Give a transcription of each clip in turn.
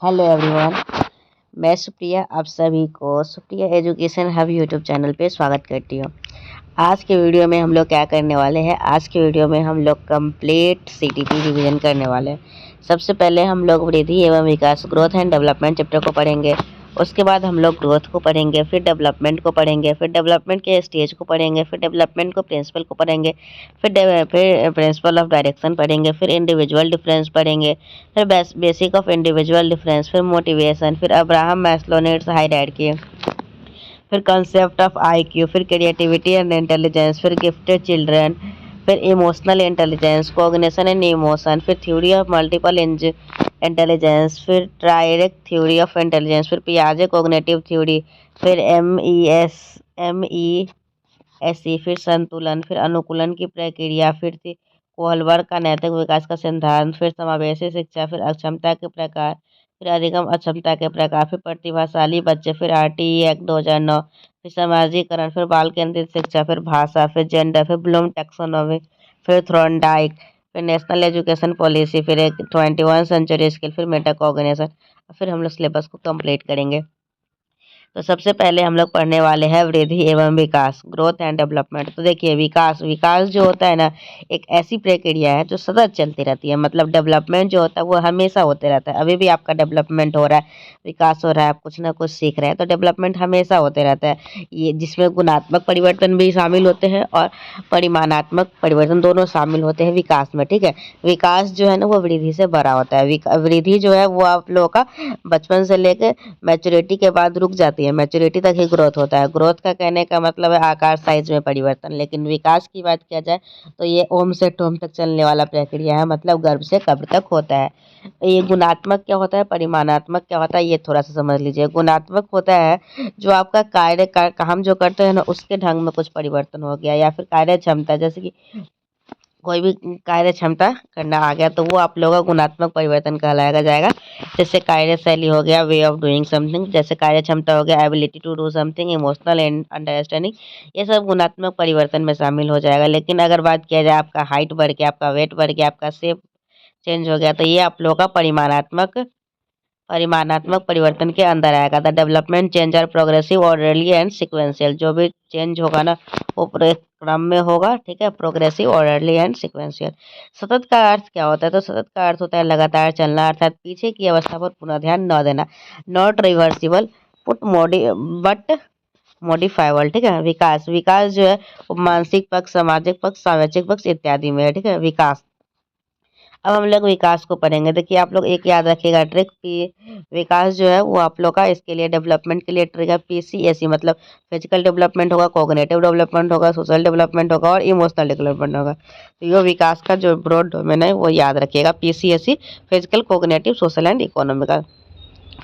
Hello everyone. मैं सुप्रिया आप सभी को Supriya education hub YouTube channel पे स्वागत करती हूँ। आज के वीडियो में हम लोग क्या करने वाले हैं, आज के वीडियो में हम लोग कंप्लीट सीटीपी रिवीजन करने वाले हैं। सबसे पहले हम लोग वृद्धि एवं विकास ग्रोथ एंड डेवलपमेंट चैप्टर को पढ़ेंगे। उसके बाद हम लोग ग्रोथ को पढ़ेंगे, फिर डेवलपमेंट को पढ़ेंगे, फिर डेवलपमेंट के स्टेज को पढ़ेंगे, फिर डेवलपमेंट को प्रिंसिपल को पढ़ेंगे, फिर प्रिंसिपल ऑफ डायरेक्शन पढ़ेंगे, फिर इंडिविजुअल डिफरेंस पढ़ेंगे, फिर बेसिक ऑफ इंडिविजुअल डिफरेंस, फिर मोटिवेशन, फिर अब्राहम मैस्लो नीड्स हायरार्की, फिर कंसेप्ट ऑफ आईक्यू, फिर क्रिएटिविटी एंड इंटेलिजेंस, फिर गिफ्टेड चिल्ड्रन, फिर emotional intelligence, cognition and emotion, फिर थ्योरी ऑफ मल्टीपल इंटेलिजेंस, फिर ट्रायरेक्ट थ्योरी ऑफ इंटेलिजेंस, फिर पियाजे कॉग्निटिव थ्योरी, फिर MESE, फिर संतुलन, फिर अनुकूलन की प्रक्रिया, फिर कोहलबर्ग का नैतिक विकास का सिद्धांत, फिर समावेशी शिक्षा, फिर अक्षमता के प्रकार, फिर अधिगम अक्षमता के प्रकार, फिर प्रतिभाशाली बच्चे, फिर RTE एक्ट 2009, फिर समाजीकरण, फिर बाल केंद्रित शिक्षा, फिर भाषा, फिर जेंडर, फिर ब्लूम टैक्सोनॉमी, फिर थ्रोनडाइक, फिर नेशनल एजुकेशन पॉलिसी, फिर एक 21 सेंचुरी स्किल, फिर मेटाकॉग्निशन। फिर हम लोग सिलेबस को कंप्लीट करेंगे। तो सबसे पहले हम लोग पढ़ने वाले हैं वृद्धि एवं विकास ग्रोथ एंड डेवलपमेंट। तो देखिए विकास विकास जो होता है ना, एक ऐसी प्रक्रिया है जो सतत चलती रहती है। मतलब डेवलपमेंट जो होता है वो हमेशा होते रहता है। अभी भी आपका डेवलपमेंट हो रहा है, विकास हो रहा है, आप कुछ ना कुछ सीख रहे हैं, तो डेवलपमेंट हमेशा होते रहता है। ये जिसमें गुणात्मक परिवर्तन भी शामिल होते हैं और परिमाणात्मक परिवर्तन दोनों शामिल होते हैं विकास में। ठीक है, विकास जो है ना वो वृद्धि से बड़ा होता है। वृद्धि जो है वो आप लोगों का बचपन से लेकर मैच्योरिटी के बाद रुक जाती है, मैच्योरिटी तक ही ग्रोथ होता है। ग्रोथ का कहने का मतलब है आकार साइज में परिवर्तन। लेकिन विकास की बात किया जाए तो ये ओम से टोम तक चलने वाला प्रक्रिया है, मतलब गर्भ से कब्र तक होता है। ये गुणात्मक क्या होता है, परिमाणात्मक क्या होता है, ये थोड़ा सा समझ लीजिए। गुणात्मक होता है जो आपका काम जो करते हैं ना उसके ढंग में कुछ परिवर्तन हो गया, या फिर कार्य क्षमता, जैसे कि कोई भी कार्य क्षमता करना आ गया तो वो आप लोगों का गुणात्मक परिवर्तन कहलाया जाएगा। जैसे कार्यशैली हो गया, वे ऑफ डूइंग समथिंग, जैसे कार्य क्षमता हो गया, ability to do something, emotional and understanding, ये सब गुणात्मक परिवर्तन में शामिल हो जाएगा। लेकिन अगर बात किया जाए आपका हाइट बढ़ गया, आपका वेट बढ़ गया, आपका शेप चेंज हो गया, तो ये आप लोगों का परिमाणात्मक परिवर्तन के अंदर आएगा। The development change are progressive orderly and sequential. जो भी चेंज होगा ना वो पूरे क्रम में होगा। ठीक है, प्रोग्रेसिव ऑर्डरली एंड सिक्वेंशियल। सतत का अर्थ क्या होता है, तो सतत का अर्थ होता है लगातार चलना, अर्थात पीछे की अवस्था पर पुनः ध्यान न देना। Not reversible but modifiable. ठीक है, विकास विकास जो है वो मानसिक पक्ष, सामाजिक पक्ष, सामाजिक पक्ष इत्यादि में है। ठीक है, विकास। अब हम लोग विकास को पढ़ेंगे। देखिए आप लोग एक याद रखिएगा ट्रिक, विकास जो है वो आप लोग का इसके लिए डेवलपमेंट के लिए ट्रिक है PCSE। मतलब फिजिकल डेवलपमेंट होगा, कॉग्निटिव डेवलपमेंट होगा, सोशल डेवलपमेंट होगा और इमोशनल डेवलपमेंट होगा। तो ये विकास का जो ब्रॉड डोमेन है वो याद रखिएगा, PCSE, physical, cognitive, social and economical.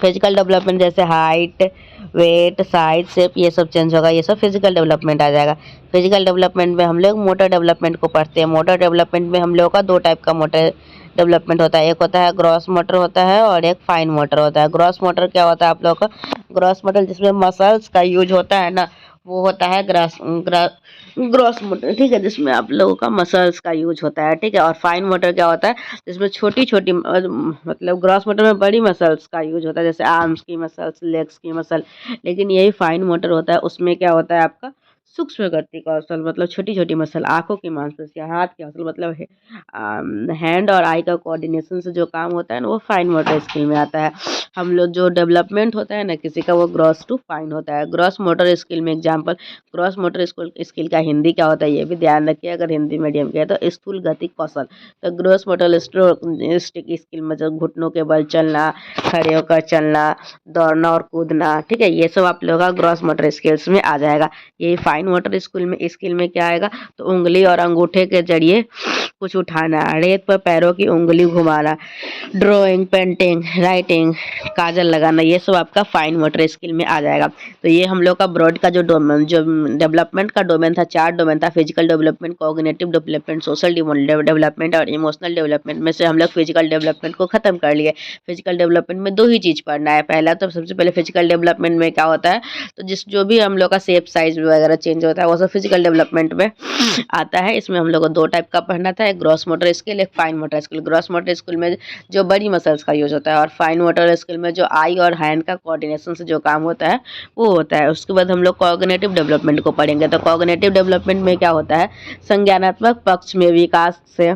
Physical development जैसे हाइट, वेट, साइज, शेप, ये सब चेंज होगा, ये सब फिजिकल डेवलपमेंट आ जाएगा। फिजिकल डेवलपमेंट में हम लोग मोटर डेवलपमेंट को पढ़ते हैं। मोटर डेवलपमेंट में हम लोगों का दो टाइप का मोटर डेवलपमेंट होता है, एक होता है ग्रॉस मोटर होता है और एक फाइन मोटर होता है। ग्रॉस मोटर क्या होता है आप लोगों का, ग्रॉस मोटर जिसमें मसल्स का यूज होता है ना वो होता है ग्रॉस मोटर। ठीक है, जिसमें आप लोगों का मसल्स का यूज होता है। ठीक है, और फाइन मोटर क्या होता है, जिसमें छोटी छोटी मतलब ग्रॉस मोटर में बड़ी मसल्स का यूज होता है, जैसे आर्म्स की मसल्स, लेग्स की मसल। लेकिन यही फाइन मोटर होता है, उसमें क्या होता है आपका सूक्ष्म गति कौशल, मतलब छोटी छोटी मसल, आंखों की मांसपेशियां, हाथ की मसल, मतलब हैंड और आई का कोऑर्डिनेशन से जो काम होता है ना वो फाइन मोटर स्किल में आता है। हम लोग जो डेवलपमेंट होता है ना किसी का वो ग्रॉस टू फाइन होता है। ग्रॉस मोटर स्किल में एग्जांपल, ग्रॉस मोटर स्किल का हिंदी क्या होता है ये भी ध्यान रखिए, अगर हिंदी मीडियम के है तो स्थूल गति कौशल। तो ग्रॉस मोटर स्किल में जो घुटनों के बल चलना, खड़े होकर चलना, दौड़ना और कूदना। ठीक है, ये सब आप लोगों का ग्रॉस मोटर स्किल्स में आ जाएगा। ये फाइन मोटर स्किल में क्या आएगा, तो उंगली और अंगूठे के जरिए कुछ उठाना, रेत पर पैरों की उंगली घुमाना, ड्राइंग, पेंटिंग, राइटिंग, काजल लगाना, ये सब आपका फाइन मोटर स्किल में आ जाएगा। तो ये हम लोग का ब्रॉड का जो डेवलपमेंट का डोमेन था, चार डोमेन था, physical development, cognitive development, social development और इमोशनल डेवलपमेंट में से हम लोग फिजिकल डेवलपमेंट को खत्म कर लिए। फिजिकल डेवलपमेंट डेवलपमेंट में 2 ही चीज़ पढ़ना है। पहला तो सबसे पहले फिजिकल डेवलपमेंट में क्या होता है, तो जो भी हम लोग का शेप साइज वगैरह चेंज होता है वो सब फिजिकल डेवलपमेंट में आता है। इसमें हम लोग को 2 टाइप का पढ़ना था, एक ग्रॉस मोटर स्किल, एक fine motor skill. Gross motor skill में जो बड़ी मसल्स का यूज होता है, और फाइन मोटर स्किल में जो आई और हैंड का कोऑर्डिनेशन से जो काम होता है वो होता है। उसके बाद हम लोग कॉग्निटिव डेवलपमेंट को पढ़ेंगे। तो कॉग्निटिव डेवलपमेंट में क्या होता है, संज्ञानात्मक पक्ष में विकास से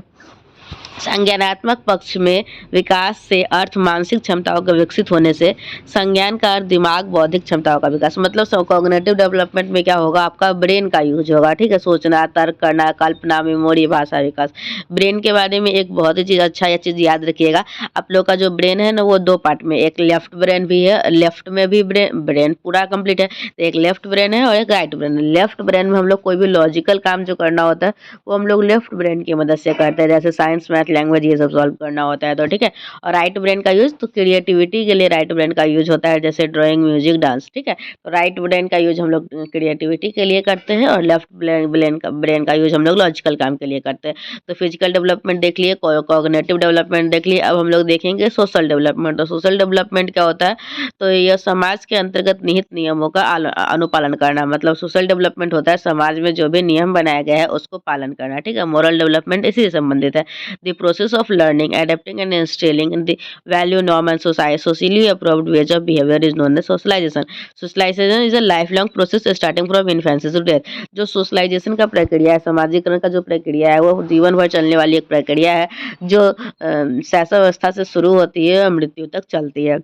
संज्ञानात्मक पक्ष में विकास से अर्थ मानसिक क्षमताओं के विकसित होने से, संज्ञान का अर्थ दिमाग बौद्धिक क्षमताओं का विकास। मतलब कॉग्निटिव डेवलपमेंट में क्या होगा, आपका ब्रेन का यूज होगा, ठीक है, सोचना, तर्क करना, कल्पना, मेमोरी, भाषा विकास। ब्रेन के बारे में एक बहुत ही चीज़ अच्छा यह चीज़ याद रखिएगा, आप लोग का जो ब्रेन है ना वो 2 पार्ट में, एक लेफ्ट ब्रेन भी है, लेफ्ट में भी ब्रेन पूरा कंप्लीट है, तो एक लेफ्ट ब्रेन है और एक राइट ब्रेन है। लेफ्ट ब्रेन में हम लोग कोई भी लॉजिकल काम जो करना होता है वो हम लोग लेफ्ट ब्रेन की मदद से करते हैं, जैसे साइंस, मैथ, लैंग्वेज ये सब सॉल्व करना होता है, तो ठीक है। और राइट ब्रेन का यूज तो क्रिएटिविटी के लिए राइट ब्रेन का यूज होता है, जैसे ड्राइंग, म्यूजिक, डांस, ठीक है। तो राइट ब्रेन का यूज हम लोग क्रिएटिविटी के लिए करते हैं, और लेफ्ट ब्रेन का यूज हम लोग लॉजिकल काम के लिए करते हैं। तो फिजिकल डेवलपमेंट देख लिए, कॉग्निटिव डेवलपमेंट देख लिए। अब हम लोग देखेंगे सोशल डेवलपमेंट। तो सोशल डेवलपमेंट क्या होता है, तो यह समाज के अंतर्गत निहित नियमों का अनुपालन करना। मतलब सोशल डेवलपमेंट होता है समाज में जो भी नियम बनाया गया है उसको पालन करना, ठीक है। मोरल डेवलपमेंट इसी से संबंधित है। The process of learning, adapting and instilling in the value, norm and socially approved ways of behavior is known as socialization. Socialization is a lifelong process starting from infancy to death. जो socialisation का प्रक्रिया है, समाजीकरण का जो प्रक्रिया है वो जीवन भर चलने वाली एक प्रक्रिया है, जो शैशवावस्था से शुरू होती है और मृत्यु तक चलती है।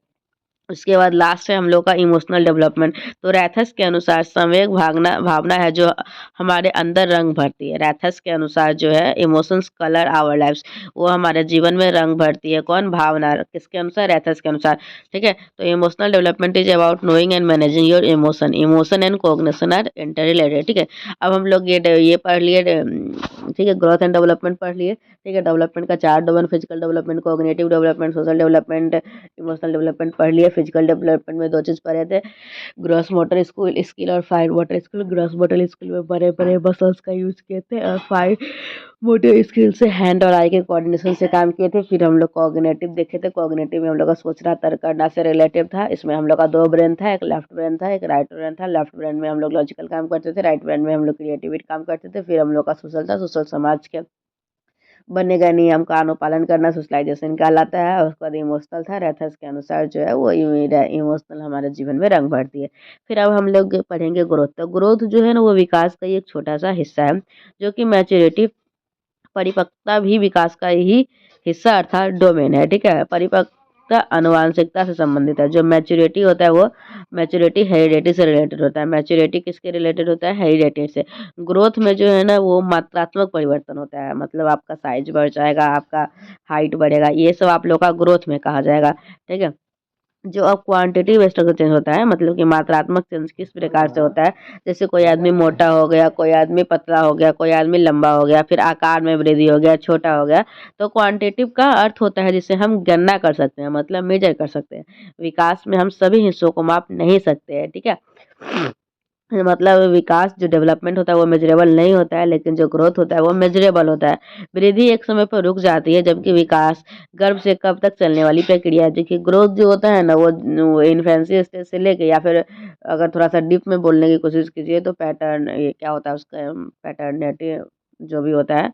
उसके बाद लास्ट है हम लोग का इमोशनल डेवलपमेंट। तो रैथस के अनुसार संवेग भावना है जो हमारे अंदर रंग भरती है। रैथस के अनुसार जो है इमोशंस कलर आवर लाइफ्स, वो हमारे जीवन में रंग भरती है। कौन, भावना, किसके अनुसार, रैथस के अनुसार, ठीक है। तो emotional development is about knowing and managing your emotion. Emotion and cognition are inter related, ठीक है। अब हम लोग ये पढ़ लिए, ठीक है, ग्रोथ एंड डेवलपमेंट पढ़ लिए, ठीक है। डेवलपमेंट का 4 domain, physical development, cognitive development, social development, emotional development पढ़ लिए। फिजिकल डेवलपमेंट में 2 चीज़ पढ़े थे, ग्रॉस मोटर स्किल और fine motor skill. Gross motor skill में बड़े बड़े मसल्स का यूज किए थे, और फाइन मोटर स्किल से हैंड और आई के कोऑर्डिनेशन से काम किए थे। फिर हम लोग कोऑग्निटिव देखे थे। कोऑग्निटिव में हम लोग का सोचना, तर्क करना से रिलेटिव था। इसमें हम लोग का 2 ब्रेन था, एक लेफ्ट ब्रेन था, एक राइट ब्रेन था। लेफ्ट ब्रेन में हम लोग लॉजिकल काम करते थे, राइट ब्रेन में हम लोग क्रिएटिविटी काम करते थे। फिर हम लोग का सोशल था, सोशल समाज के बनने गए नियम का अनुपालन करना सोशलाइजेशन कहलाता है। और उसके बाद इमोशनल था, रैथस के अनुसार जो है वो इमोशनल हमारे जीवन में रंग भरती है। फिर अब हम लोग पढ़ेंगे ग्रोथ। तो ग्रोथ जो है ना वो विकास का ही एक छोटा सा हिस्सा है, जो कि मैच्योरिटी, परिपक्वता भी विकास का ही हिस्सा अर्थात डोमेन है, ठीक है। परिपक्वता आनुवांशिकता से संबंधित है। जो मैच्योरिटी होता है वो मैच्योरिटी हेरिडिटी से रिलेटेड होता है। मैच्योरिटी किसके रिलेटेड होता है, हेरिडिटी से। ग्रोथ में जो है ना वो मात्रात्मक परिवर्तन होता है, मतलब आपका साइज बढ़ जाएगा, आपका हाइट बढ़ेगा, ये सब आप लोग का ग्रोथ में कहा जाएगा, ठीक है। जो अब क्वांटिटिव स्ट्रक्चर चेंज होता है, मतलब कि मात्रात्मक चेंज किस प्रकार से होता है, जैसे कोई आदमी मोटा हो गया, कोई आदमी पतला हो गया, कोई आदमी लंबा हो गया, फिर आकार में वृद्धि हो गया, छोटा हो गया। तो क्वांटिटिव का अर्थ होता है जिसे हम गणना कर सकते हैं, मतलब मेजर कर सकते हैं। विकास में हम सभी हिस्सों को माप नहीं सकते हैं, ठीक है। मतलब विकास जो डेवलपमेंट होता है वो मेजरेबल नहीं होता है, लेकिन जो ग्रोथ होता है वो मेजरेबल होता है। वृद्धि एक समय पर रुक जाती है, जबकि विकास गर्भ से कब तक चलने वाली प्रक्रिया है। देखिए ग्रोथ जो होता है ना वो इन्फेंसी स्टेज से लेके, या फिर अगर थोड़ा सा डीप में बोलने की कोशिश कीजिए तो पैटर्न, ये क्या होता है उसका, पैटर्निटी जो भी होता है,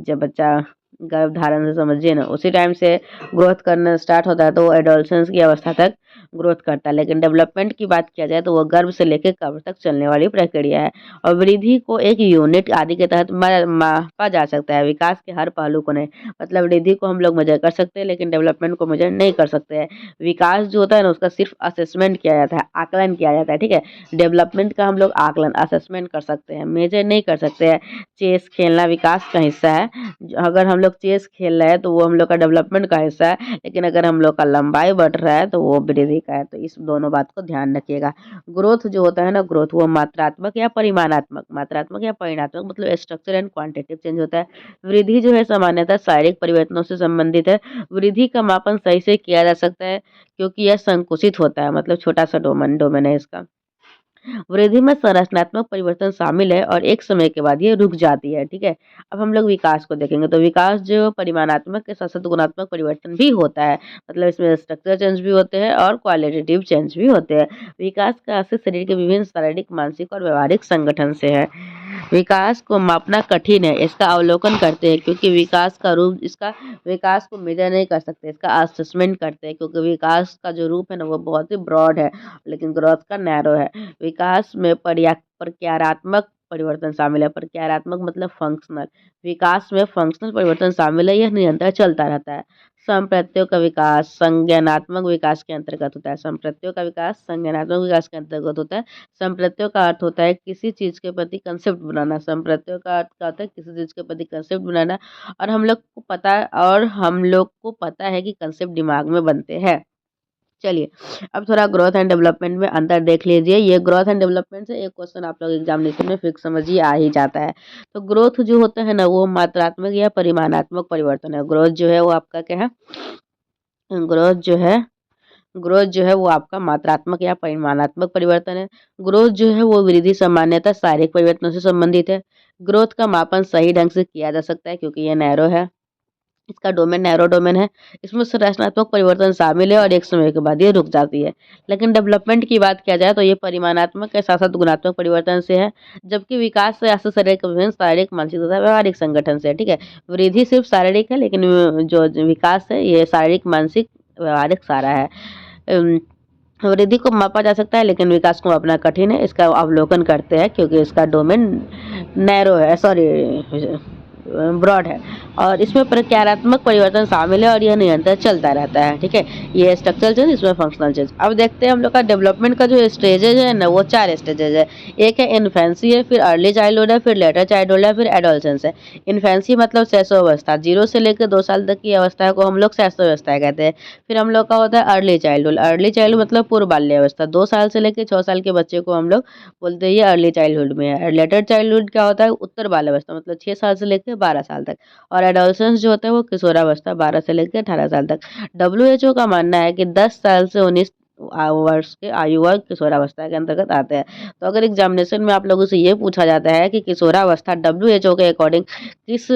जब बच्चा गर्भ धारण से समझिए ना, उसी टाइम से ग्रोथ करना स्टार्ट होता है, तो वो एडोलसेंस की अवस्था तक ग्रोथ करता है। लेकिन डेवलपमेंट की बात किया जाए तो वो गर्भ से लेकर कब्र तक चलने वाली प्रक्रिया है। और वृद्धि को एक यूनिट आदि के तहत मापा जा सकता है, विकास के हर पहलू को नहीं। मतलब वृद्धि को हम लोग मेजर कर सकते हैं, लेकिन डेवलपमेंट को मेजर नहीं कर सकते हैं। विकास जो होता है ना उसका सिर्फ असेसमेंट किया जाता है, आकलन किया जाता है, ठीक है। डेवलपमेंट का हम लोग आकलन, असेसमेंट कर सकते हैं, मेजर नहीं कर सकते हैं। चेस खेलना विकास का हिस्सा है। अगर हम लोग चेस खेल रहे हैं तो वो हम लोग का डेवलपमेंट का हिस्सा है, लेकिन अगर हम लोग का लंबाई बढ़ रहा है तो वो वृद्धि का है। तो इस दोनों बात को ध्यान रखिएगा। ग्रोथ जो होता है ना, ग्रोथ वो मात्रात्मक या परिमाणात्मक, मात्रात्मक या परिमाणात्मक मतलब स्ट्रक्चर एंड क्वांटिटेटिव चेंज होता है। वृद्धि जो है सामान्यतः शारीरिक परिवर्तनों से संबंधित है। वृद्धि का मापन सही से किया जा सकता है क्योंकि यह संकुचित होता है, मतलब छोटा सा डोमेन है इसका। वृद्धि में संरचनात्मक परिवर्तन शामिल है और एक समय के बाद ये रुक जाती है, ठीक है। अब हम लोग विकास को देखेंगे तो विकास जो परिमाणात्मक के साथ साथ गुणात्मक परिवर्तन भी होता है, मतलब इसमें स्ट्रक्चर चेंज भी होते हैं और क्वालिटेटिव चेंज भी होते हैं। विकास का आशय शरीर के विभिन्न शारीरिक, मानसिक और व्यवहारिक संगठन से है। विकास को मापना कठिन है, इसका अवलोकन करते हैं क्योंकि विकास को मेजर नहीं कर सकते, इसका असेसमेंट करते हैं क्योंकि विकास का जो रूप है ना वो बहुत ही ब्रॉड है, लेकिन ग्रोथ का नैरो है। विकास में प्रक्रियात्मक परिवर्तन शामिल है। प्रक्रियात्मक मतलब फंक्शनल। विकास में फंक्शनल परिवर्तन शामिल है, यह निरंतर चलता रहता है। संप्रत्ययों का विकास संज्ञानात्मक विकास के अंतर्गत होता है। संप्रत्ययों का विकास संज्ञानात्मक विकास के अंतर्गत होता है। संप्रत्ययों का अर्थ होता है किसी चीज के प्रति कंसेप्ट बनाना। संप्रत्ययों का अर्थ क्या होता है? किसी चीज के प्रति कंसेप्ट बनाना। और हम लोग को पता है कि कंसेप्ट दिमाग में बनते हैं। चलिए, अब थोड़ा ग्रोथ एंड डेवलपमेंट में अंतर देख लीजिए। ये ग्रोथ एंड डेवलपमेंट से एक क्वेश्चन आप लोग एग्जामिनेशन में फिक्स समझिए आ ही जाता है। तो ग्रोथ जो होता है ना वो मात्रात्मक या परिमाणात्मक परिवर्तन है। ग्रोथ जो है वो आपका क्या है? ग्रोथ जो है वो आपका मात्रात्मक या परिमाणात्मक परिवर्तन है। ग्रोथ जो है वो वृद्धि सामान्यतः शारीरिक परिवर्तनों से संबंधित है। ग्रोथ का मापन सही ढंग से किया जा सकता है क्योंकि ये नैरो है। इसका डोमेन नैरो डोमेन है। इसमें संरचनात्मक परिवर्तन शामिल है और एक समय के बाद ये रुक जाती है। लेकिन डेवलपमेंट की बात किया जाए तो ये परिमाणात्मक के साथ साथ गुणात्मक परिवर्तन से है, जबकि विकास से शारीरिक, मानसिक तथा व्यवहारिक संगठन से है, ठीक है। वृद्धि सिर्फ शारीरिक है, लेकिन जो विकास है ये शारीरिक, मानसिक, व्यवहारिक सारा है। वृद्धि को मापा जा सकता है लेकिन विकास को मापना कठिन है। इसका अवलोकन करते हैं क्योंकि इसका डोमेन नैरो है, ब्रॉड है और इसमें प्रक्रियात्मक परिवर्तन शामिल है और यह निरंतर चलता रहता है, ठीक है। ये स्ट्रक्चरल चेंज, इसमें फंक्शनल चेंज। अब देखते हैं हम लोग का डेवलपमेंट का जो स्टेजेज है ना वो 4 स्टेजेज है। एक है इन्फेंसी है, फिर अर्ली चाइल्डहुड है, फिर लेटर चाइल्डहुड है, फिर एडोलसेंस है। इन्फेंसी मतलब शैशवावस्था, 0 से लेकर 2 साल तक की अवस्था को हम लोग शैशवावस्था कहते हैं। फिर हम लोग का होता है अर्ली चाइल्डहुड। अर्ली चाइल्डहुड मतलब पूर्व बाल्यावस्था, 2 साल से लेकर 6 साल के बच्चे को हम लोग बोलते हैं ये अर्ली चाइल्डहुड में है। लेटर चाइल्डहुड क्या होता है? उत्तर बाल्यावस्था, मतलब 6 साल से लेकर 12 साल तक। और एडोलसेंस जो होता है वो किशोरावस्था, 12 से लेकर 18 साल तक। WHO का मानना है कि 10 साल से 19 वर्ष के आयु वर्ग किशोरावस्था के अंतर्गत आते हैं। तो अगर एग्जामिनेशन में आप लोगों से ये पूछा जाता है कि किशोरावस्था WHO के अकॉर्डिंग किस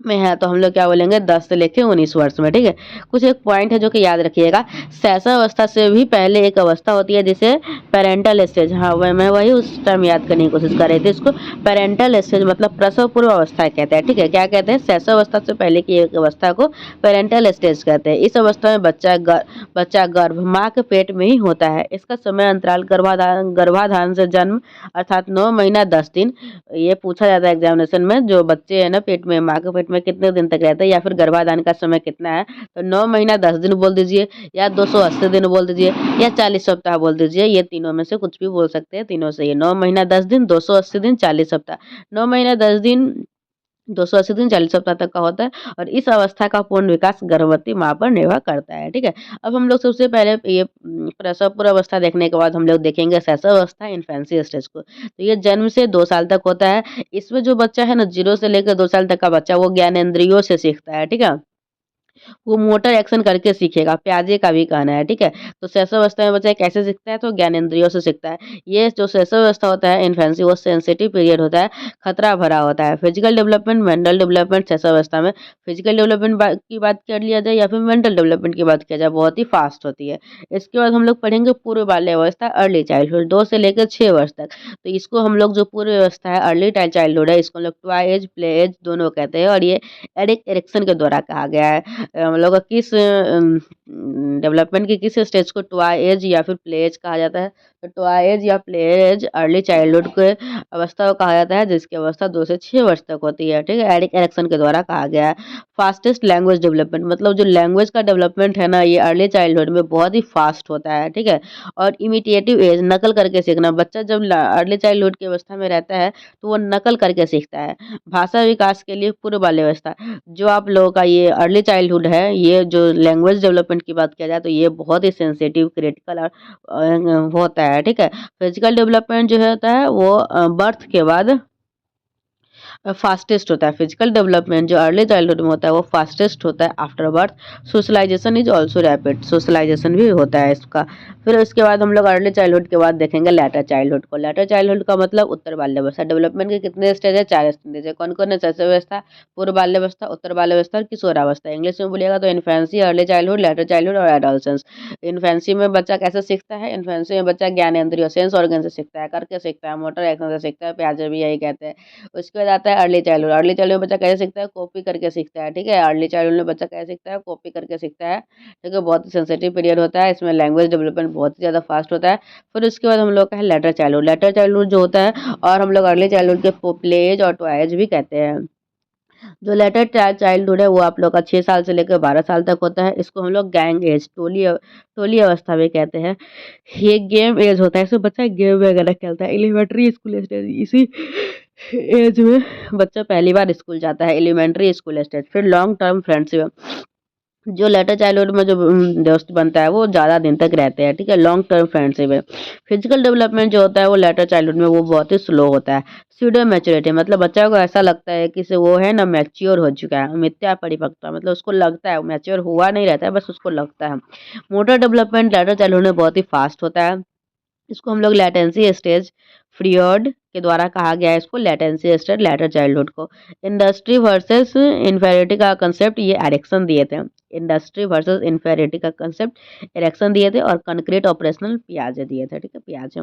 में है, तो हम लोग क्या बोलेंगे? 10 से लेके 19 वर्ष में, ठीक है। कुछ एक पॉइंट है जो कि याद रखिएगा। शैशवावस्था से भी पहले एक अवस्था होती है जिसे पेरेंटल स्टेज, हाँ मैं वही उस टाइम याद करने की कोशिश कर रही थी। इसको पेरेंटल स्टेज मतलब प्रसव पूर्व अवस्था कहते हैं, ठीक है। क्या कहते हैं? शैशवावस्था से पहले की एक अवस्था को पेरेंटल स्टेज कहते हैं। इस अवस्था में बच्चा गर्भ माँ के पेट में ही होता है। इसका समय अंतराल गर्भाधान से जन्म अर्थात 9 महीना 10 दिन। ये पूछा जाता है एग्जामिनेशन में, जो बच्चे है ना पेट में, माँ के पेट में कितने दिन तक रहते हैं या फिर गर्भाधान का समय कितना है, तो 9 महीना 10 दिन बोल दीजिए, या 280 दिन बोल दीजिए, या 40 सप्ताह बोल दीजिए। ये तीनों में से कुछ भी बोल सकते हैं, तीनों सही है। 9 महीना 10 दिन, 280 दिन, 40 सप्ताह। 9 महीना 10 दिन, 280 दिन, 40 सप्ताह तक का होता है और इस अवस्था का पूर्ण विकास गर्भवती माँ पर निर्भर करता है, ठीक है। अब हम लोग सबसे पहले ये प्रसव पूर्व अवस्था देखने के बाद हम लोग देखेंगे शैशवावस्था, इन्फेंसी स्टेज को। तो ये जन्म से 2 साल तक होता है। इसमें जो बच्चा है ना 0 से लेकर 2 साल तक का बच्चा वो ज्ञानेंद्रियों से सीखता है, ठीक है। वो मोटर एक्शन करके सीखेगा, पियाजे का भी कहना है, ठीक है। तो शैशवावस्था में बच्चा कैसे सीखता है? तो ज्ञानेंद्रियों से सीखता है। ये जो शैशवावस्था होता है इन्फेंसी, वो सेंसिटिव पीरियड होता है, खतरा भरा होता है। फिजिकल डेवलपमेंट, मेंटल डेवलपमेंट शैशवावस्था में, फिजिकल डेवलपमेंट की बात कर लिया जाए या फिर मेंटल डेवलपमेंट की बात किया जाए, बहुत ही फास्ट होती है। इसके बाद हम लोग पढ़ेंगे पूर्व बाल्यावस्था, अर्ली चाइल्डहुड, 2 से लेकर 6 वर्ष तक। तो इसको हम लोग जो पूर्व अवस्था है, अर्ली चाइल्डहुड है, इसको हम लोग टॉय एज, प्ले एज दोनों कहते हैं और ये एरिक एरिक्सन के द्वारा कहा गया है। हम लोग का किस डेवलपमेंट की किस स्टेज को टॉय एज या फिर प्ले एज कहा जाता है? तो टॉय एज या प्ले एज अर्ली चाइल्डहुड के अवस्था को कहा जाता है जिसकी अवस्था 2 से 6 वर्ष तक होती है, ठीक है। एरिक एरिक्सन के द्वारा कहा गया है। फास्टेस्ट लैंग्वेज डेवलपमेंट मतलब जो लैंग्वेज का डेवलपमेंट है ना ये अर्ली चाइल्डहुड में बहुत ही फास्ट होता है, ठीक है। और इमिटेटिव एज, नकल करके सीखना, बच्चा जब अर्ली चाइल्डहुड की अवस्था में रहता है तो वो नकल करके सीखता है। भाषा विकास के लिए पूर्व बाल्यावस्था, जो आप लोगों का ये अर्ली चाइल्डहुड है, ये जो लैंग्वेज डेवलपमेंट की बात किया जाए तो ये बहुत ही सेंसिटिव, क्रिटिकल होता है, ठीक है। फिजिकल डेवलपमेंट जो होता है वो बर्थ के बाद फास्टेस्ट होता है। फिजिकल डेवलपमेंट जो अर्ली चाइल्डहुड में होता है वो फास्टेस्ट होता है after birth. Socialisation is also rapid, socialisation भी होता है इसका। फिर उसके बाद हम लोग अर्ली चाइल्डहुड के बाद देखेंगे लेटर चाइल्डहुड को। लेटर चाइल्डहुड का मतलब उत्तर बाल्यावस्था। डेवलपमेंट के कितने स्टेज है? 4 स्टेज है। कौन कौन है? शैशवावस्था, पूर्व बाल्यावस्था, उत्तर बाल्यावस्था और किशोरावस्था। इंग्लिश में बोलिएगा तो infancy, early childhood, letter childhood और एडोलसेंस। इन्फेंसी में बच्चा कैसे सीखता है? इन्फेंसी में बच्चा ज्ञानेंद्रियों, सेंस ऑर्गन से सीखता है, करके सीखता है, मोटर एक्शन से सीखता है, प्याजे भी यही कहते हैं। उसके बाद आता है अर्ली चाइल्डहुड। अर्ली चाइल्डहुड में बच्चा कैसे सीखता है? कॉपी करके सीखता है, ठीक है। अर्ली चाइल्डहुड में बच्चा कैसे सीखता है? कॉपी करके सीखता है, ठीक है। बहुत ही सेंसिटिव पीरियड होता है, इसमें लैंग्वेज डेवलपमेंट बहुत ही ज़्यादा फास्ट होता है। फिर उसके बाद हम लोग का है लेटर चाइल्डहुड। लेटर चाइल्डहुड जो होता है, और हम लोग अर्ली चाइल्डहुड के प्ले एज और टॉय भी कहते हैं। जो लेटर चाइल्डहुड है वो आप लोग का 6 साल से लेकर 12 साल तक होता है। इसको हम लोग गैंग एज, टोली अवस्था भी कहते हैं। ये गेम एज होता है, इसमें बच्चा गेम वगैरह खेलता है। एलिमेंट्री स्कूल स्टेज, इसी एज में बच्चा पहली बार स्कूल जाता है, एलिमेंट्री स्कूल स्टेज। फिर लॉन्ग टर्म फ्रेंडशिप, जो लेटर चाइल्डहुड में जो दोस्त बनता है वो ज़्यादा दिन तक रहते हैं, ठीक है। लॉन्ग टर्म फ्रेंडशिप है। फिजिकल डेवलपमेंट जो होता है वो लेटर चाइल्डहुड में वो बहुत ही स्लो होता है। स्यूडो मैच्योरिटी मतलब बच्चा को ऐसा लगता है कि से वो है ना मैच्योर हो चुका है। मिथ्या परिपक्वता मतलब उसको लगता है, मैच्योर हुआ नहीं रहता है, बस उसको लगता है। मोटर डेवलपमेंट लेटर चाइल्डहुड में बहुत ही फास्ट होता है। इसको हम लोग लैटेंसी स्टेज, फ्रीयड के द्वारा कहा गया है इसको लैटेंसी स्टेज लेटर चाइल्डहुड को। इंडस्ट्री वर्सेस इन्फेरिटी का कंसेप्ट ये एरिक्सन दिए थे। इंडस्ट्री वर्सेस इन्फेरिटी का कंसेप्ट एरिक्सन दिए थे, और कंक्रीट ऑपरेशनल पियाजे दिए थे, ठीक है, पियाजे।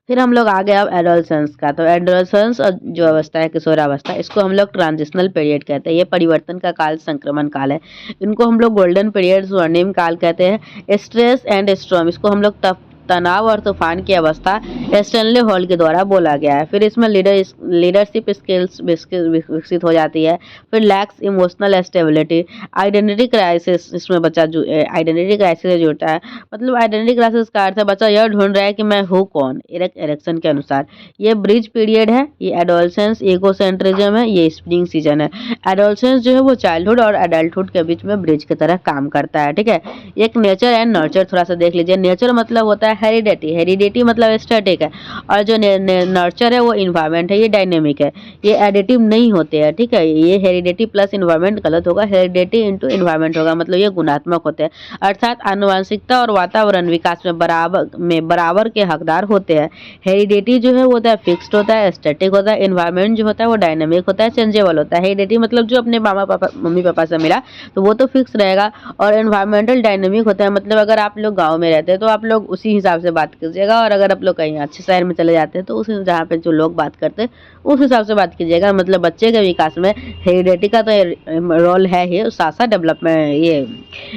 फिर हम लोग आ गए अब एडोलसेंस का। तो एडोलसेंस जो अवस्था है, किशोरावस्था, इसको हम लोग ट्रांजिशनल पीरियड कहते हैं। ये परिवर्तन का काल, संक्रमण काल है। इनको हम लोग गोल्डन पीरियड, स्वर्णिम काल कहते हैं। स्ट्रेस एंड स्ट्रॉम, इसको हम लोग तनाव और तूफान की अवस्था स्टैनले हॉल के द्वारा बोला गया है। फिर इसमें लीडरशिप स्किल्स विकसित हो जाती है। फिर lakhs emotional stability, identity crisis, इसमें बच्चा आइडेंटिटी क्राइसिस से जुड़ता है। मतलब आइडेंटिटी क्राइसिस का अर्थ है बच्चा यह ढूंढ रहा है कि मैं हूँ कौन, एरिक्सन के अनुसार। ये ब्रिज पीरियड है, ये एडोलसेंस, इगोसेंट्रिज्म है, ये स्प्रिंग सीजन है। एडोलसेंस जो है वो चाइल्डहुड और एडल्टहुड के बीच में ब्रिज की तरह काम करता है, ठीक है। एक नेचर एंड नर्चर थोड़ा सा देख लीजिए। नेचर मतलब होता है हेरिडिटी, हेरिडिटी मतलब स्टैटिक है, और जो नर्चर है वो इन्वायरमेंट है, ये डायनेमिक है, ये एडिटिव नहीं होते हैं, ठीक है। ये हेरिडिटी प्लस इन्वायरमेंट गलत होगा, हेरिडिटी इंटू इन्वायरमेंट होगा, मतलब ये गुणात्मक होते हैं। अर्थात आनुवंशिकता और वातावरण विकास में बराबर के हकदार होते हैं। हेरिडिटी जो है वो होता है फिक्स्ड होता है, स्टैटिक होता है। इन्वायरमेंट जो होता है वो डायनेमिक होता है, चेंजेबल होता है। हेरिडिटी मतलब जो अपने मम्मी पापा से मिला तो वो तो फिक्स रहेगा, और एनवायरमेंटल डायनेमिक होता है, मतलब अगर आप लोग गांव में रहते हैं तो आप लोग उसी हिसाब से बात कीजिएगा, और अगर आप लोग कहीं अच्छे शहर में चले जाते हैं तो उस जहाँ पे जो लोग बात करते हैं उस हिसाब से बात कीजिएगा। मतलब बच्चे के विकास में हेरिडिटी का तो रोल है ही, साथ साथ डेवलपमेंट ये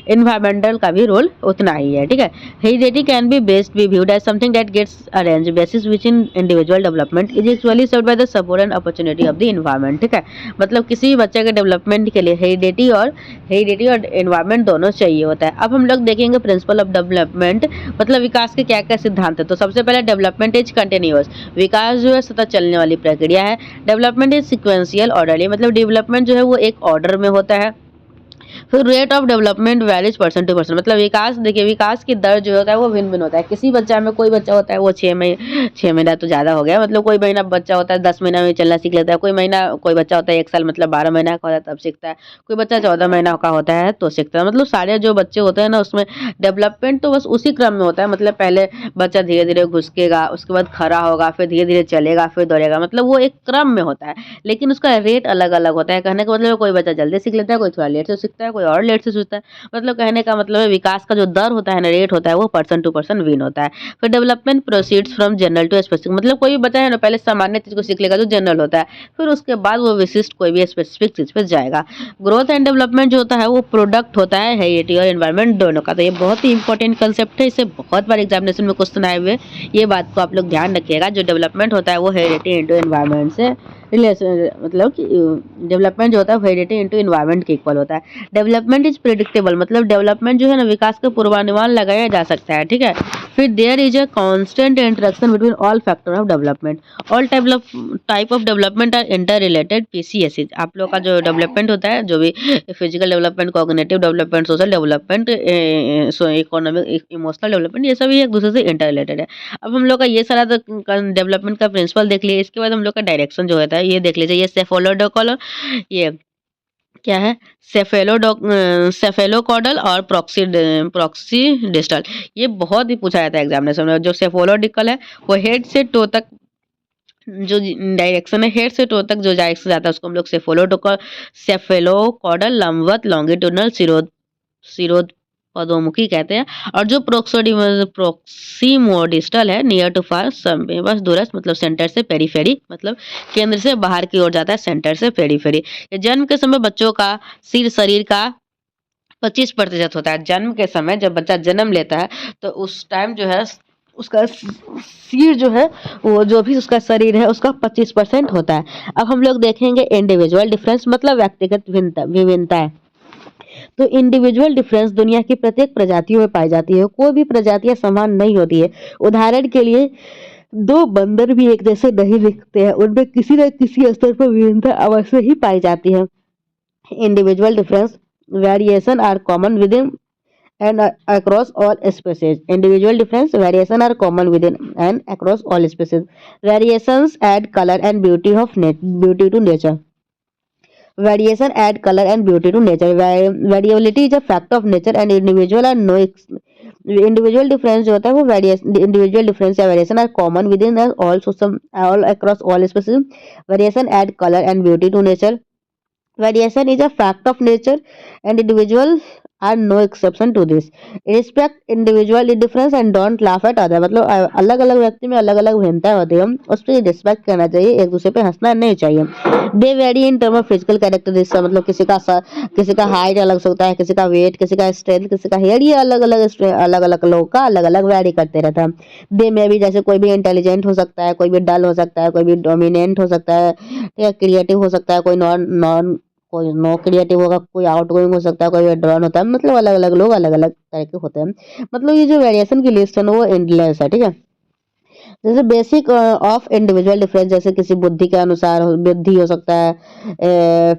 इन्वायरमेंटल का भी रोल उतना ही है, ठीक है। Heredity can be best be viewed as something that gets arranged basis which in individual development is actually served by the support and opportunity of the environment, ठीक है। मतलब किसी भी बच्चे के डेवलपमेंट के लिए हेरिडिटी और एनवायरनमेंट दोनों चाहिए होता है। अब हम लोग देखेंगे प्रिंसिपल ऑफ डेवलपमेंट, मतलब विकास के क्या क्या सिद्धांत है। तो सबसे पहले डेवलपमेंट इज कंटिन्यूअस, विकास जो है सतत चलने वाली प्रक्रिया है। डेवलपमेंट इज सिक्वेंशियल ऑर्डरली, मतलब डेवलपमेंट जो है वो एक ऑर्डर में होता है। फिर rate of development varies person to person, मतलब विकास, देखिए विकास की दर जो होता है वो भिन्न भिन्न होता है। किसी बच्चा में, कोई बच्चा होता है वो 6 महीना तो ज़्यादा हो गया, मतलब कोई महीना बच्चा होता है 10 महीना में चलना सीख लेता है। कोई बच्चा होता है 1 साल मतलब 12 महीना का होता है तब सीखता है। कोई बच्चा 14 महीना का होता है तो सीखता है। मतलब सारे जो बच्चे होते हैं ना उसमें डेवलपमेंट तो बस उसी क्रम में होता है। मतलब पहले बच्चा धीरे धीरे घुसकेगा, उसके बाद खड़ा होगा, फिर धीरे धीरे चलेगा, फिर दौड़ेगा, मतलब वो एक क्रम में होता है, लेकिन उसका रेट अलग अलग होता है। कहने का मतलब कोई बच्चा जल्दी सीख लेता है, कोई थोड़ा लेट से सीखता है, कोई और लेट से सीखता है। मतलब कहने का मतलब है विकास का जो दर होता है ना, रेट होता है, वो पर्सन टू पर्सन भिन्न होता है। फिर development proceeds from general to specific, मतलब कोई भी बच्चा है ना पहले सामान्य चीज को सीख लेगा जो जनरल होता है, फिर उसके बाद वो विशिष्ट कोई भी स्पेसिफिक चीज पर जाएगा। ग्रोथ एंड डेवलपमेंट जो होता है वो प्रोडक्ट होता है हेरिडिटी और एनवायरमेंट दोनों का। तो ये बहुत ही इंपॉर्टेंट कंसेप्ट है, इसे बहुत बार एग्जामिनेशन में क्वेश्चन आए हुए, ये बात को आप लोग ध्यान रखिएगा। जो डेवलपमेंट होता है वो हेरिडिटी इंटू एनवायरमेंट से रिलेशन, मतलब कि डेवलपमेंट जो होता है हेरिडिटी इंटू एनवायरमेंट के इक्वल होता है। डेवलपमेंट इज प्रिडिक्टेबल, मतलब डेवलपमेंट जो है ना विकास का पूर्वानुमान लगाया जा सकता है, ठीक है। फिर there is a constant interaction between all factor of development. All type of development are inter related pieces. आप लोग का जो डेवलपमेंट होता है, जो भी physical development, cognitive development, social development, economic, emotional development, ये सभी एक दूसरे से इंटर रिलेटेड है। अब हम लोग का ये सारा डेवलपमेंट का प्रिंसिपल देख लिए। इसके बाद हम लोग का डायरेक्शन जो होता है ये देख लीजिए। ये सेफोलोडोकल, ये क्या है, सेफेलोकॉडल और प्रॉक्सी डिस्टल। ये बहुत ही पूछा जाता है एग्जामिनेशन में। जो सेफोलोडिकल है वो हेड से टो तक जो डायरेक्शन है, हेड से टो तक जो डायरेक्शन जाता है उसको हम लोग सेफेलोकॉडल, लंबवत, लॉन्गिट्यूडनल, सिरोध पदोमुखी कहते हैं। और जो प्रोक्सीमोडिस्टल है, नियर टू फार, बस दूरस्थ, मतलब सेंटर से पेरीफेरी, मतलब केंद्र से बाहर की ओर जाता है, सेंटर से पेरीफेरी। जन्म के समय बच्चों का सिर शरीर का 25% होता है। जन्म के समय जब बच्चा जन्म लेता है तो उस टाइम जो है उसका सिर जो है, वो जो भी उसका शरीर है उसका 25% होता है। अब हम लोग देखेंगे इंडिविजुअल डिफरेंस, मतलब व्यक्तिगत विभिन्नताएं। तो इंडिविजुअल डिफरेंस दुनिया की प्रत्येक प्रजातियों में पाई जाती है। कोई भी प्रजातियां समान नहीं होती है। उदाहरण के लिए दो बंदर भी एक जैसे नहीं दिखते हैं, उनमें किसी न किसी स्तर पर विभिन्नता अवश्य ही पाई जाती है। Individual difference variation are common within and across all species. Individual difference variation are common within and across all species. Variations add color and beauty to nature. Variation add color and beauty to nature. Variability is a fact of nature and individual are no individual difference जो होता है वो variation, individual difference या variation are common within all system, all across all species. Variation add color and beauty to nature. Variation is a fact of nature and individual are no exception to this. Respect individual difference and don't laugh at other। मतलब अलग अलग व्यक्ति में अलग अलग भिन्नता होती है, उस पर रिस्पेक्ट करना चाहिए, एक दूसरे पे हंसना नहीं चाहिए। They vary in term of physical characteristics, मतलब किसी का हाइट अलग सकता है, किसी का वेट, किसी का स्ट्रेंथ, किसी का हेयर, ये अलग अलग लोग का अलग अलग वेरी करते रहता है। दे में भी जैसे कोई भी इंटेलिजेंट हो सकता है, कोई भी डल हो सकता है, कोई भी डोमिनेंट हो सकता है, या क्रिएटिव हो सकता है, कोई नो क्रिएटिव होगा, कोई आउटगोइंग हो सकता है, कोई ड्रॉन होता है। मतलब अलग अलग लोग अलग अलग तरह के होते हैं। मतलब ये जो वेरिएशन की लिस्ट है ना वो एंडलेस है, ठीक है। जैसे बेसिक ऑफ इंडिविजुअल डिफरेंस, जैसे किसी बुद्धि के अनुसार बुद्धि हो सकता है,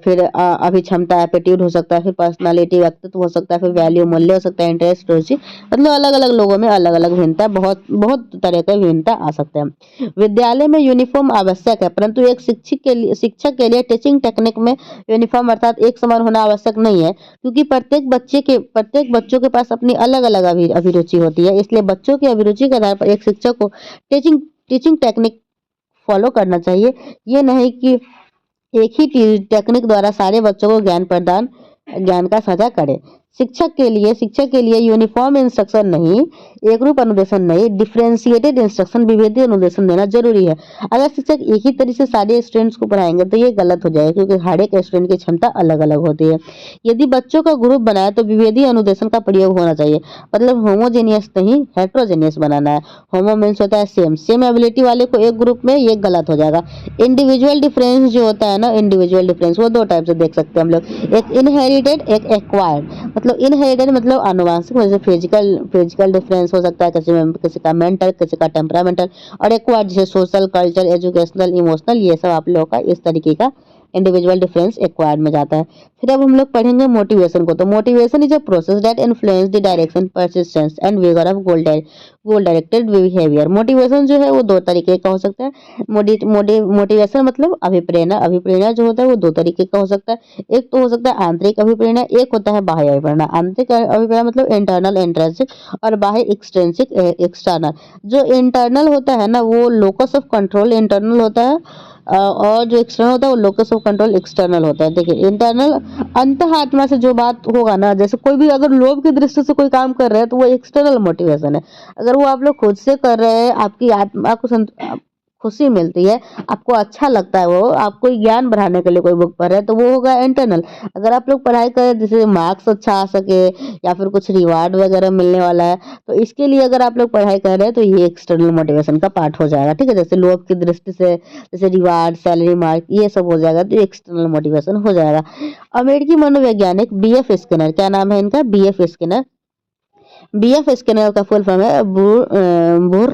फिर अभिक्षमता एप्टीट्यूड हो सकता है, फिर पर्सनालिटी व्यक्तित्व हो सकता है, फिर वैल्यू मूल्य हो सकता है, इंटरेस्ट रुचि। मतलब अलग अलग लोगों में अलग अलग भिन्नता, बहुत बहुत तरह के भिन्नता आ सकते हैं। विद्यालय में यूनिफॉर्म आवश्यक है, परंतु एक शिक्षक के लिए टीचिंग टेक्निक में यूनिफॉर्म अर्थात एक समान होना आवश्यक नहीं है, क्योंकि प्रत्येक बच्चों के पास अपनी अलग अलग अभिरुचि होती है। इसलिए बच्चों की अभिरुचि के आधार पर एक शिक्षक को टीचिंग टेक्निक फॉलो करना चाहिए। ये नहीं कि एक ही टेक्निक द्वारा सारे बच्चों को ज्ञान का साझा करे। शिक्षक के लिए यूनिफॉर्म इंस्ट्रक्शन नहीं, एक रूप अनुदेशन नहीं, डिफरेंशिएटेड इंस्ट्रक्शन, विभेदी अनुदेशन देना जरूरी है। अगर शिक्षक एक ही तरीके से सारे स्टूडेंट्स को पढ़ाएंगे तो ये गलत हो जाएगा, क्योंकि हर एक स्टूडेंट की क्षमता अलग अलग होती है। यदि बच्चों का ग्रुप बनाए तो विभेदी अनुदेशन का प्रयोग होना चाहिए, मतलब होमोजेनियस नहीं हेट्रोजेनियस बनाना है। होमो मीन्स होता है सेम एबिलिटी वाले को एक ग्रुप में, ये गलत हो जाएगा। इंडिविजुअल डिफरेंस जो होता है ना, इंडिविजुअल डिफरेंस वो दो टाइप से देख सकते हैं हम लोग, एक इनहेरिटेड, एक एक्वायर्ड। मतलब इनहेरिटेड मतलब आनुवंशिक, जैसे फिजिकल डिफरेंस हो सकता है किसी का मेंटल, किसी का टेम्परामेंटल। और एक्वायर्ड जैसे सोशल, कल्चर, एजुकेशनल, इमोशनल, ये सब आप लोगों का इस तरीके का इंडिविजुअल डिफरेंस एक्वायर्ड में जाता है। फिर अब हम लोग पढ़ेंगे मोटिवेशन को। तो motivation is a process that influence the direction, persistence and vigour of goal directed behaviour. Motivation जो है वो दो तरीके का हो सकता है। मोटिवेशन मतलब अभिप्रेरणा जो होता है वो दो तरीके का हो सकता है। एक तो हो सकता है आंतरिक अभिप्रेरणा, एक होता है बाह्य अभिप्रेरणा। आंतरिक अभिप्रेरणा मतलब इंटरनल इंट्रिंसिक, और बाह्य एक्सट्रिंसिक एक्सटर्नल। जो इंटरनल होता है ना वो लोकस ऑफ कंट्रोल इंटरनल होता है, और जो एक्सटर्नल होता है वो लोकस ऑफ कंट्रोल एक्सटर्नल होता है। देखिए इंटरनल अंतः आत्मा से जो बात होगा ना, जैसे कोई भी अगर लोभ की दृष्टि से कोई काम कर रहे हैं तो वो एक्सटर्नल मोटिवेशन है। अगर वो आप लोग खुद से कर रहे हैं, आपकी आत्मा को खुशी मिलती है, आपको अच्छा लगता है, वो आपको ज्ञान बढ़ाने के लिए कोई बुक पढ़ रहे हैं तो वो होगा इंटरनल। अगर आप लोग पढ़ाई करें जैसे मार्क्स अच्छा आ सके या फिर कुछ रिवार्ड वगैरह मिलने वाला है, तो इसके लिए अगर आप लोग पढ़ाई कर रहे हैं तो ये एक्सटर्नल मोटिवेशन का पार्ट हो जाएगा, ठीक है। जैसे लोभ की दृष्टि से जैसे रिवार्ड, सैलरी, मार्क, ये सब हो जाएगा तो एक्सटर्नल मोटिवेशन हो जाएगा। अमेरिकी मनोवैज्ञानिक बी एफ स्किनर, क्या नाम है इनका, B F Skinner, B F Skinner का फुल फॉर्म है बुर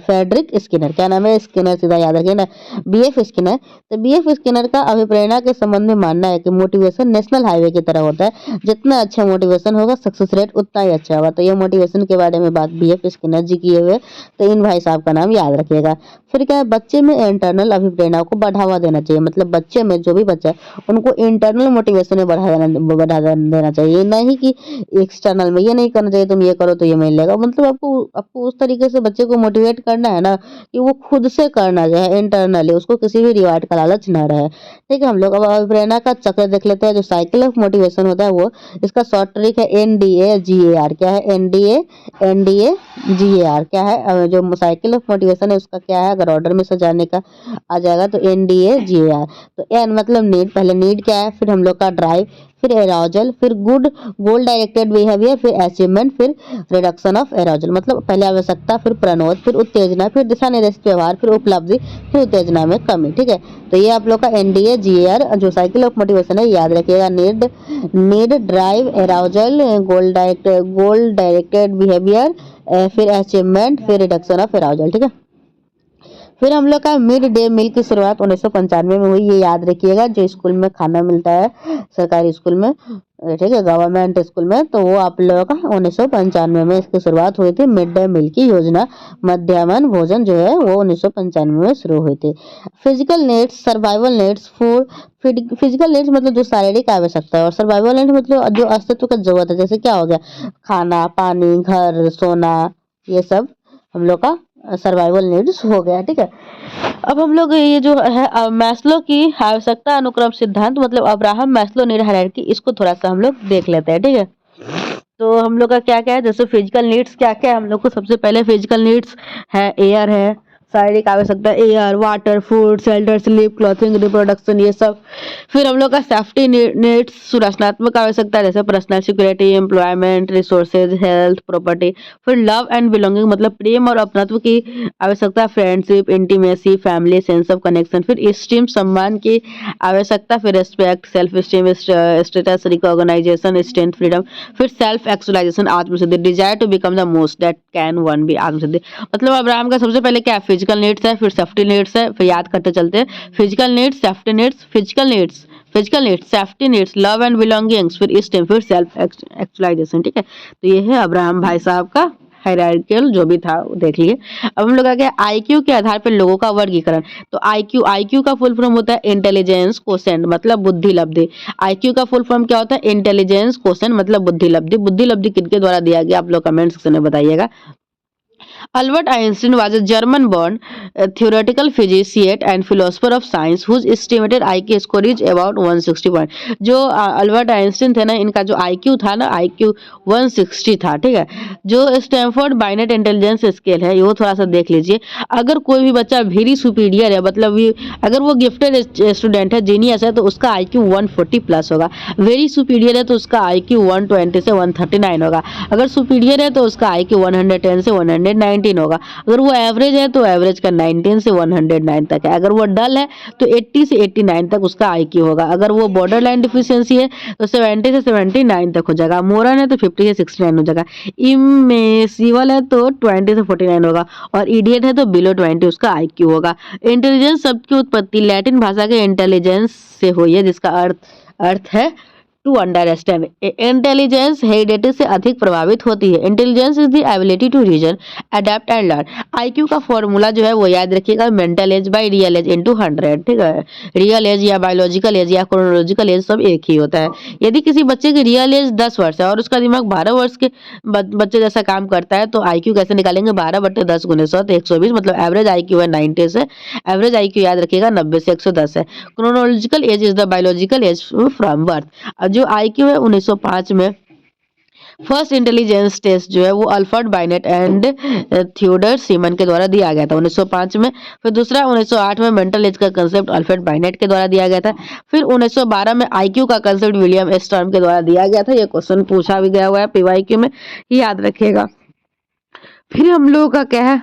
फेडरिक स्किनर। क्या नाम है? स्किनर, सीधा याद रखिए ना, बीएफ स्किनर। तो बीएफ स्किनर का अभिप्रेरणा के संबंध में मानना है कि मोटिवेशन नेशनल हाईवे की तरह होता है, जितना अच्छा मोटिवेशन होगा सक्सेस रेट उतना ही अच्छा होगा। तो ये मोटिवेशन के बारे में बात बीएफ स्किनर जी किए हुए, तो इन भाई साहब का नाम याद रखिएगा। फिर क्या है, बच्चे में इंटरनल अभिप्रेरणा को बढ़ावा देना चाहिए, मतलब बच्चे में जो भी बच्चा है उनको इंटरनल मोटिवेशन में बढ़ा देना चाहिए, नहीं कि एक्सटर्नल में। ये नहीं करना चाहिए तुम ये करो तो ये मिलेगा, मतलब आपको आपको उस तरीके से बच्चे को मोटिवेट करना है ना कि वो खुद से करना चाहे इंटरनली, उसको किसी भी रिवार्ड का लालच ना रहे। ठीक है, हम लोग अब प्रेरणा का चक्र देख लेते हैं। जो साइकिल ऑफ मोटिवेशन होता है वो, इसका शॉर्ट ट्रिक है NDAGAR। क्या है? NDAGAR क्या है? जो साइकिल ऑफ मोटिवेशन है उसका क्या है, अगर ऑर्डर में सजाने का आ जाएगा तो NDAGAR। तो एन मतलब नीड, पहले नीड क्या है, फिर हम लोग का ड्राइव, फिर एराउजल, फिर गुड गोल डायरेक्टेड बिहेवियर, फिर अचीवमेंट, फिर रिडक्शन ऑफ एराउजल। मतलब पहले आवश्यकता, फिर प्रणोद, फिर उत्तेजना, फिर दिशा निर्देशित व्यवहार, फिर उपलब्धि, फिर उत्तेजना में कमी। ठीक है, तो ये आप लोग का NDAGAR जो साइकिल ऑफ मोटिवेशन है याद रखिएगा। Need drive, arousal, goal directed behaviour, फिर अचीवमेंट, फिर रिडक्शन ऑफ एराउजल। ठीक है, फिर हम लोग का मिड डे मील की शुरुआत 1995 में हुई, ये याद रखिएगा। जो स्कूल में खाना मिलता है सरकारी स्कूल में, ठीक है, गवर्नमेंट स्कूल में, तो वो आप लोगों का 1995 में इसकी शुरुआत हुई थी। मिड डे मील की योजना, मध्याह्न भोजन जो है वो 1995 में शुरू हुई थी। Physical needs, survival needs, food. Physical needs मतलब जो शारीरिक आवश्यकता है, और सर्वाइवल नीड्स मतलब जो अस्तित्व का जरूरत है, जैसे क्या हो गया, खाना, पानी, घर, सोना, ये सब हम लोग का सर्वाइवल नीड्स हो गया। ठीक है, अब हम लोग ये जो है मैस्लो की आवश्यकता अनुक्रम सिद्धांत, मतलब अब्राहम मैस्लो नीड हायरार्की, इसको थोड़ा सा हम लोग देख लेते हैं। ठीक है, तो हम लोग का क्या क्या है, जैसे फिजिकल नीड्स क्या क्या है, हम लोग को सबसे पहले फिजिकल नीड्स है एयर है, शारीरिक आवश्यकता air, water, food, shelter, sleep, clothing, reproduction, ये सब। फिर हम लोग का सेफ्टी नीड्स, सुरक्षात्मक आवश्यकता जैसे personal security, employment, resources, health, property. फिर लव एंड बिलोंगिंग मतलब प्रेम और अपनत्व की आवश्यकता, friendship, intimacy, family, sense of connection. फिर स्टीम सम्मान की आवश्यकता, फिर respect, self esteem, status, recognisation, strength, freedom. फिर सेल्फ एक्चुअलाइजेशन, आत्मसिद्धि, desire to become the most that can one be, आत्मसिद्धि। मतलब अब्राहम का सबसे पहले क्या, फिजिकल नीड्स है, फिर सेफ्टी नीड्स है, फिर याद करते चलते हैं, physical needs, safety needs, physical needs, safety needs, love and belongings, फिर स्टेम, फिर सेल्फ एक्चुअलाइजेशन। ठीक है, तो ये है अब्राहम भाई साहब का हायरार्कियल जो भी था वो देख लिए। अब हम लोग आ गया आईक्यू के आधार पर लोगों का वर्गीकरण। तो आईक्यू का फुल फॉर्म होता है इंटेलिजेंस कोशेंट, मतलब बुद्धि लब्धि। आईक्यू का फुल फॉर्म क्या होता है, इंटेलिजेंस कोशेंट मतलब बुद्धि लब्धि। बुद्धि लब्धि किनके द्वारा दिया गया, आप लोग कमेंट सेक्शन में बताइएगा। Albert Einstein was a German-born theoretical physicist and philosopher of science whose estimated IQ score is about 160 point. जो अल्बर्ट आइंस्टीन थे ना, इनका जो IQ था ना, IQ 160 था। ठीक है, जो स्टैनफोर्ड बाइनेट इंटेलिजेंस स्केल है, वो थोड़ा सा देख लीजिए। अगर कोई भी बच्चा वेरी सुपीरियर है, मतलब अगर वो गिफ्टेड स्टूडेंट है, जीनियस है, तो उसका IQ 140 प्लस होगा। वेरी सुपीरियर है तो उसका IQ 120 से 139 होगा। अगर सुपीरियर है तो उसका IQ 110 से 119 होगा। अगर वो एवरेज है तो एवरेज का 19 से 109 तक है। अगर वो डल है तो 80 से 89 तक उसका IQ होगा। अगर वो बॉर्डर लाइन डिफिशियंसी है तो 70 से 79 तक हो जाएगा। मोरन है तो 50 से 69 हो जाएगा। इमेसिबल है तो 20 से 49 होगा। और इडियट है तो बिलो 20 उसका IQ होगा। इंटेलिजेंस शब्द की उत्पत्ति लैटिन भाषा के इंटेलिजेंस से हुई है, जिसका अर्थ है टू अंडरस्टैंड। इंटेलिजेंस हेरिडिटी से अधिक प्रभावित होती है। Intelligence is the ability to reason, adapt and learn. IQ का फॉर्मूला जो है वो याद रखिएगा, mental age by real age into 100। ठीक है, रियल एज या बायोलॉजिकल एज या क्रोनोलॉजिकल एज सब एक ही होता है। यदि किसी बच्चे की रियल एज 10 वर्ष है और उसका दिमाग 12 वर्ष के बच्चे जैसा काम करता है, तो आईक्यू कैसे निकालेंगे, 12/10 गुने 100 तो 120। मतलब एवरेज आईक्यू है 90 से, एवरेज आईक्यू याद रखिएगा 90 से 110 है। Chronological age is the biological age from birth. जो आईक्यू है 1905 में फर्स्ट इंटेलिजेंस टेस्ट जो है वो अल्फ्रेड बाइनेट एंड थियोडर सीमन के द्वारा दिया गया था 1905 में। फिर दूसरा 1908 में मेंटल एज का कंसेप्ट अल्फ्रेड बाइनेट के द्वारा दिया गया था। फिर 1912 में आईक्यू का कंसेप्ट विलियम स्टर्म के द्वारा दिया गया था। ये क्वेश्चन पूछा भी गया हुआ है पीवाईक्यू में, याद रखिएगा। फिर हम लोगों का क्या है,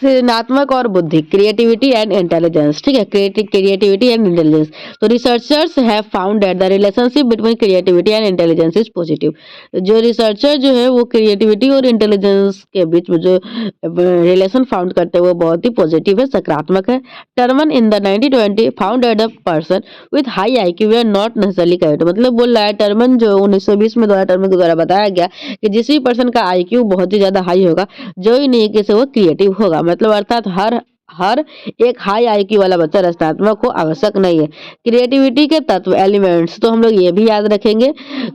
सृजनात्मक और बुद्धि, क्रिएटिविटी एंड इंटेलिजेंस, ठीक है, क्रिएटिविटी एंड इंटेलिजेंस। तो researchers have found that the relationship between creativity and intelligence is positive. जो रिसर्चर जो है वो क्रिएटिविटी और इंटेलिजेंस के बीच में जो रिलेशन फाउंड करते हैं वो बहुत ही पॉजिटिव है, सकारात्मक है। Terman in the 1920 found that the person with high IQ वे आर नॉट नेसेसरली क्रिएटिव। मतलब बोल रहा है टर्मन जो 1920 में द्वारा टर्मन के द्वारा बताया गया कि जिस भी पर्सन का आईक्यू बहुत ही ज्यादा हाई होगा जो ही नहीं कि से वो क्रिएटिव होगा। मतलब अर्थात हर हर एक हाई आईक्यू वाला बच्चा रचनात्मक हो आवश्यक नहीं है। क्रिएटिविटी के तत्व एलिमेंट्स, तो हम लोग ये भी याद रखेंगे।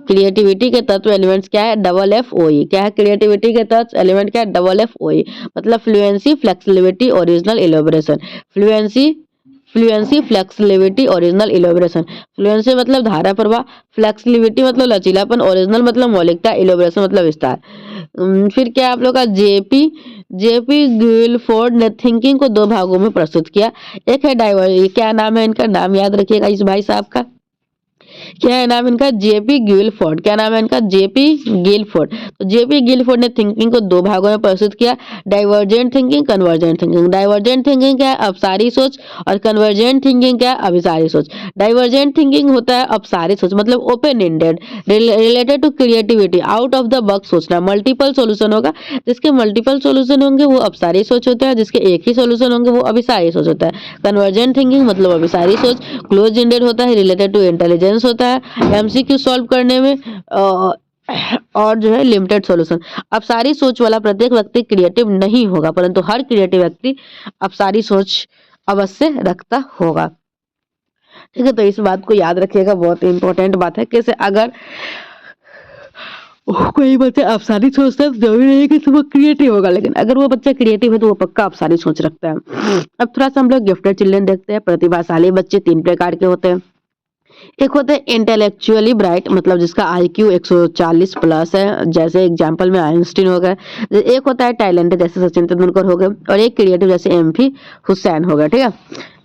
क्रिएटिविटी के तत्व एलिमेंट्स क्या है? डबल एफ ओ ई। क्या है क्रिएटिविटी के तत्व एलिमेंट? क्या है? डबल एफ ओ ई। मतलब fluency, flexibility, original elaboration. Fluency, flexibility, original elaboration. Fluency मतलब धारा प्रवाह, फ्लेक्सिबिलिटी मतलब लचीलापन, ओरिजिनल मतलब मौलिकता, इलेबोरेशन मतलब विस्तार। फिर क्या आप लोग का जेपी गिलफोर्ड ने थिंकिंग को दो भागों में प्रस्तुत किया। एक है डाइवर, क्या नाम है इनका? नाम याद रखिएगा इस भाई साहब का। क्या है नाम इनका? J P Guilford. क्या नाम है इनका? J P Guilford. तो जेपी गिलफोर्ड ने थिंकिंग को दो भागों में प्रस्तुत किया, divergent thinking, convergent thinking. Divergent thinking क्या है? अपसारी सोच। और कन्वर्जेंट थिंकिंग क्या है? अभिसारी सोच। डाइवर्जेंट थिंकिंग होता है अपसारी सोच, मतलब open ended, related to creativity, out of the box सोचना, मल्टीपल सोल्यूशन होगा। जिसके मल्टीपल सोल्यूशन होंगे वो अपसारी सोच होता है, जिसके एक ही सोल्यूशन होंगे वो अभिसारी सोच होता है। कन्वर्जेंट थिंकिंग मतलब अभिसारी सोच, क्लोज एंडेड होता है, रिलेटेड टू इंटेलिजेंस होता है, एमसीक्यू सॉल्व करने में और जो है लिमिटेड सॉल्यूशन। अब सारी सोच वाला प्रत्येक व्यक्ति क्रिएटिव नहीं होगा, परंतु हर क्रिएटिव व्यक्ति अब सारी सोच अवश्य रखता होगा। ठीक है, तो इस बात को याद रखिएगा, बहुत इंपॉर्टेंट बात है। कैसे अगर कोई बच्चा अफसारी सोचता है तो जरूरी नहीं कि वो क्रिएटिव होगा, लेकिन अगर वो बच्चा क्रिएटिव है तो वो पक्का अफसारी सोच रखता है। अब थोड़ा सा हम लोग गिफ्टेड चिल्ड्रन देखते हैं। प्रतिभाशाली बच्चे तीन प्रकार के होते हैं। एक होता है इंटेलेक्चुअली ब्राइट, मतलब जिसका आईक्यू 140 प्लस है, जैसे एग्जांपल में आइंस्टीन हो गए। एक होता है टैलेंटेड, जैसे सचिन तेंदुलकर हो गए। और एक क्रिएटिव, जैसे एमपी हुसैन हो गए। ठीक है,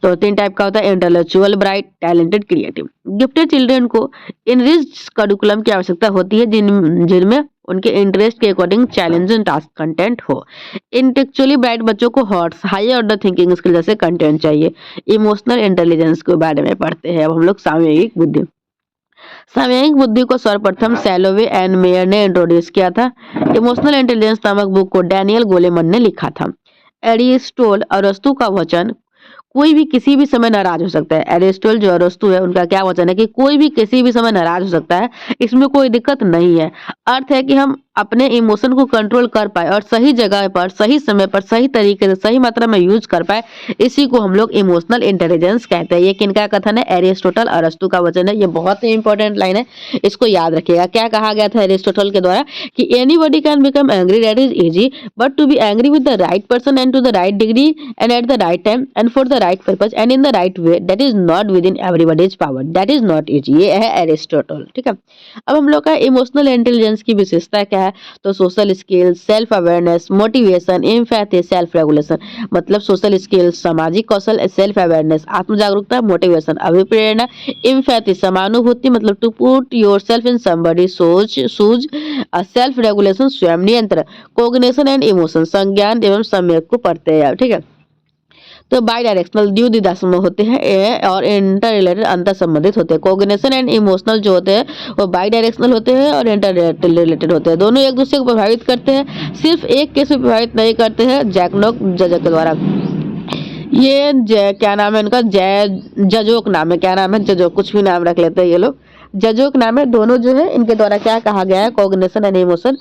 तो तीन टाइप का होता है, intellectual bright, talented, creative. Gifted children को इनरिच्ड करिकुलम की आवश्यकता होती है जिनमें उनके इंटरेस्ट के अकॉर्डिंग चैलेंजिंग टास्क कंटेंट हो। इंटेलेक्चुअली ब्राइट बच्चों को hots, high order thinking skill जैसे कंटेंट चाहिए। इमोशनल इंटेलिजेंस के बारे में पढ़ते हैं अब हम लोग। सामयिक बुद्धि, सामयिक बुद्धि को सर्वप्रथम सैलोवे एंड मेयर ने इंट्रोड्यूस किया था। इमोशनल इंटेलिजेंस नामक बुक को डैनियल गोलेमन ने लिखा था। एरिस्टोटल, अरस्तु का वचन, कोई भी किसी भी समय नाराज हो सकता है। एरिस्टोटल जो अरस्तु है उनका क्या वचन है कि कोई भी किसी भी समय नाराज हो सकता है, इसमें कोई दिक्कत नहीं है। अर्थ है कि हम अपने इमोशन को कंट्रोल कर पाए और सही जगह पर, सही समय पर, सही तरीके से, सही मात्रा में यूज कर पाए, इसी को हम लोग इमोशनल इंटेलिजेंस कहते हैं। ये किनका कथन है? एरिस्टोटल, अरस्तु का वचन है। ये बहुत ही इंपॉर्टेंट लाइन है, इसको याद रखिएगा। क्या कहा गया था एरिस्टोटल के द्वारा कि anybody can become angry, that is easy, but to be angry with the right person and to the right degree and at the right time and for the right purpose and in the right way, that is not within everybody's power, that is not easy. ये है Aristotle. ठीक है, अब हम लोग का emotional intelligence की विशेषता क्या है? तो social skills, self awareness, motivation, empathy, self regulation. मतलब सोशल स्किल्स सामाजिक कौशल, सेल्फ अवेयरनेस आत्म जागरूकता, मोटिवेशन अभिप्रेरणा, एम्पैथी समानुभूति मतलब to put yourself in somebody shoes, self regulation स्वयं नियंत्रण, कोग्निशन एंड इमोशन संज्ञान एवं सम्यक को पढ़ते हैं। ठीक है, तो बाई डायरेक्शनल द्विदिशात्मक होते हैं और इंटर रिलेटेड अंतर संबंधित होते हैं। कोग्निशन एंड इमोशनल जो होते हैं वो बाई डायरेक्शनल होते हैं और इंटर रिलेटेड होते हैं। दोनों एक दूसरे को प्रभावित करते हैं, सिर्फ एक के से प्रभावित नहीं करते हैं। जैकनॉक जजक के द्वारा ये क्या नाम है इनका? जजोक नाम है। क्या नाम है? जजोक, कुछ भी नाम रख लेते हैं ये लोग, जजोक नाम है। दोनों जो है इनके द्वारा क्या कहा गया है? कॉग्निशन एंड इमोशन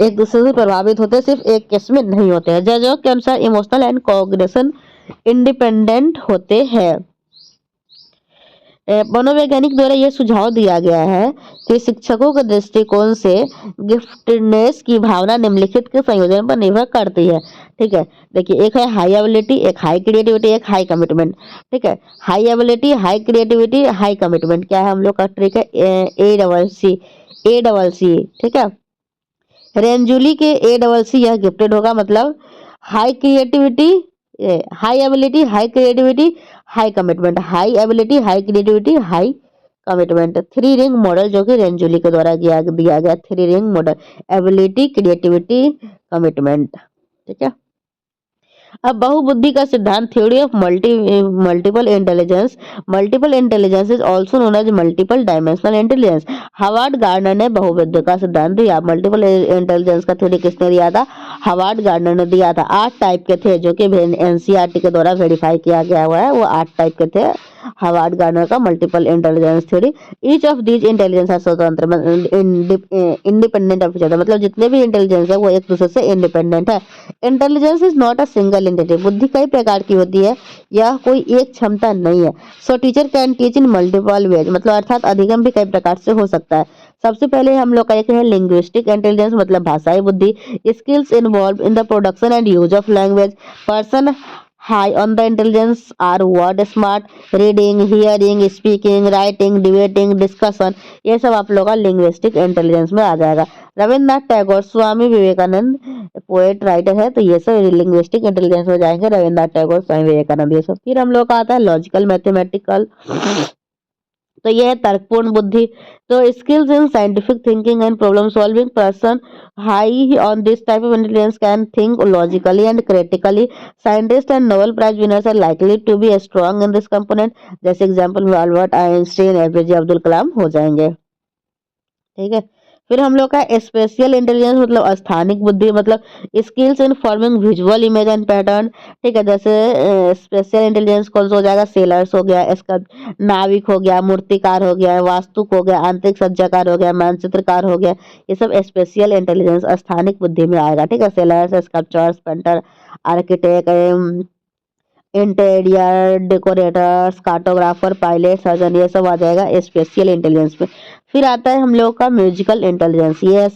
एक दूसरे से प्रभावित होते हैं, सिर्फ एक केस में नहीं होते हैं। जजोक के अनुसार इमोशनल एंड कॉग्निशन इंडिपेंडेंट होते हैं। मनोवैज्ञानिक द्वारा यह सुझाव दिया गया है कि शिक्षकों के दृष्टिकोण से गिफ्टेडनेस की भावना निम्नलिखित के संयोजन पर निर्भर करती है। ठीक है, देखिए, एक है हाई एबिलिटी, एक हाई क्रिएटिविटी, एक हाई कमिटमेंट। ठीक है, high ability, high creativity, high commitment क्या है हम लोग का ट्रिक है? A double C. ठीक है, रेंजुली के ए डबल सी यह गिफ्टेड होगा, मतलब high creativity, high ability, high creativity, high commitment, high ability, high creativity, high commitment. Three ring model जो कि रेंजुली के द्वारा दिया गया, three ring model, ability, creativity, commitment. ठीक है, अब बहुबुद्धि का सिद्धांत, theory of multiple intelligence is also known as multiple dimensional intelligence. Howard Gardner ने बहुबुद्धि का सिद्धांत दिया। मल्टीपल इंटेलिजेंस का थ्योरी किसने दिया था? हार्वर्ड गार्डनर ने दिया था। 8 टाइप के थे जो कि एनसीईआरटी के द्वारा वेरीफाई किया गया हुआ है, वो 8 टाइप के थे हार्वर्ड गार्डनर का multiple intelligence theory. Each of these intelligence है स्वतंत्र इंडिपेंडेंट ऑफ ईच अदर, मतलब जितने भी इंटेलिजेंस है वो एक दूसरे से इंडिपेंडेंट है। Intelligence is not a single entity, बुद्धि कई प्रकार की होती है, यह कोई एक क्षमता नहीं है। सो teacher can teach in multiple ways, मतलब अर्थात अधिगम भी कई प्रकार से हो सकता है। सबसे पहले हम लोग का एक है लिंग्विस्टिक इंटेलिजेंस, मतलब भाषाई बुद्धि। Skills involve in the production and use of language. Person high on the intelligence are word smart, reading, hearing, speaking, writing, debating, discussion, ये सब आप लोग का लिंग्विस्टिक इंटेलिजेंस में आ जाएगा। रविन्द्रनाथ टैगोर, स्वामी विवेकानंद पोएट राइटर है, तो ये सब लिंग्विस्टिक इंटेलिजेंस में जाएंगे। रविन्द्रनाथ टैगोर, स्वामी विवेकानंद, ये सब। फिर हम लोग का आता है लॉजिकल मैथमेटिकल, तो ये है तर्कपूर्ण बुद्धि। तो skills in scientific thinking and problem solving. Person high on this type of intelligence can think logically and critically. Scientist and Nobel prize winners are likely to be strong in this component. जैसे example में Albert Einstein, A P J Abdul Kalam हो जाएंगे। ठीक है। फिर हम लोग का स्पेशियल इंटेलिजेंस, मतलब स्थानिक बुद्धि, मतलब skills in forming visual image and pattern. ठीक है। जैसे स्पेशियल इंटेलिजेंस कौन सा हो जाएगा? सेलर्स हो गया, इसका नाविक हो गया, मूर्तिकार हो गया, वास्तुक हो गया, आंतरिक सज्जाकार हो गया, मानचित्रकार हो गया, ये सब स्पेशियल इंटेलिजेंस स्थानिक बुद्धि में आएगा। ठीक है। Sellers, sculptures, painter, architect, interior decorators, cartographer, pilot, surgeon, ये सब आ जाएगा स्पेशियल इंटेलिजेंस में। फिर आता है हम लोग का म्यूजिकल इंटेलिजेंस, ये है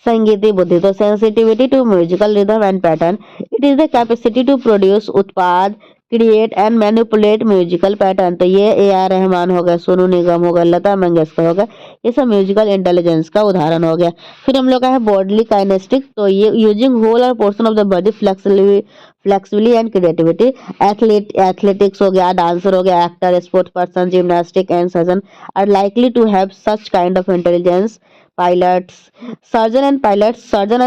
संगीतीय बुद्धि। तो sensitivity to musical rhythm and pattern, it is the capacity to produce उत्पाद, create and manipulate musical pattern. तो ये ए आर रहमान हो गया, सोनू निगम हो गया, लता मंगेशकर हो गया, ये सब म्यूजिकल इंटेलिजेंस का उदाहरण हो गया। फिर हम लोग का है बॉडली काइनेस्टिक, तो ये यूजिंग होल और portion of the body flexibly and creativity. Athletics हो गया, डांसर हो गया, actor, sports person, gymnastic and surgeon are likely to have such kind of intelligence. Pilots, surgeon and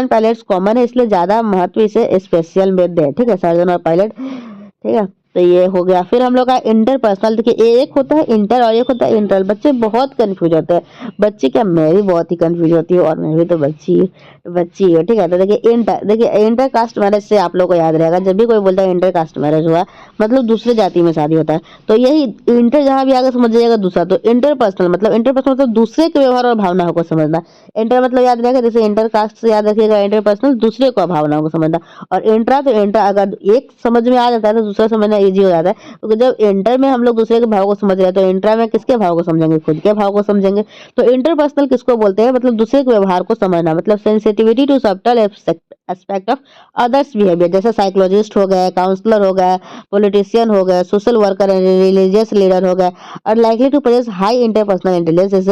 pilots common है, इसलिए ज्यादा महत्व इसे स्पेशल में दे। ठीक है। सर्जन और पायलट, ठीक है। तो ये हो गया। फिर हम लोग का इंटरपर्सनल, देखिए एक होता है इंटर और एक होता है इंटर। बच्चे बहुत कंफ्यूज होते हैं, बच्चे क्या, मैं भी बहुत ही कंफ्यूज होती हूँ, और मैं भी तो बच्ची हूँ। ठीक है। तो देखिए इंटर कास्ट मैरिज से आप लोग को याद रहेगा, जब भी कोई बोलता है इंटर कास्ट मैरिज हुआ, मतलब दूसरे जाति में शादी होता है, तो यही इंटर जहां भी आगे समझ जाएगा दूसरा। तो इंटरपर्सनल मतलब दूसरे के व्यवहार और भावनाओं को समझना। इंटर मतलब याद रहेगा, जैसे इंटर कास्ट से याद रखिएगा, इंटरपर्सनल दूसरे को भावनाओं को समझना। और इंट्रा, तो इंट्रा अगर एक समझ में आ जाता है तो दूसरा समझना इजी हो जाता है, क्योंकि जब इंटर में हम लोग दूसरे के भाव को समझ रहे हैं, तो इंट्रा में किसके भाव को समझेंगे? खुद के भाव को समझेंगे। तो इंटरपर्सनल किसको बोलते हैं? मतलब दूसरे के व्यवहार को समझना, मतलब sensitivity to subtle aspect of others behaviour. जैसे साइकोलॉजिस्ट हो गए, काउंसलर हो गए, पॉलिटिशियन हो गए, सोशल वर्कर, रिलीजियस लीडर हो गए, और likely to possess high interpersonal intelligence.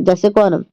जैसे कौन,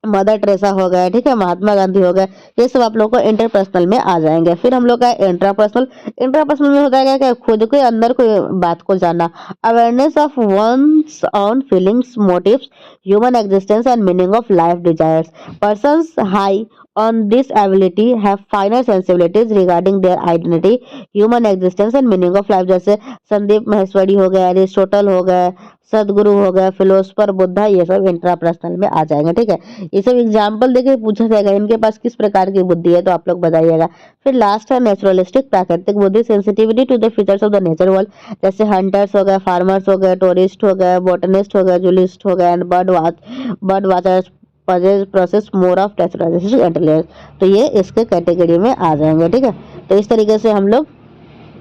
मदर टेरेसा हो गए, ठीक है, महात्मा गांधी हो गए, ये सब आप लोग को इंटरपर्सनल में आ जाएंगे। फिर हम लोग का इंट्रापर्सनल, इंट्रापर्सनल में होता है क्या, खुद के अंदर कोई बात को जानना, awareness of one's own feelings, motives, human existence and meaning of life desires. Persons high on this ability have finer sensibilities regarding their identity, human existence and meaning of life। जैसे संदीप महेश्वरी हो गए, अरिस्टोटल हो गए, सदगुरु हो गए, philosopher, Buddha, ये सब इंट्रापर्सनल में आ जाएंगे। ठीक है। ये सब एग्जाम्पल देके पूछा जाएगा इनके पास किस प्रकार की बुद्धि है, तो आप लोग बताइएगा। फिर लास्ट है नेचुरलिस्टिक प्राकृतिक बुद्धि, sensitivity to the features of the nature world. जैसे हंटर्स हो गए, फार्मर्स हो गए, टूरिस्ट हो गए, बोटनिस्ट हो गए, जूलिस्ट हो गए, and bird watchers process more of naturalistic intelligence. तो ये इसके कैटेगरी में आ जाएंगे। ठीक है। तो इस तरीके से हम लोग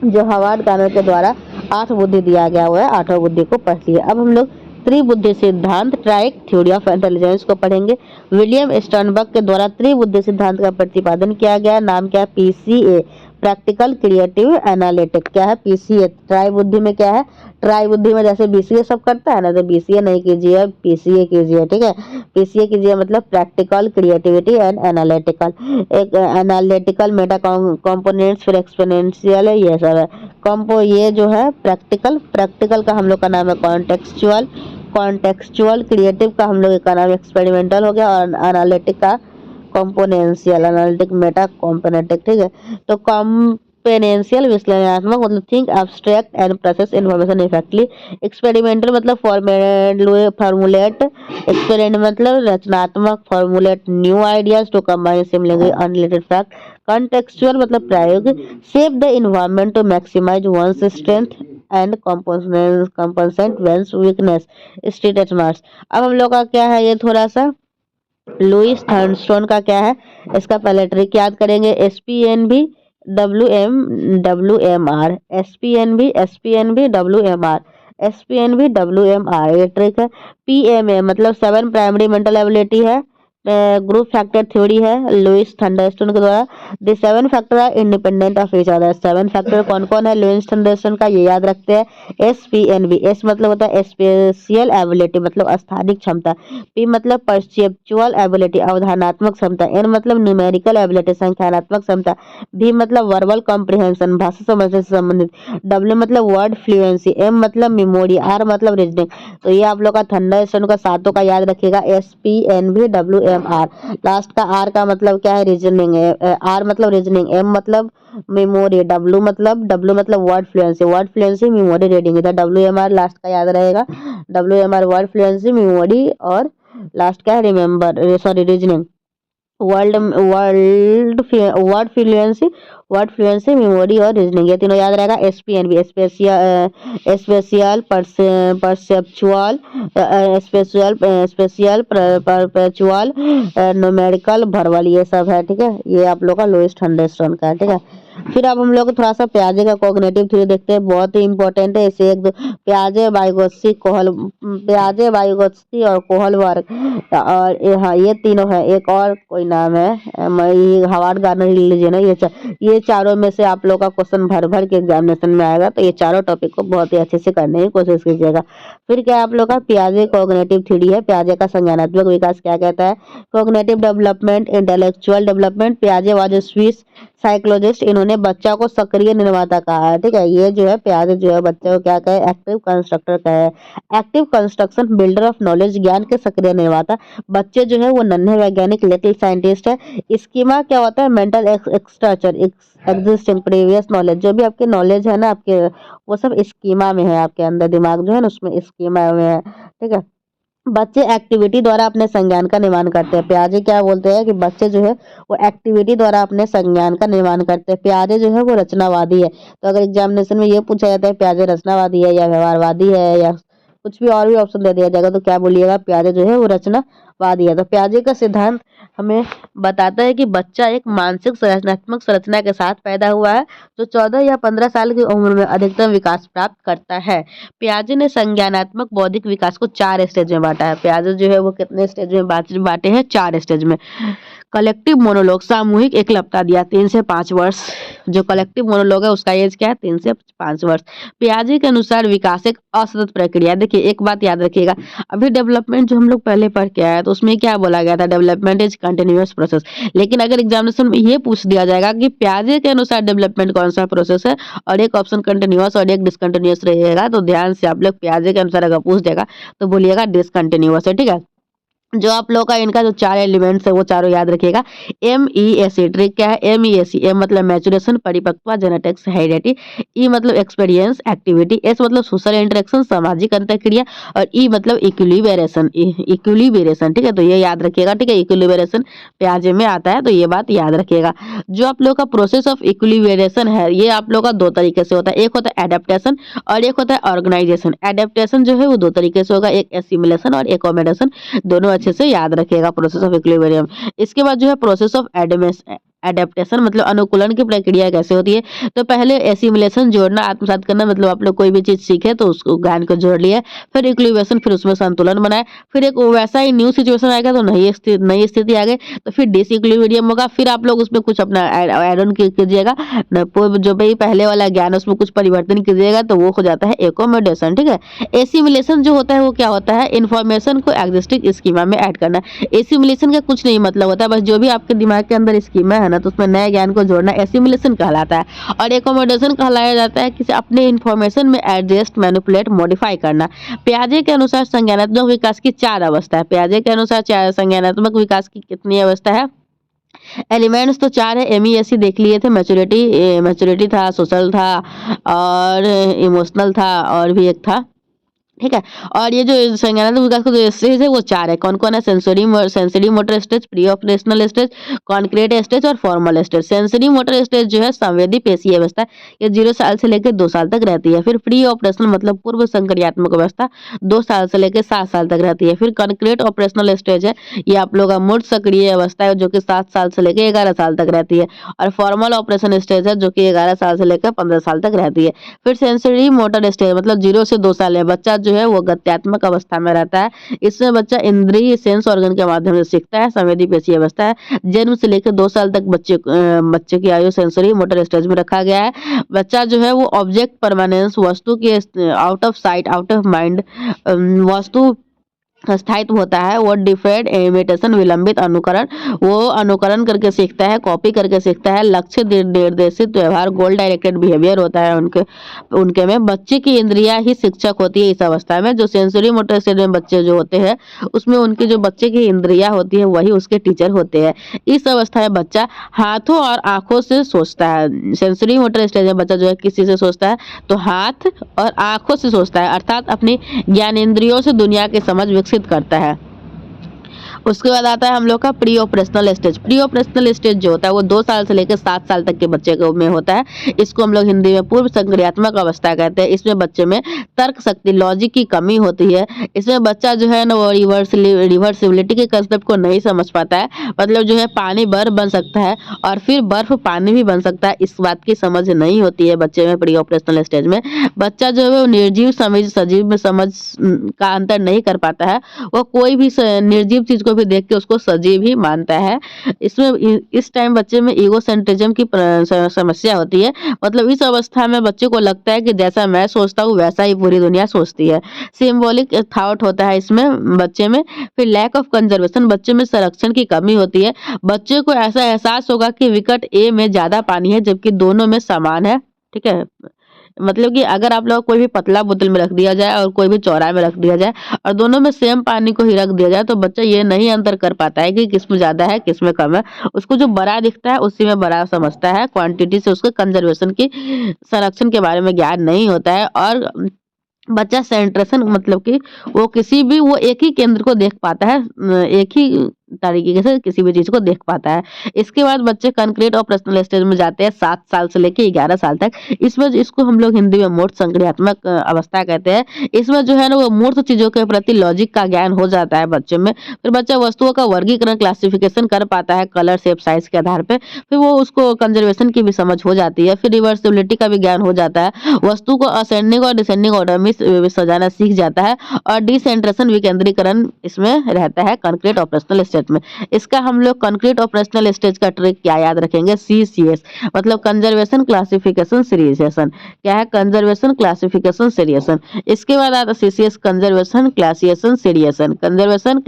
जो हार्वर्ड गार्डनर के द्वारा 8 बुद्धि दिया गया हुआ है, 8 बुद्धि को पढ़ लिए। अब हम लोग त्रिबुद्धि सिद्धांत, ट्राइक थ्योरी ऑफ इंटेलिजेंस को पढ़ेंगे। विलियम स्टर्नबर्ग के द्वारा त्रिबुद्धि सिद्धांत का प्रतिपादन किया गया। नाम क्या है? PCA, practical creative analytic. क्या है? पीसीए। ट्राई बुद्धि में क्या है? ट्राई बुद्धि में जैसे बीसीए सब करता है ना, तो बीसीए नहीं कीजिए, पीसीए कीजिए। ठीक है। पीसीए कीजिए मतलब प्रैक्टिकल, क्रिएटिविटी एंड एनालिटिकल। एक एनालिटिकल, मेटा कंपोनेंट्स, फिर एक्सपोनेंशियल है, ये सब है। कंपो, ये जो है प्रैक्टिकल का हम लोग का नाम है कॉन्टेक्सचुअल, क्रिएटिव का हम लोग का नाम एक्सपेरिमेंटल हो गया, और एनालिटिक का कॉम्पोनेंशियल, एनालिटिक, मेटा कॉम्पोनेटिक, ठीक है। तो कॉम्पोनेंशियल विश्लेषणात्मक मतलब think abstract and process information effectively. Experimental मतलब फॉर्मुलेट, एक्सपेरिमेंट मतलब रचनात्मक, formulate new ideas to combine similar unrelated fact. Contextual मतलब प्रायोगिक, shape the environment to maximise one's strength and compensate one's weakness, state marks. अब हम लोग का क्या है ये थोड़ा सा लुइस थर्नस्टोन का क्या है, इसका पहले ट्रिक याद करेंगे। SPNV WMR, SPNV WMR ये ट्रिक है। PMA मतलब 7 प्राइमरी मेंटल एबिलिटी है, ग्रुप फैक्टर थ्योरी है लुइस थंडरस्टोन के द्वारा। The 7 factor are independent of each other. 7 factor कौन कौन है लुइस थंडरस्टोन का, ये याद रखते हैं। SPNV, एस मतलब होता है स्पेशियल एबिलिटी मतलब स्थानिक क्षमता। P मतलब परसेप्चुअल एबिलिटी अवधारणात्मक क्षमता। N मतलब न्यूमेरिकल एबिलिटी संख्यात्मक क्षमता। V मतलब वर्बल कॉम्प्रिहेंशन भाषा समझने से संबंधित। W मतलब वर्ड फ्लुएंसी। M मतलब मेमोरी। R मतलब रीजनिंग। तो ये आप लोग का थंडरस्टोन का सातों का याद रखिएगा, SPNV WMR। लास्ट का R का मतलब क्या है, रीजनिंग है। R मतलब रीजनिंग, M मतलब मेमोरी, W मतलब वर्ड फ्लुएंसी, मेमोरी, रीडिंग। इधर WMR लास्ट का याद रहेगा, WMR वर्ड फ्लुएंसी, मेमोरी और लास्ट का है remember, sorry reasoning. World world word fluency, memory और रीजनिंग, ये तीनों याद रहेगा। SPNV spatial perceptual, spatial perpetual, numerical, verbal, ये सब है, ठीक है। ये आप लोग का लुइस थंडरस्टोन का है, ठीक है। फिर अब हम लोग थोड़ा सा पियाजे का कॉग्निटिव थ्योरी देखते हैं, बहुत ही इंपॉर्टेंट है। इसे एक दो पियाजे, वाइगोत्स्की, और कोहलबर्ग, और हाँ ये तीनों है, एक और कोई नाम है, हवार्ड गार्नर लीजिए ना। ये चारों में से आप लोग का क्वेश्चन भर भर के एग्जामिनेशन में आएगा, तो ये चारों टॉपिक को बहुत ही अच्छे से करने की कोशिश कीजिएगा। फिर क्या आप लोग का पियाजे कॉग्निटिव थ्योरी है, पियाजे का संज्ञानात्मक विकास क्या कहता है। Cognitive development, intellectual development. पियाजे वाज ए स्विस साइकोलॉजिस्ट, इन्होंने बच्चा को सक्रिय निर्माता कहा है, ठीक है। ये जो है पियाजे जो है बच्चे को क्या कहे, एक्टिव कंस्ट्रक्टर कहे। Active construction builder of knowledge, ज्ञान के सक्रिय निर्माता। बच्चे जो है वो नन्हे वैज्ञानिक, लिटिल साइंटिस्ट है। स्कीमा क्या होता है, mental structure existing previous knowledge, जो भी आपके नॉलेज है ना आपके, वो सब स्कीमा में है, आपके अंदर दिमाग जो है ना उसमें स्कीमा में है, ठीक है। बच्चे एक्टिविटी द्वारा अपने संज्ञान का निर्माण करते हैं। पियाजे क्या बोलते हैं कि बच्चे जो है वो एक्टिविटी द्वारा अपने संज्ञान का निर्माण करते हैं। पियाजे जो है वो रचनावादी है। तो अगर एग्जामिनेशन में ये पूछा जाता है पियाजे रचनावादी है या व्यवहारवादी है या कुछ भी और भी ऑप्शन दे दिया जाएगा, तो क्या बोलिएगा, पियाजे जो है वो रचनावादी है। तो पियाजे का सिद्धांत हमें बताता है कि बच्चा एक मानसिक संरचनात्मक संरचना के साथ पैदा हुआ है, जो 14 या 15 साल की उम्र में अधिकतम विकास प्राप्त करता है। पियाजे ने संज्ञानात्मक बौद्धिक विकास को 4 स्टेज में बांटा है। पियाजे जो है वो कितने स्टेज में बांटे हैं, 4 स्टेज में। कलेक्टिव मोनोलॉग सामूहिक एकलता दिया 3 से 5 वर्ष। जो कलेक्टिव मोनोलॉग है उसका एज क्या है, 3 से 5 वर्ष। पियाजे के अनुसार विकास एक असतत प्रक्रिया। देखिए एक बात याद रखिएगा, अभी डेवलपमेंट जो हम लोग पहले पढ़ के आए तो उसमें क्या बोला गया था, डेवलपमेंट इज कंटिन्यूअस प्रोसेस। लेकिन अगर एग्जामिनेशन में ये पूछ दिया जाएगा कि पियाजे के अनुसार डेवलपमेंट कौन सा प्रोसेस है, और एक ऑप्शन कंटिन्यूअस और एक डिसकंटिन्यूअस रहेगा, तो ध्यान से आप लोग पियाजे के अनुसार अगर पूछ देगा तो बोलिएगा डिसकंटिन्यूअस है, ठीक है। जो आप लोगों का इनका जो 4 एलिमेंट्स है वो चारों याद रखिएगा। MEAC ट्रिक क्या है, MEAC, एम मतलब मैचुरेशन, परिपक्वता, जेनेटिक्स, हेरिडिटी। ई मतलब एक्सपीरियंस, एक्टिविटी। एस मतलब सोशल इंटरेक्शन, सामाजिक अंतःक्रिया। और ई मतलब इक्विलिब्रेशन, इक्विलिब्रेशन, ठीक है। तो ये याद रखिएगा, ठीक है। इक्विलिब्रेशन पियाजे में आता है, तो ये बात याद रखिएगा। जो आप लोग का प्रोसेस ऑफ इक्विलिब्रेशन है, ये आप लोग का 2 तरीके से होता है, एक होता है एडेप्टेशन और एक होता है ऑर्गेनाइजेशन। एडेप्टेशन जो है वो 2 तरीके से होगा, एक एसिमिलेशन और एकोमोडेशन, दोनों अच्छे से याद रखिएगा प्रोसेस ऑफ इक्विलिब्रियम। इसके बाद जो है प्रोसेस ऑफ एडेप्टेशन मतलब अनुकूलन की प्रक्रिया कैसे होती है। तो पहले एसिमिलेशन, जोड़ना, आत्मसात करना, मतलब आप लोग कोई भी चीज सीखे तो उसको ज्ञान को जोड़ लिया। फिर इक्विलिब्रेशन, फिर उसमें संतुलन बनाए। फिर एक वैसा ही न्यू सिचुएशन आएगा तो नई स्थिति आ गई तो फिर डिसइक्विलिब्रियम होगा। फिर आप लोग उसमें कुछ अपना ऐड ऑन कीजिएगा, जो भी पहले वाला ज्ञान उसमें कुछ परिवर्तन कीजिएगा तो वो हो जाता है एकोमोडेशन, ठीक है। एसिमिलेशन जो होता है वो क्या होता है, इन्फॉर्मेशन को एग्जिस्टिंग स्कीमा में ऐड करना। एसिमिलेशन का कुछ नहीं मतलब होता है, बस जो भी आपके दिमाग के अंदर स्कीमा है ना तो उसमें नए ज्ञान को जोड़ना एसिमिलेशन कहलाता है। और एकोमोडेशन कहलाया जाता है किसी अपने इन्फॉर्मेशन में एडजस्ट, मैनिपुलेट, मॉडिफाई करना। पियाजे के अनुसार संज्ञानात्मक विकास की 4 अवस्था है। पियाजे के अनुसार संज्ञानात्मक विकास की कितनी अवस्था है, एलिमेंट्स तो 4 है, एमईएससी देख लिए थे, मैच्योरिटी मैच्योरिटी था, सोशल था और इमोशनल था और भी एक था, ठीक है। और ये जो संज्ञानात्मक विकास का जो स्टेज है वो 4 है। कौन-कौन है? Sensory motor stage, pre operational stage, concrete stage और formal stage. Sensory motor stage जो है संवेदी पेशीय अवस्था, ये 0 साल से लेकर 2 साल तक रहती है। फिर प्री ऑपरेशनल मतलब पूर्व संक्रियात्मक अवस्था 2 साल से लेकर 7 साल तक रहती है। फिर कॉन्क्रीट ऑपरेशनल स्टेज है, ये आप लोग का मूर्त सक्रिय अवस्था है जो कि 7 साल से लेकर 11 साल तक रहती है। और फॉर्मल ऑपरेशन स्टेज है जो कि 11 साल से लेकर 15 साल तक रहती है। फिर सेंसरी मोटर स्टेज मतलब 0 से 2 साल है, बच्चा जो है वो गत्यात्मक अवस्था में रहता है। इसमें बच्चा इंद्रिय सेंस ऑर्गन के माध्यम से सीखता है, संवेदी पेशीय अवस्था है। जन्म से लेकर 2 साल तक बच्चे की आयु सेंसरी मोटर स्टेज में रखा गया है। बच्चा जो है वो ऑब्जेक्ट परमानेंस, वस्तु के out of sight out of mind, वस्तु स्थायित्व होता है। वो डिफर्ड इमिटेशन विलंबित अनुकरण, वो अनुकरण करके सीखता है, कॉपी करके सीखता है। लक्ष्य निर्देशित व्यवहार, गोल डायरेक्टेड बिहेवियर होता है उनके उनके में। बच्चे की इंद्रियां ही शिक्षक होती है इस अवस्था में। जो सेंसरी मोटर स्टेज में बच्चे जो होते हैं उसमें उनकी जो बच्चे की इंद्रियां होती है वही उसके टीचर होते हैं। इस अवस्था में बच्चा हाथों और आंखों से सोचता है। सेंसरी मोटर स्टेज में बच्चा जो है किसी से सोचता है तो हाथ और आंखों से सोचता है, अर्थात अपनी ज्ञानेंद्रियों से दुनिया की समझ विकसित करता है। उसके बाद आता है हम लोग का pre operational stage. Pre operational stage जो होता है वो 2 साल से लेकर 7 साल तक के बच्चे को में होता है। इसको हम लोग हिंदी में पूर्व संक्रियात्मक अवस्था कहते हैं। इसमें बच्चे में तर्क शक्ति, लॉजिक की कमी होती है। इसमें बच्चा जो है ना वो रिवर्सिबिलिटी के कंसेप्ट को नहीं समझ पाता है। मतलब जो है पानी बर्फ बन सकता है और फिर बर्फ पानी भी बन सकता है, इस बात की समझ नहीं होती है बच्चे में प्री ऑपरेशनल स्टेज में। बच्चा जो है वो निर्जीव समझ सजीव में समझ का अंतर नहीं कर पाता है। वो कोई भी निर्जीव चीज को भी देख के उसको सजीव ही मानता है। इसमें इस टाइम बच्चे में ईगोसेंट्रिज्म की समस्या होती है। मतलब इस अवस्था में बच्चे को लगता है कि जैसा मैं सोचता हूँ वैसा ही पूरी दुनिया सोचती है। सिंबॉलिक थॉट होता है इसमें बच्चे में। फिर लैक ऑफ कंजर्वेशन, बच्चे में संरक्षण की कमी होती है। बच्चे को ऐसा एहसास होगा कि विकेट ए में ज्यादा पानी है जबकि दोनों में समान है, ठीक है। मतलब कि अगर आप लोग कोई भी पतला बोतल में रख दिया जाए और कोई भी चौड़ा में रख दिया जाए और दोनों में सेम पानी को ही रख दिया जाए तो बच्चा ये नहीं अंतर कर पाता है कि किसमें ज्यादा है किसमें कम है। उसको जो बड़ा दिखता है उसी में बड़ा समझता है। क्वांटिटी से उसको कंजर्वेशन की, संरक्षण के बारे में ज्ञान नहीं होता है। और बच्चा सेंट्रेशन मतलब कि वो एक ही केंद्र को देख पाता है, एक ही तरीके से किसी भी चीज को देख पाता है। इसके बाद बच्चे कंक्रीट ऑपरेशनल स्टेज में जाते हैं 7 साल से लेकर 11 साल तक। इसमें इसको हम लोग हिंदी में मूर्त संक्रियात्मक अवस्था कहते हैं। इसमें जो है ना वो मूर्त चीजों के प्रति लॉजिक का ज्ञान हो जाता है बच्चे में। फिर बच्चा वस्तुओं का वर्गीकरण, क्लासिफिकेशन कर पाता है कलर शेप साइज के आधार पे। फिर वो उसको कंजर्वेशन की भी समझ हो जाती है। फिर रिवर्सिबिलिटी का भी ज्ञान हो जाता है। वस्तु को असेंडिंग और डिसेंडिंग ऑर्डर में सजाना सीख जाता है। और डिसेंट्रेशन विकेंद्रीकरण इसमें रहता है कंक्रीट ऑपरेशनल स्टेज में। इसका हम लोग कंक्रीट ऑपरेशनल स्टेज का ट्रिक क्या याद रखेंगे? CCS मतलब कंजर्वेशन क्लासिफिकेशन सीरियसन। क्या है? Conservation classification seriation. इसके बाद आता है CCS conservation classification seriation. Conservation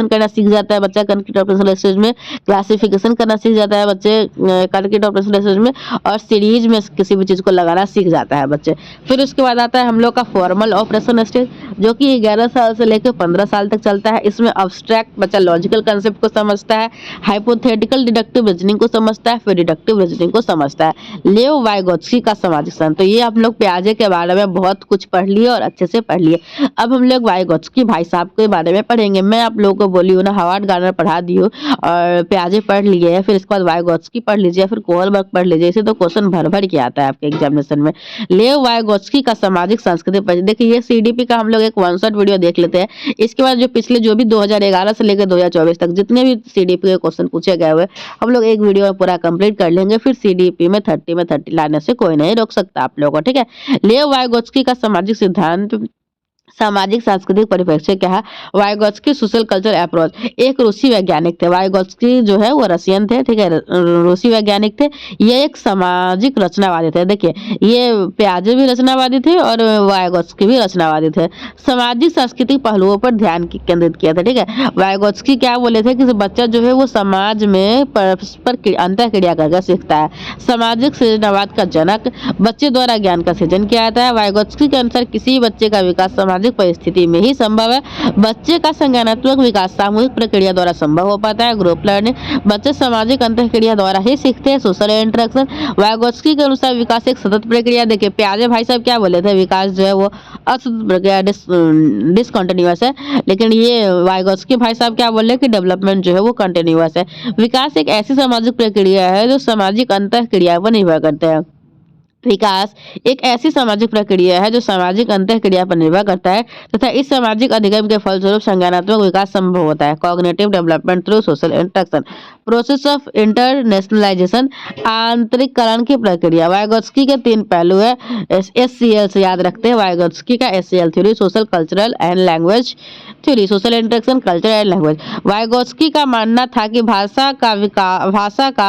करना सीख जाता है बच्चा कंक्रीट ऑपरेशनल स्टेज में। क्लासिफिकेशन करना सीख जाता है बच्चे कंक्रीट ऑपरेशनल स्टेज में। और सीरीज में किसी भी चीज को लगाना सीख जाता है बच्चे। फिर उसके बाद आता है हम लोग का फॉर्मल ऑपरेशन स्टेज जो कि 11 साल से लेकर 15 साल तक चलता है। इसमें अब्स्ट्रैक्ट बच्चा लॉजिकल कंसेप्ट को समझता है, हाइपोथेटिकल डिडक्टिव रीजनिंग को समझता है, फिर डिडक्टिव रीजनिंग को समझता है। लेव वाइगोत्स्की का सामाजिक संस्थान, तो ये आप लोग प्याजे के बारे में बहुत कुछ पढ़ लिए और अच्छे से पढ़ लिए। अब हम लोग वाइगोत्स्की भाई साहब के बारे में पढ़ेंगे। मैं आप लोगों को बोली हूँ ना, हावर्ड गार्नर पढ़ा दी हूँ और प्याजे पढ़ लिए है। फिर इसके बाद वाइगोत्स्की पढ़ लीजिए, फिर कोहलबर्ग पढ़ लीजिए। इसे तो क्वेश्चन भर भर के आता है आपके एग्जामिनेशन में। लेव वाइगोत्स्की का सामाजिक सांस्कृतिक, देखिए ये CDP का हम लोग एक 1 शॉट वीडियो देख लेते हैं। इसके बाद जो पिछले जो भी 2011 से लेकर 2024 तक जितने भी CDP के क्वेश्चन पूछे गए हुए हम लोग एक वीडियो में पूरा कंप्लीट कर लेंगे। फिर CDP में 30 लाने से कोई नहीं रोक सकता आप लोगों को, ठीक है। लेव वाइगोत्स्की का सामाजिक सिद्धांत, सामाजिक सांस्कृतिक परिप्रेक्ष्य क्या है? वाइगोत्स्की सोशल कल्चर अप्रोच, एक रूसी वैज्ञानिक थे। वाइगोत्स्की जो है वो रशियन थे, ठीक है, रूसी वैज्ञानिक थे। ये एक सामाजिक रचनावादी थे। देखिए ये प्याजे भी रचनावादी थे और वाइगोत्स्की भी रचनावादी थे। सामाजिक सांस्कृतिक पहलुओं पर ध्यान केंद्रित किया था, ठीक है। वाइगोत्स्की क्या बोले थे कि बच्चा जो है वो समाज में परस्पर अंतर क्रिया करके सीखता है। सामाजिक सृजनावाद का जनक, बच्चे द्वारा ज्ञान का सृजन किया जाता है। वाइगोत्स्की के अनुसार किसी बच्चे का विकास समाज सामाजिक परिस्थिति में ही संभव है। बच्चे का संज्ञानात्मक विकास सामूहिक प्रक्रिया द्वारा संभव हो पाता है। ग्रुप लर्निंग, बच्चे सामाजिक अंतःक्रिया द्वारा ही सीखते हैं। सोशल इंटरेक्शन, वाइगोत्स्की के अनुसार विकास एक सतत प्रक्रिया। देखिए प्याजे भाई साहब क्या बोले थे, विकास जो है वो असतत प्रक्रिया, डिसकंटिन्यूअस है, लेकिन ये वाइगोत्स्की भाई साहब क्या बोले कि डेवलपमेंट जो है वो कंटिन्यूअस है। विकास एक ऐसी सामाजिक प्रक्रिया है जो सामाजिक अंतःक्रिया पर निर्भर करते हैं। विकास एक ऐसी सामाजिक प्रक्रिया है जो सामाजिक अंतःक्रिया पर निर्भर करता है तथा इस सामाजिक अधिगम के फलस्वरूप संज्ञानात्मक विकास संभव होता है। Cognitive development through social interaction, process of internationalisation, आंतरिककरण की प्रक्रिया। वाइगोत्स्की के 3 पहलू है, SCL से याद रखते हैं। वाइगोत्स्की का SCL theory, social cultural and language theory, social interaction, culture and language. Vygotsky का मानना था कि भाषा का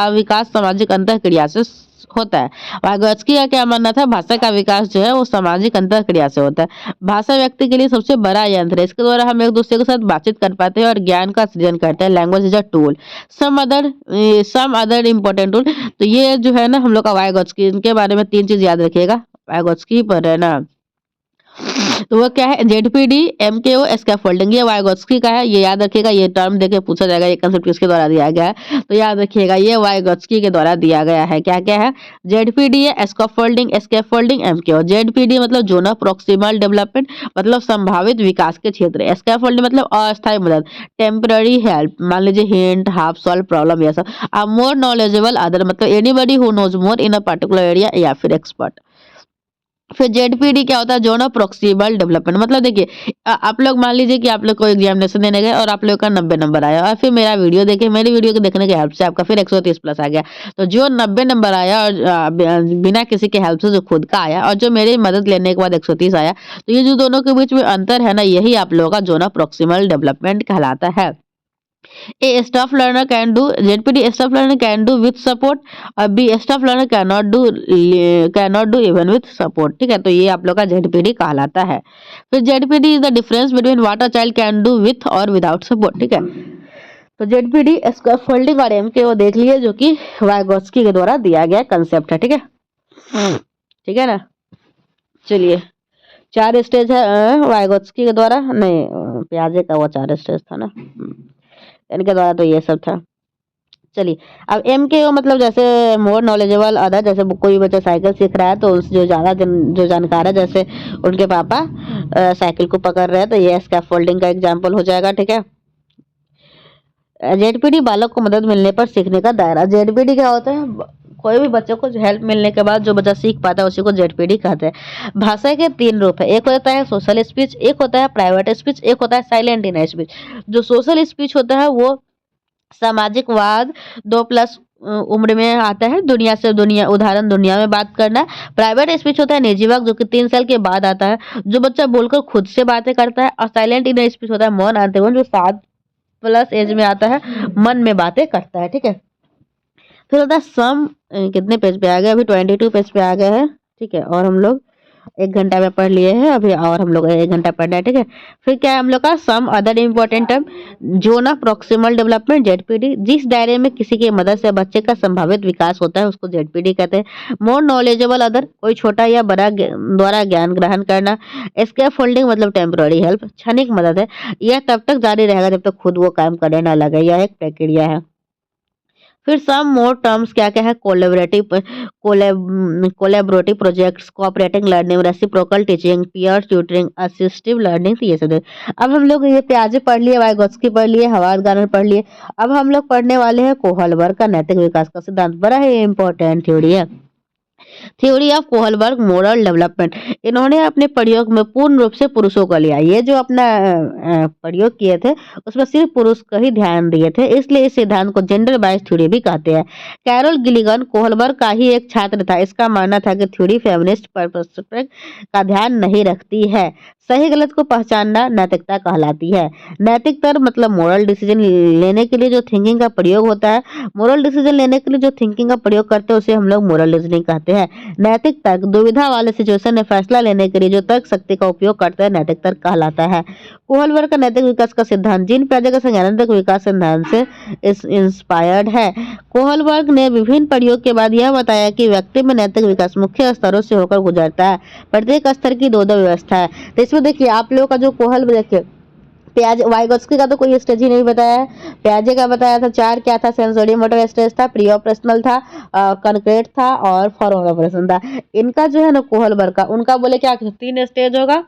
विकास सामाजिक अंतःक्रिया से होता है। वाइगोत्स्की का क्या मानना था, भाषा का विकास जो है वो सामाजिक अंतःक्रिया से होता है। भाषा व्यक्ति के लिए सबसे बड़ा यंत्र है, इसके द्वारा हम एक दूसरे के साथ बातचीत कर पाते हैं और ज्ञान का सृजन करते हैं। Language is a tool, some other important tool. तो ये जो है ना हम लोग का वाइगोत्स्की, इनके बारे में 3 चीज याद रखिएगा वाइगोत्स्की पर, है ना। तो वो क्या है, ZPD, MKO, स्कैफोल्डिंग, ये वाइगोत्स्की का है, ये याद रखिएगा। ये टर्म देके पूछा जाएगा, ये कंसेप्ट किसके द्वारा दिया गया है, तो याद रखिएगा ये वाइगोत्स्की के द्वारा दिया गया है। क्या क्या है, ZPD है, स्कैफोल्डिंग, MKO। ZPD मतलब जोन ऑफ प्रॉक्सिमल डेवलपमेंट, मतलब संभावित विकास के क्षेत्र। स्कैफोल्डिंग मतलब अस्थायी मदद, टेम्पररी हेल्प, मान लीजिए हिंट, हाफ सॉल्व प्रॉब्लम, ये सब। मोर नॉलेजेबल अदर मतलब anybody who knows more in a particular area या फिर एक्सपर्ट। फिर ZPD क्या होता है, जोन ऑफ प्रॉक्सिमल डेवलपमेंट, मतलब देखिए आप लोग मान लीजिए कि आप लोग को एग्जामिनेशन देने गए और आप लोग का 90 नंबर आया और फिर मेरा वीडियो देखे, मेरी वीडियो को देखने की हेल्प से आपका फिर 130 प्लस आ गया। तो जो 90 नंबर आया और बिना किसी के हेल्प से जो खुद का आया और जो मेरी मदद लेने के बाद 130 आया, तो ये जो दोनों के बीच में अंतर है ना, यही आप लोगों का जोन ऑफ प्रॉक्सिमल डेवलपमेंट कहलाता है। A staff learner can do, ZPD staff learner can do with support और B staff learner cannot do even with support। ठीक है, तो ये आप लोग का ZPD कहलाता है। फिर ZPD is the difference between what a child can do with और without support। ठीक है, तो ZPD स्कैफोल्डिंग और MKO देख लिए, जो कि वाइगोत्स्की के द्वारा दिया गया कंसेप्ट है। ठीक है, ठीक है ना। चलिए 4 स्टेज है वाइगोत्स्की के द्वारा, नहीं प्याजे का वो 4 स्टेज था ना, इनके द्वारा तो ये सब था। चलिए अब MKO मतलब जैसे मोर नॉलेजेबल अदर, जैसे कोई बच्चा साइकिल सीख रहा है तो उस जो ज़्यादा जो जानकार है, जैसे उनके पापा साइकिल को पकड़ रहे हैं, तो ये स्कैफोल्डिंग का एग्जाम्पल हो जाएगा। ठीक है, ZPD बालक को मदद मिलने पर सीखने का दायरा। ZPD क्या होता है, कोई भी बच्चे को हेल्प मिलने के बाद जो बच्चा सीख पाता है उसी को ZPD कहते हैं। भाषा के 3 रूप है, एक होता है सोशल स्पीच, एक होता है प्राइवेट स्पीच, एक होता है साइलेंट इन स्पीच। जो सोशल स्पीच होता है वो सामाजिक वाद 2+ उम्र में आता है, दुनिया से दुनिया, उदाहरण दुनिया में बात करना। प्राइवेट स्पीच होता है निजी वाक, जो कि 3 साल के बाद आता है, जो बच्चा बोलकर खुद से बातें करता है। और साइलेंट इन स्पीच होता है मौन आंदोलन, जो 7+ एज में आता है, मन में बातें करता है। ठीक है, फिर होता है सम, कितने पेज पे आ गए, अभी 22 पेज पे आ गए हैं। ठीक है, और हम लोग 1 घंटा में पढ़ लिए हैं अभी, और हम लोग 1 घंटा पढ़ना है। ठीक है, फिर क्या है हम लोग का some other important term, zone of proximal development ZPD, जिस दायरे में किसी की मदद से बच्चे का संभावित विकास होता है उसको ZPD कहते हैं। मोर नॉलेजेबल अदर, कोई छोटा या बड़ा द्वारा ज्ञान ग्रहण करना। स्कैफोल्डिंग मतलब टेम्पररी हेल्प, क्षणिक मदद है, यह तब तक जारी रहेगा जब तक खुद वो काम करने ना लगे, यह एक प्रक्रिया है। फिर सम मोर टर्म्स क्या क्या है, collaborative projects, cooperating learning, reciprocal teaching, peer tutoring, assistive learning, तो ये सब। अब हम लोग ये प्याजे पढ़ लिए, वाइगोत्स्की पढ़ लिए, हवार्ड गार्नर पढ़ लिए। अब हम लोग पढ़ने वाले हैं कोहलबर्ग का नैतिक विकास का सिद्धांत, बड़ा ही इंपॉर्टेंट थ्योरी है। Theory of Kohlberg moral development, इन्होंने अपने प्रयोग में पूर्ण रूप से पुरुषों को लिया। ये जो अपना प्रयोग किए थे उसमें सिर्फ पुरुष को ही ध्यान दिए थे, इसलिए इस सिद्धांत को जेंडर बायस थ्योरी भी कहते हैं। कैरोल गिलिगन कोहलबर्ग का ही एक छात्र था, इसका मानना था कि थ्योरी फेमिनिस्ट पर्सपेक्टिव का ध्यान नहीं रखती है। सही गलत को पहचानना नैतिकता कहलाती है। नैतिक तर्क मतलब मोरल डिसीजन लेने के लिए जो थिंकिंग का प्रयोग होता है, मोरल डिसीजन लेने के लिए जो थिंकिंग का प्रयोग करते हैं उसे हम लोग मोरल रीजनिंग कहते हैं। नैतिक तर्क दुविधा वाले सिचुएशन में फैसला लेने के लिए जो तर्क शक्ति का उपयोग करते हैं नैतिक तर्क कहलाता है। कोहलबर्ग का नैतिक विकास का सिद्धांत जीन पियाजे का संज्ञानात्मक विकास सिद्धांत से इंस्पायर्ड है। कोहलबर्ग ने विभिन्न प्रयोग के बाद यह बताया कि व्यक्ति में नैतिक विकास मुख्य स्तरों से होकर गुजरता है, प्रत्येक स्तर की 2-2 व्यवस्था है। तो इसमें देखिए आप लोगों का जो कोहल देखिए प्याज वाइगोत्स्की का तो कोई स्टेज ही नहीं बताया है। प्याजे का बताया था। 4 क्या था? सेंसोरी मोटर स्टेज था, प्री ऑपरेशनल था, कंक्रीट था और फॉरवर्ड ऑपरेशन था। इनका जो है ना कोहलबर्ग का, उनका बोले क्या 3 स्टेज होगा,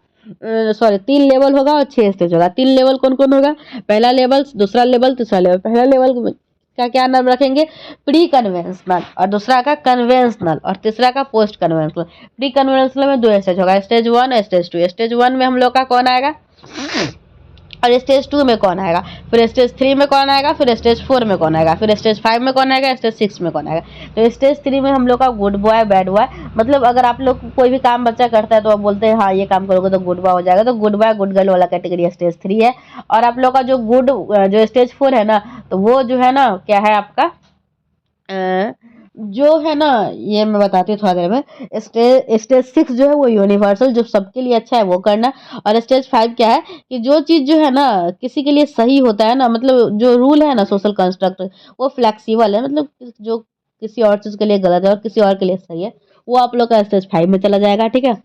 सॉरी 3 लेवल होगा और 6 स्टेज होगा। 3 लेवल कौन कौन होगा? पहला लेवल, दूसरा लेवल, तीसरा लेवल। पहला लेवल का क्या नाम रखेंगे? प्री कन्वेंशनल, और दूसरा का कन्वेंशनल, और तीसरा का पोस्ट कन्वेंशनल। प्री कन्वेंशनल में 2 स्टेज होगा, स्टेज 1 और स्टेज 2। स्टेज 1 में हम लोग का कौन आएगा और स्टेज 2 में कौन आएगा, फिर स्टेज 3 में कौन आएगा, फिर स्टेज 4 में कौन आएगा, फिर स्टेज 5 में कौन आएगा, स्टेज 6 में कौन आएगा। तो स्टेज 3 में हम लोग का गुड बॉय बैड बॉय, मतलब अगर आप लोग कोई भी काम बच्चा करता है तो आप बोलते हैं हाँ ये काम करोगे तो गुड बॉय हो जाएगा, तो गुड बॉय गुड गर्ल वाला कैटेगरी स्टेज 3 है। और आप लोग का जो स्टेज 4 है ना, तो वो जो है ना क्या है आपका जो है ना, ये मैं बताती हूँ थोड़ा देर में। स्टेज 6 जो है वो यूनिवर्सल, जो सबके लिए अच्छा है वो करना। और स्टेज 5 क्या है कि जो चीज़ जो है ना किसी के लिए सही होता है ना, मतलब जो रूल है ना सोशल कंस्ट्रक्ट, वो फ्लेक्सिबल है, मतलब जो किसी और चीज़ के लिए गलत है और किसी और के लिए सही है, वो आप लोग का स्टेज 5 में चला जाएगा। ठीक है।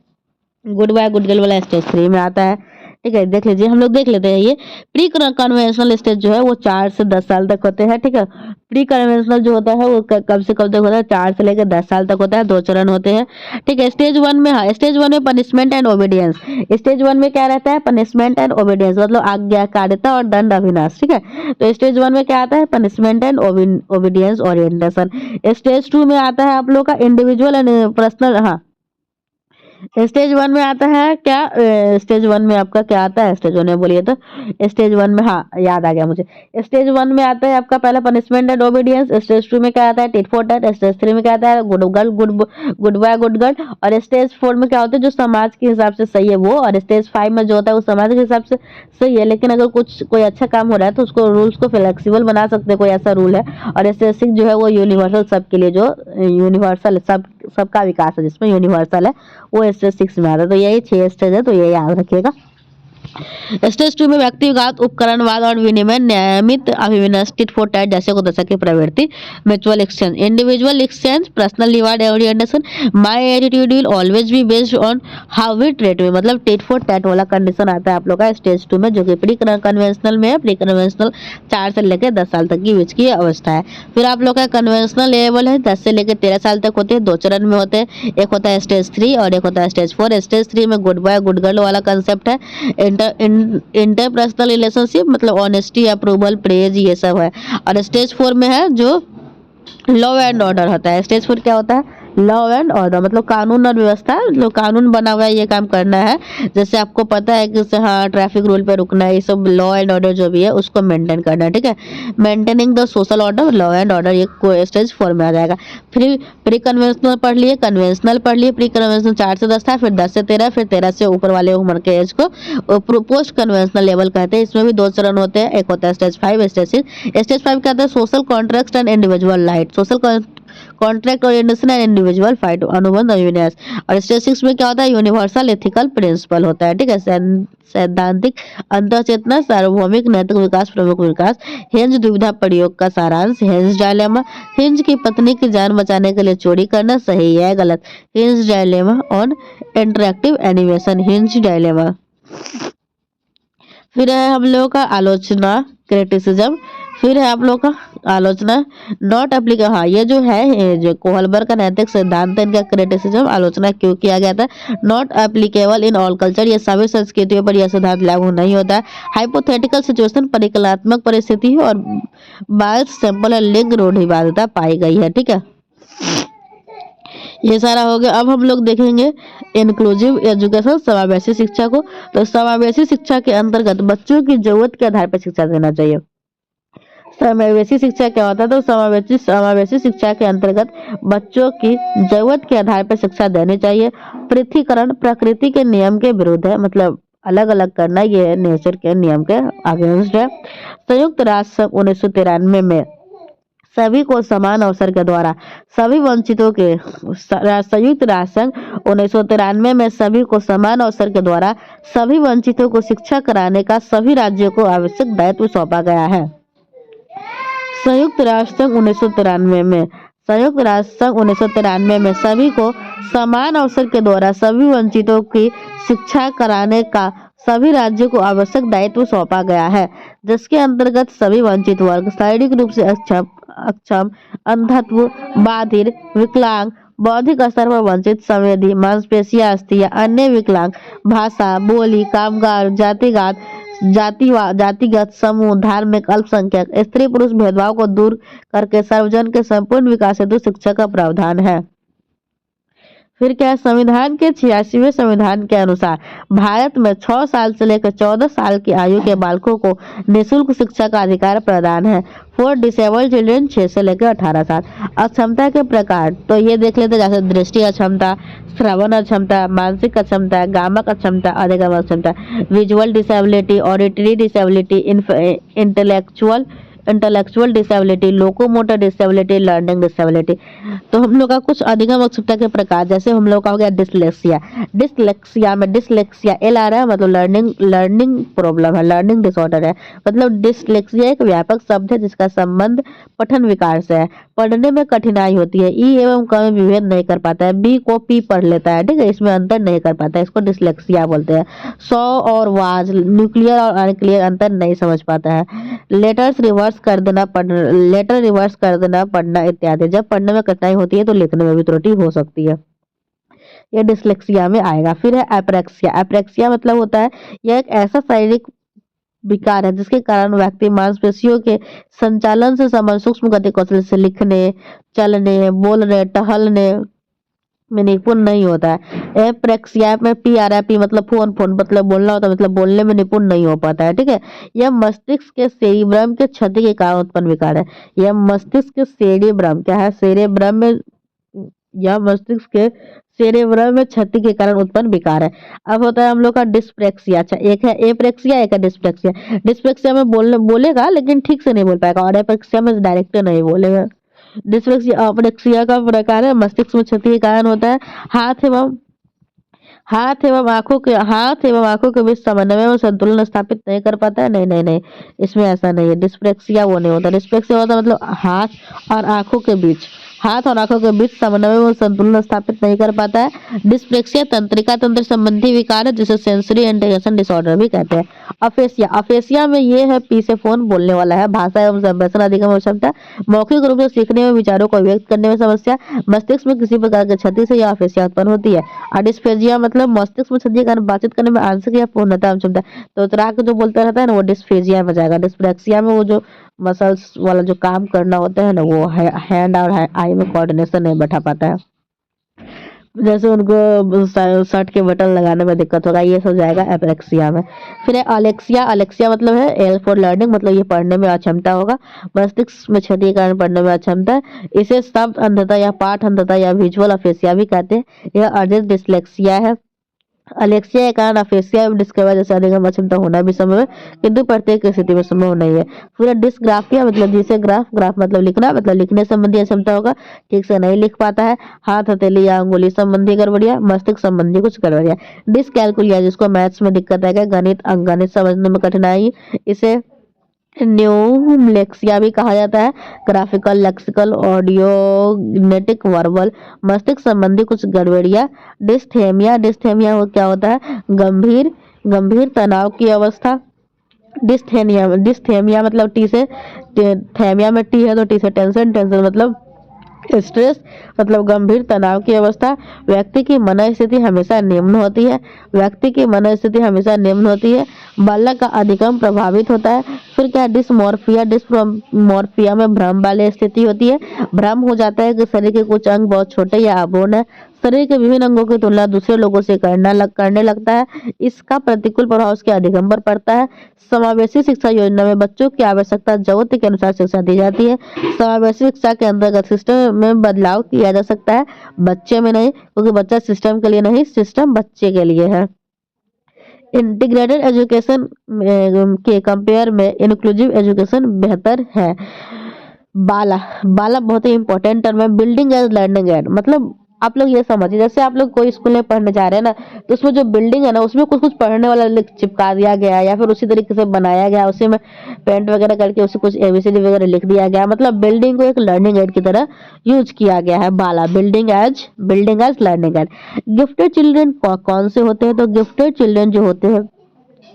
गुड बाय गुड गर्ल वाला स्टेज 3 में आता है। ठीक है, देख लीजिए, हम लोग देख लेते हैं। ये प्री कन्वेंशनल स्टेज जो है वो 4 से 10 साल तक होते हैं। ठीक है। प्री कन्वेंशनल जो होता है वो कब से कब तक होता है? 4 से लेकर 10 साल तक होता है। 2 चरण होते हैं। ठीक है। स्टेज 1 में, हाँ, स्टेज 1 में पनिशमेंट एंड ओबीडियंस। स्टेज 1 में क्या रहता है? पनिशमेंट एंड ओबीडियंस, मतलब आज्ञाकारिता और दंड अविनाश। ठीक है। तो स्टेज 1 में क्या आता है? Punishment and obedience orientation. Stage 2 में आता है आप लोग का इंडिविजुअल एंड पर्सनल। हाँ, स्टेज 1 में आता है क्या? स्टेज 1 में आपका क्या आता है? स्टेज 1 में बोलिए तो। स्टेज 1 में, हाँ याद आ गया मुझे। स्टेज 1 में आता है आपका पहला पनिशमेंट एंड ओबीडियंस। स्टेज 2 में क्या आता है? Tit for TET. स्टेज 3 में क्या आता है? Good girl good boy good girl. और स्टेज 4 में क्या होता है? जो समाज के हिसाब से सही है वो। और स्टेज 5 में जो होता है वो समाज के हिसाब से सही है, लेकिन अगर कोई अच्छा काम हो रहा है तो उसको रूल्स को फ्लेक्सिबल बना सकते हैं, कोई ऐसा रूल है। और स्टेज 6 जो है वो यूनिवर्सल, सबके लिए, जो यूनिवर्सल सबका विकास है जिसमें यूनिवर्सल है, वो स्टेज 6 में आता है। तो यही 6 स्टेज है, तो ये याद रखिएगा। स्टेज 2 में व्यक्तिगत उपकरणवाद और विनिमय, नियमित अभिविन्यास, टिट फॉर टैट जैसे को दशक की प्रवृत्ति, mutual exchange, individual exchange, personal reward orientation, my attitude will always be based on how we treat me, मतलब टिट फॉर टैट वाला कंडीशन आता है आप लोग का स्टेज 2 में, जो कि प्री कन्वेंशनल में है। प्री कन्वेंशनल 4 से लेकर 10 साल तक की बीच की अवस्था है। फिर आप लोग का कन्वेंशनल लेवल है 10 से लेकर 13 साल तक होते हैं। 2 चरण में होते हैं, एक होता है स्टेज 3 और एक होता है स्टेज 4। स्टेज 3 में गुड बॉय गुड गर्ल वाला कंसेप्ट है। इंटरपर्सनल रिलेशनशिप, मतलब ऑनेस्टी, अप्रूवल, प्रेज, ये सब है। और स्टेज 4 में है जो लॉ एंड ऑर्डर होता है। स्टेज 4 क्या होता है? लॉ एंड ऑर्डर, मतलब कानून और व्यवस्था, जो कानून बना हुआ है ये काम करना है। जैसे आपको पता है कि हाँ ट्रैफिक रूल पे रुकना है, ये सब लॉ एंड ऑर्डर जो भी है उसको मेंटेन करना है। ठीक है। Maintaining the social order, law and order, ये स्टेज 4 में आ जाएगा। फिर प्री कन्वेंशनल पढ़ लिए, कन्वेंशनल पढ़ लिए। प्री कन्वेंशनल 4 से 10 था, फिर 10 से 13, फिर 13 से ऊपर वाले उम्र के एज को पोस्ट कन्वेंशनल लेवल कहते हैं। इसमें भी 2 चरण होते हैं, एक होता है स्टेज 5, स्टेज 6। स्टेज 5 क्या होता है? Social contract and individual right, social contract orientation and individual fight, अनुबंध अविन्यास। और स्टेज 6 में क्या होता है? यूनिवर्सल एथिकल प्रिंसिपल होता है। ठीक है। सैद्धांतिक अंतःचेतना, सार्वभौमिक नैतिक विकास, प्रमुख विकास, हेंज दुविधा प्रयोग का सारांश, हेंज डायलेमा, हेंज की पत्नी की जान बचाने के लिए चोरी करना सही है गलत, henge dilemma on interactive animation, henge dilemma. फिर है हम लोगों का आलोचना, क्रिटिसिज्म। फिर है आप लोग का आलोचना, नॉट एप्लीकेबल। हाँ, ये जो है जो कोहलबर्ग का नैतिक सिद्धांत है, इनका क्रिटिसिज्म, आलोचना क्यों किया गया था। Not applicable in all culture, ये सभी संस्कृतियों पर यह सिद्धांत लागू नहीं होता है। हाइपोथेटिकल सिचुएशन, परिकल्पनात्मक परिस्थिति है। और बात सिंपल है, लिंग रूढ़िवादिता पाई गई है। ठीक है, ये सारा हो गया। अब हम लोग देखेंगे इंक्लूसिव एजुकेशन, समावेशी शिक्षा को। तो समावेशी शिक्षा के अंतर्गत बच्चों की जरूरत के आधार पर शिक्षा देना चाहिए। समावेशी शिक्षा क्या होता है? तो समावेशी शिक्षा के अंतर्गत बच्चों की जरूरत के आधार पर शिक्षा देनी चाहिए। पृथ्वीकरण प्रकृति के नियम के विरुद्ध है, मतलब अलग अलग करना, ये नेचर के नियम के अगेंस्ट है। संयुक्त राष्ट्र 1993 में सभी को समान अवसर के द्वारा सभी वंचितों के संयुक्त राष्ट्र संघ 1993 में सभी को समान अवसर के द्वारा सभी वंचितों को शिक्षा कराने का सभी राज्यों को आवश्यक दायित्व सौंपा गया है। संयुक्त राष्ट्र संघ 1993 में संयुक्त राष्ट्र संघ 1993 में सभी को समान अवसर के द्वारा सभी वंचितों की शिक्षा कराने का सभी राज्यों को आवश्यक दायित्व सौंपा गया है, जिसके अंतर्गत सभी वंचित वर्ग शारीरिक रूप से अक्षम अक्षम अंधत्व, बाधिर, विकलांग, बौद्धिक स्तर पर वंचित, संवेदी, मांसपेशियां, अस्थियां, अन्य विकलांग, भाषा, बोली, कामगार, जातिगत समूह, धार्मिक अल्पसंख्यक, स्त्री पुरुष भेदभाव को दूर करके सर्वजन के संपूर्ण विकास हेतु शिक्षा का प्रावधान है। फिर क्या है, संविधान के 86वें संविधान के अनुसार भारत में 6 साल से लेकर 14 साल की आयु के बालकों को निःशुल्क शिक्षा का अधिकार प्रदान है। फॉर डिसेबल्ड चिल्ड्रन 6 से लेकर 18 साल। अक्षमता के प्रकार तो ये देख लेते हैं, जैसे दृष्टि अक्षमता, श्रवण अक्षमता, मानसिक अक्षमता, गामक अक्षमता, अधिगम अक्षमता, visual disability, auditory disability, intellectual disability, locomotor disability, learning disability. तो हम लोग का कुछ अधिगम अक्षमता के प्रकार, जैसे हम लोग का हो गया डिसलेक्सिया। डिसलेक्सिया में डिसलेक्सिया एल आ रहा है, मतलब लर्निंग प्रॉब्लम है, लर्निंग डिसऑर्डर है। मतलब डिसलेक्सिया एक व्यापक शब्द है जिसका संबंध पठन विकार से है। पढ़ने में कठिनाई होती है, ई एवं क में विभेद नहीं कर पाता है, बी को पी पढ़ लेता है, ठीक है, इसमें अंतर नहीं कर पाता है, इसको डिसलेक्सिया बोलते हैं। सौ और वाज, न्यूक्लियर और अनक्लियर अंतर नहीं समझ पाता है। लेटर रिवर्स कर देना, पढ़ना इत्यादि। जब पढ़ने में कठिनाई होती है तो लिखने में भी त्रुटि हो सकती है, ये डिसलेक्सिया में आएगा। फिर है एप्रेक्सिया। एप्रेक्सिया मतलब होता है यह एक ऐसा शारीरिक विकार है जिसके कारण व्यक्ति मांसपेशियों के संचालन से संबंधित सूक्ष्म गति कौशल से लिखने, चलने, बोलने, टहलने में निपुण नहीं होता है। एप्रेक्सिया में पी आ रहा है, पी मतलब फोन मतलब बोलना होता है, मतलब बोलने में निपुण नहीं हो पाता है, ठीक है। यह मस्तिष्क के सेरिब्रम के क्षति के कारण उत्पन्न विकार है। यह मस्तिष्क के सेरिब्रम क्या है, सेरेब्रम में, यह मस्तिष्क के सेरेब्रम में क्षति के कारण उत्पन्न विकार है। अब होता है हम लोग का डिस्प्रेक्सिया। अच्छा, एक है एप्रेक्सिया, एक है डिस्प्रेक्सिया। डिस्प्रेक्सिया में बोलेगा लेकिन ठीक से नहीं बोल पाएगा, और एप्रेक्सिया में डायरेक्ट नहीं बोलेगा। डिस्लेक्सिया अपरेक्सिया का प्रकार है, मस्तिष्क में क्षति के कारण होता है। हाथ एवं आंखों के बीच समन्वय में संतुलन स्थापित नहीं कर पाता है। नहीं नहीं नहीं, इसमें ऐसा नहीं है। डिस्प्रेक्सिया वो नहीं होता। डिस्प्रेक्सिया होता है मतलब हाथ और आंखों के बीच समन्वय में संतुलन स्थापित नहीं कर पाता है। डिस्प्रेक्सिया तंत्रिका तंत्र संबंधी विकार है जिसे सेंसरी इंटीग्रेशन डिसऑर्डर भी कहते हैं। अफेसिया में ये है, पी से फोन बोलने वाला है। भाषा एवं संभाषण अधिगम क्षमता, मौखिक रूप से सीखने में, विचारों को व्यक्त करने में समस्या, मस्तिष्क में किसी प्रकार की क्षति से यह अफेसिया उत्पन्न होती है। और डिस्फेजिया मतलब मस्तिष्क में क्षति के कारण बातचीत करने में आंशिक या पूर्णतः क्षमता। तो उतरा के जो बोलता रहता है ना, वो डिस्फेजिया में जाएगा। डिस्प्रेक्सिया में वो जो मसल्स वाला जो काम करना होता है ना, वो हैंड और आई में कोऑर्डिनेशन नहीं बैठा पाता है, जैसे उनको शर्ट के बटन लगाने में दिक्कत होगा, ये सब जाएगा एप्रेक्सिया में। फिर है अलेक्सिया। अलेक्सिया मतलब है एल फॉर लर्निंग, मतलब ये पढ़ने में अक्षमता होगा। मस्तिष्क में क्षति के कारण पढ़ने में अक्षमता है। इसे शब्द अंधता या पाठ अंधता या विजुअल अफेसिया भी कहते हैं। यह अर्जित डिसलेक्सिया है। अलेक्सिया के कारण अफेसिया एवं डिस्कवर जैसे अधिगम अक्षमता होना भी संभव है, किंतु प्रत्येक स्थिति में संभव नहीं है। फिर डिस्ग्राफिया मतलब जिसे ग्राफ मतलब लिखना, मतलब लिखने संबंधी अक्षमता होगा, ठीक से नहीं लिख पाता है। हाथ, हथेली या अंगुली संबंधी गड़बड़ियां, मस्तिष्क संबंधी कुछ गड़बड़ियां। डिसकैलकुलिया जिसको मैथ्स में दिक्कत है, गणित अंकगणित समझने में कठिनाई, इसे न्यूमलेक्सिया भी कहा जाता है। ग्राफिकल, लेक्सिकल, ऑडियोग्नेटिक, वर्बल, मस्तिष्क संबंधी कुछ गड़बड़ियां। डिस्थेमिया वो क्या होता है, गंभीर तनाव की अवस्था। डिस्थेमिया मतलब टी से, थेमिया में टी है तो टी से टेंशन मतलब स्ट्रेस, मतलब गंभीर तनाव की अवस्था। व्यक्ति की मनोस्थिति हमेशा निम्न होती है। बालक का अधिगम प्रभावित होता है। फिर क्या है डिस्मॉर्फिया में भ्रम वाली स्थिति होती है। भ्रम हो जाता है कि शरीर के कुछ अंग बहुत छोटे या अपूर्ण है। शरीर के विभिन्न अंगों की तुलना दूसरे लोगों से करने लगता है। इसका प्रतिकूल प्रभाव उसके अधिगम पर पड़ता है। समावेशी शिक्षा योजना में बच्चों की आवश्यकता जरूरत के अनुसार शिक्षा दी जाती है। समावेशी शिक्षा के अंतर्गत सिस्टम में बदलाव किया जा सकता है, बच्चे में नहीं, क्योंकि बच्चा सिस्टम के लिए नहीं, सिस्टम बच्चे के लिए है। इंटीग्रेटेड एजुकेशन के कंपेयर में इंक्लूसिव एजुकेशन बेहतर है। बाला बहुत ही इंपॉर्टेंट टर्म है। बिल्डिंग एज लर्निंग एड, मतलब आप लोग ये समझिए, जैसे आप लोग कोई स्कूल में पढ़ने जा रहे हैं ना, तो उसमें जो बिल्डिंग है ना, उसमें कुछ कुछ पढ़ने वाला चिपका दिया गया है, या फिर उसी तरीके से बनाया गया, उसी में पेंट वगैरह करके उसे कुछ एबीसीडी वगैरह लिख दिया गया, मतलब बिल्डिंग को एक लर्निंग एड की तरह यूज किया गया है। BaLA building as learning aid. Gifted children कौन से होते हैं? तो गिफ्टेड चिल्ड्रन जो होते हैं,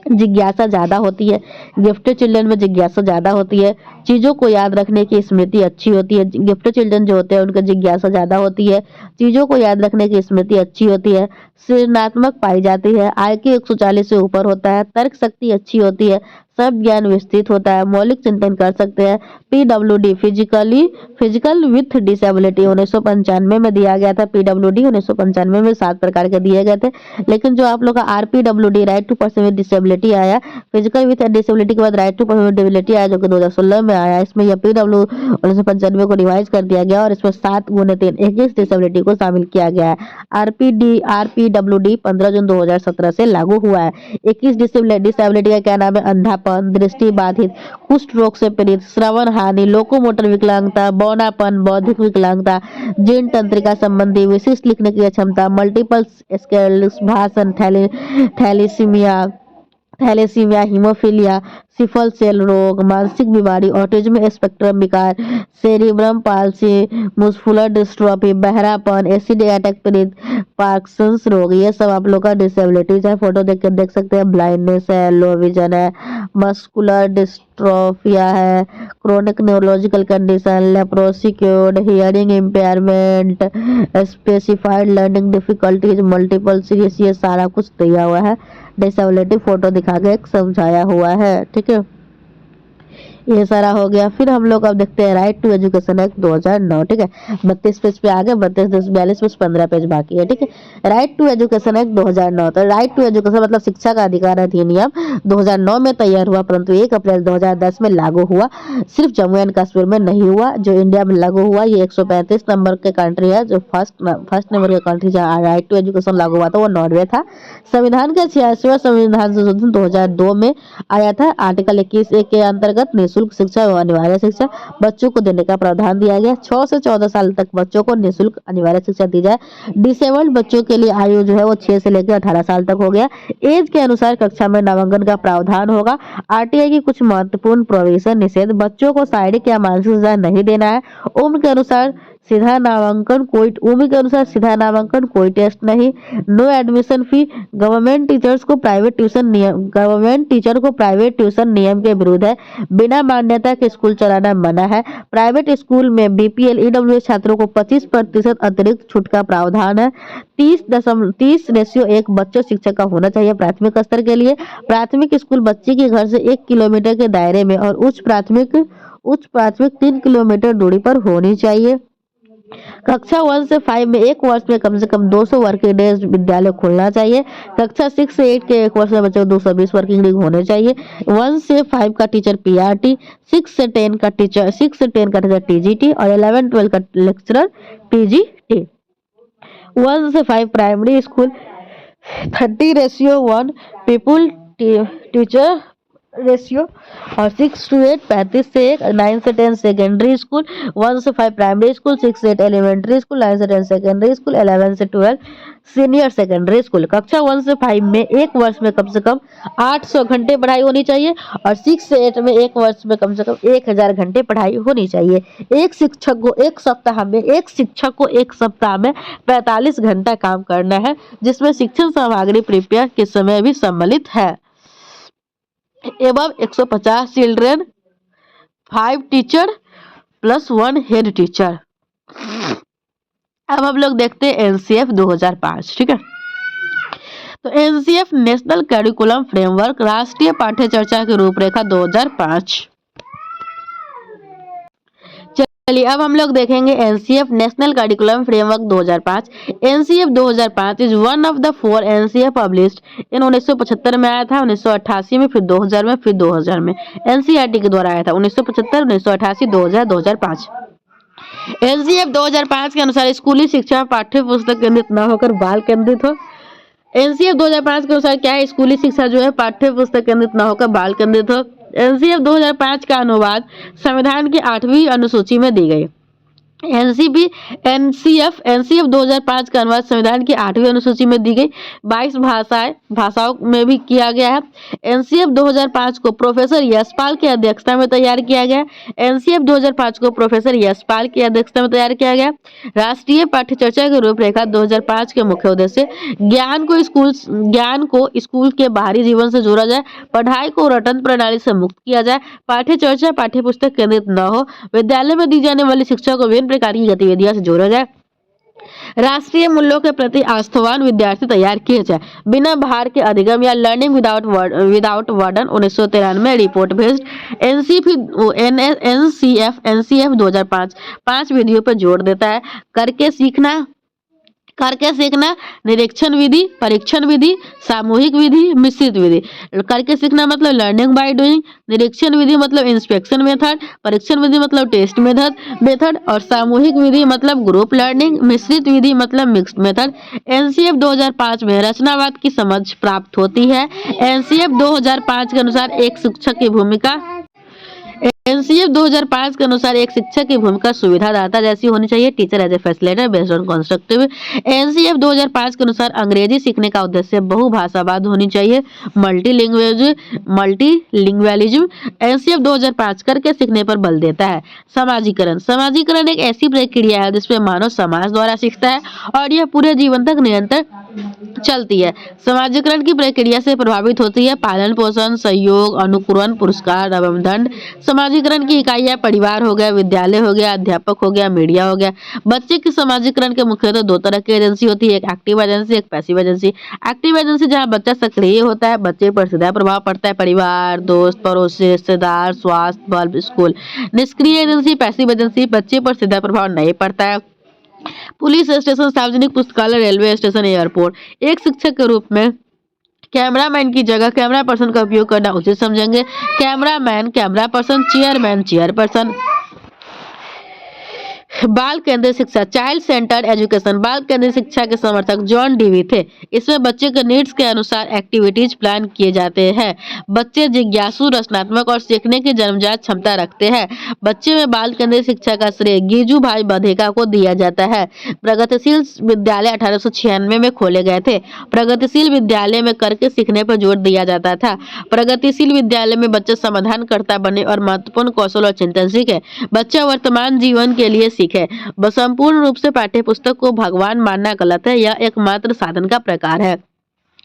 जिज्ञासा ज्यादा होती है। गिफ्टेड चिल्ड्रन में जिज्ञासा ज्यादा होती है, चीजों को याद रखने की स्मृति अच्छी होती है। गिफ्टेड चिल्ड्रन जो होते हैं उनका जिज्ञासा ज्यादा होती है, चीजों को याद रखने की स्मृति अच्छी होती है, सृजनात्मक पाई जाती है, IQ 140 से ऊपर होता है, तर्क शक्ति अच्छी होती है, सब ज्ञान विस्तृत होता है, मौलिक चिंतन कर सकते हैं। PWD फिजिकल विथ डिसेबिलिटी 1995 में दिया गया था। PWD 1995 में 7 प्रकार के दिए गए थे, लेकिन जो आप लोग का RPWD right to person with disability आया, फिजिकल विथ डिसेबिलिटी के बाद right to person with disability आया, जो कि 2016 में आया। इसमें यह PW 1995 को रिवाइज कर दिया गया और इसमें 7 गुने 3 21 डिसेबिलिटी को शामिल किया गया है। RPWD 15 जून 2017 से लागू हुआ है। 21 डिसेबिलिटी का क्या नाम है? अंधापन, दृष्टि बाधित, कुष्ठ रोग से पीड़ित, श्रवण हानि, लोकोमोटर विकलांगता, बौनापन, बौद्धिक विकलांगता, जीर्ण तंत्रिका संबंधी विशिष्ट लिखने की क्षमता, मल्टीपल स्क्लेरोसिस, भाषण, थैलेसीमिया, हीमोफीलिया, सिकल सेल रोग, मानसिक बीमारी, ऑटिज्म स्पेक्ट्रम विकार, सेरिब्रम पाल्सी, मुस्कुलर डिस्ट्रॉफी, बहरापन, एसिड अटैक पीड़ित, पार्किंसंस रोग, ये सब आप लोग का डिसेबिलिटीज है। फोटो देख के देख सकते हैं। ब्लाइंडनेस है, लो विजन है, मस्कुलर डिस्ट्रोफिया है, chronic neurological condition, leprosy cured, hearing impairment, specified learning difficulties, multiple serious, ये सारा कुछ दिया हुआ है। डिसेबिलिटी फोटो दिखा के समझाया हुआ है, ठीक है। ये सारा हो गया। फिर हम लोग अब देखते हैं राइट टू एजुकेशन एक्ट 2009, ठीक है। 32 पेज पे आ गए, 32 10 42 में 15 पेज बाकी है, ठीक है। राइट टू एजुकेशन एक्ट 2009, तो राइट टू एजुकेशन मतलब शिक्षा का अधिकार अधिनियम 2009 में तैयार हुआ, परंतु 1 अप्रैल 2010 में लागू हुआ। सिर्फ जम्मू एंड कश्मीर में नहीं हुआ, जो इंडिया में लागू हुआ। ये 135 नंबर के कंट्री है, जो फर्स्ट नंबर के कंट्री जहाँ राइट टू एजुकेशन लागू हुआ था वो नॉर्वे था। संविधान के 86वां संविधान संशोधन 2002 में आया था। आर्टिकल 21A के अंतर्गत निःशुल्क शिक्षा एवं अनिवार्य शिक्षा बच्चों को देने का प्रावधान दिया गया। 6 से 14 साल तक बच्चों को निःशुल्क अनिवार्य शिक्षा दी जाए। डिसेबल्ड बच्चों के लिए आयु जो है वो 6 से लेकर 18 साल तक हो गया। एज के अनुसार कक्षा में नामांकन का प्रावधान होगा। RTI की कुछ महत्वपूर्ण प्रोविजन निषेध, बच्चों को शारीरिक या मानसिक सजा नहीं देना है। उम्र के अनुसार सीधा नामांकन कोई टेस्ट नहीं। No admission fee, government teacher को प्राइवेट ट्यूशन नियम के विरुद्ध है। बिना मान्यता के स्कूल चलाना मना है। प्राइवेट स्कूल में BPL EWS छात्रों को 25% अतिरिक्त छूट का प्रावधान है। 30:1 बच्चों शिक्षक का होना चाहिए प्राथमिक स्तर के लिए। प्राथमिक स्कूल बच्चे के घर से 1 किलोमीटर के दायरे में और उच्च प्राथमिक 3 किलोमीटर दूरी पर होनी चाहिए। कक्षा 1 से 5 में एक वर्ष में कम से कम 200 वर्किंग डेज विद्यालय खोलना चाहिए। कक्षा 6 से 8 के एक वर्ष में बच्चों को 220 वर्किंग डे होने चाहिए। 1 से 5 का टीचर PRT, 6 से 10 का टीचर TGT और 11-12 का लेक्चरर TGT। 1 से 5 primary school 30:1 people teacher ratio और 6 to 8 35 से 1। 9 से 10 सेकेंडरी स्कूल, 1 से 5 प्राइमरी स्कूल, 6 से 8 एलिमेंट्री स्कूल, 9 से 10 सेकेंडरी स्कूल, 11 से 12 सीनियर सेकेंडरी स्कूल। कक्षा 1 से 5 में एक वर्ष में कम से कम 800 घंटे पढ़ाई होनी चाहिए और 6 से 8 में एक वर्ष में कम से कम 1000 घंटे पढ़ाई होनी चाहिए। एक शिक्षक को एक सप्ताह में 45 घंटा काम करना है, जिसमें शिक्षण सामग्री प्रिपेयर के समय भी सम्मिलित है। एवं 150 children, 5 teacher plus 1 head teacher. अब हम लोग देखते हैं NCF 2005, ठीक है। तो NCF नेशनल करिकुलम फ्रेमवर्क, राष्ट्रीय पाठ्य चर्चा की रूपरेखा 2005। चलिए अब हम लोग देखेंगे NCF national curriculum framework 2005। NCF 2005 is one of the 4 NCF published in 1975 में आया था, 1988 में, फिर 2000 में, फिर 2000 में। NCERT के द्वारा आया था 1975, 1988, 2000, 2005। NCF 2005 के अनुसार स्कूली शिक्षा पाठ्य पुस्तक केंद्रित न होकर बाल केंद्रित हो। NCF 2005 के अनुसार क्या है? स्कूली शिक्षा जो है पाठ्य पुस्तक केंद्रित न होकर बाल केंद्रित हो। NCF 2005 का अनुवाद संविधान की 8वीं अनुसूची में दी गई। एनसीपी एनसीएफ 2005 का अनुवाद संविधान की 8वीं अनुसूची में दी गई 22 भाषाओं में भी किया गया है। एनसीएफ 2005 को प्रोफेसर यशपाल की अध्यक्षता में तैयार किया गया। एनसीएफ 2005 को प्रोफेसर यशपाल की अध्यक्षता में तैयार किया गया। राष्ट्रीय पाठ्यचर्या की रूपरेखा 2005 के मुख्य उद्देश्य ज्ञान को स्कूल के बाहरी जीवन से जोड़ा जाए, पढ़ाई को रटन प्रणाली से मुक्त किया जाए, पाठ्यचर्या पाठ्यपुस्तक केंद्रित न हो, विद्यालय में दी जाने वाली शिक्षा को विभिन्न प्रकार की गतिविधियों से जोड़ा जाए, राष्ट्रीय मूल्यों के प्रति आस्थावान विद्यार्थी तैयार किए जाए, बिना भार के अधिगम या learning without वर्डन 1993 report based NCF 2005 5 विधियों पर जोर देता है। करके सीखना, निरीक्षण विधि, परीक्षण विधि, सामूहिक विधि, मिश्रित विधि। करके सीखना मतलब लर्निंग बाय डूइंग, निरीक्षण विधि मतलब इंस्पेक्शन मेथड, परीक्षण विधि मतलब टेस्ट मेथड और सामूहिक विधि मतलब ग्रुप लर्निंग, मिश्रित विधि मतलब मिक्स्ड मेथड। एनसीएफ 2005 में रचनावाद की समझ प्राप्त होती है। एनसीएफ 2005 के अनुसार एक शिक्षक की भूमिका एनसीएफ 2005 के अनुसार एक शिक्षक की भूमिका सुविधादाता जैसी होनी चाहिए, teacher as a facilitator based on constructive. NCF 2005 के अनुसार अंग्रेजी सीखने का उद्देश्य बहुभाषावाद होनी चाहिए, मल्टीलिंगुअलिज्म। एनसीएफ 2005 करके सीखने पर बल देता है। समाजीकरण एक ऐसी प्रक्रिया है जिसमें मानव समाज द्वारा सीखता है और यह पूरे जीवन तक निरंतर चलती है। समाजीकरण की प्रक्रिया से प्रभावित होती है पालन पोषण, सहयोग, अनुकरण, पुरस्कार एवं दंड। समाजीकरण की इकाइयां परिवार हो गया, विद्यालय हो गया, अध्यापक हो गया, मीडिया हो गया। बच्चे के समाजीकरण के मुख्यतः 2 तरह की एजेंसी होती है, एक एक्टिव एजेंसी, एक पैसिव एजेंसी। एक्टिव एजेंसी जहाँ बच्चा सक्रिय होता है, बच्चे पर सीधा प्रभाव पड़ता है, परिवार, दोस्त, पड़ोसी, रिश्तेदार, स्वास्थ्य, बल्ब, स्कूल। निष्क्रिय एजेंसी, पैसिव एजेंसी, बच्चे पर सीधा प्रभाव नहीं पड़ता है, पुलिस स्टेशन, सार्वजनिक पुस्तकालय, रेलवे स्टेशन, एयरपोर्ट। एक शिक्षक के रूप में कैमरामैन की जगह कैमरा पर्सन का उपयोग करना उचित समझेंगे। Cameraman, camera person, chairman, chair person. बाल केंद्रित शिक्षा, चाइल्ड सेंटर्ड एजुकेशन। बाल केंद्रित शिक्षा के समर्थक जॉन डीवी थे। इसमें बच्चे के नीड्स के अनुसार एक्टिविटीज प्लान किए जाते हैं। बच्चे जिज्ञासु, रचनात्मक और सीखने की जन्मजात क्षमता रखते हैं। बच्चे में बाल केंद्रित शिक्षा का श्रेय गीजू भाई बधेका को दिया जाता है। प्रगतिशील विद्यालय 1896 में खोले गए थे। प्रगतिशील विद्यालय में करके सीखने पर जोर दिया जाता था। प्रगतिशील विद्यालय में बच्चे समाधानकर्ता बने और महत्वपूर्ण कौशल और चिंतन सीखे। बच्चा वर्तमान जीवन के लिए सीखे। संपूर्ण रूप से पाठ्यपुस्तक को भगवान मानना गलत है, यह एकमात्र साधन का प्रकार है।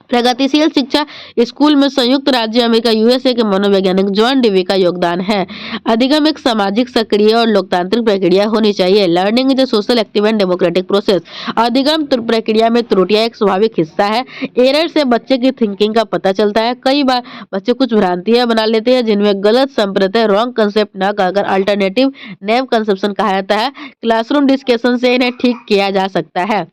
प्रगतिशील शिक्षा स्कूल में संयुक्त राज्य अमेरिका यूएसए के मनोवैज्ञानिक जॉन डीवी का योगदान है। अधिगम एक सामाजिक, सक्रिय और लोकतांत्रिक प्रक्रिया होनी चाहिए। Learning is a social, active and democratic process. अधिगम प्रक्रिया में त्रुटियां एक स्वाभाविक हिस्सा है। एरर से बच्चे की थिंकिंग का पता चलता है। कई बार बच्चे कुछ भ्रांतियां बना लेते हैं जिनमें गलत संप्रदाय, रॉन्ग कंसेप्ट न कहकर अल्टरनेटिव नेम कंसेप्शन कहा जाता है। क्लासरूम डिस्कशन से इन्हें ठीक किया जा सकता है।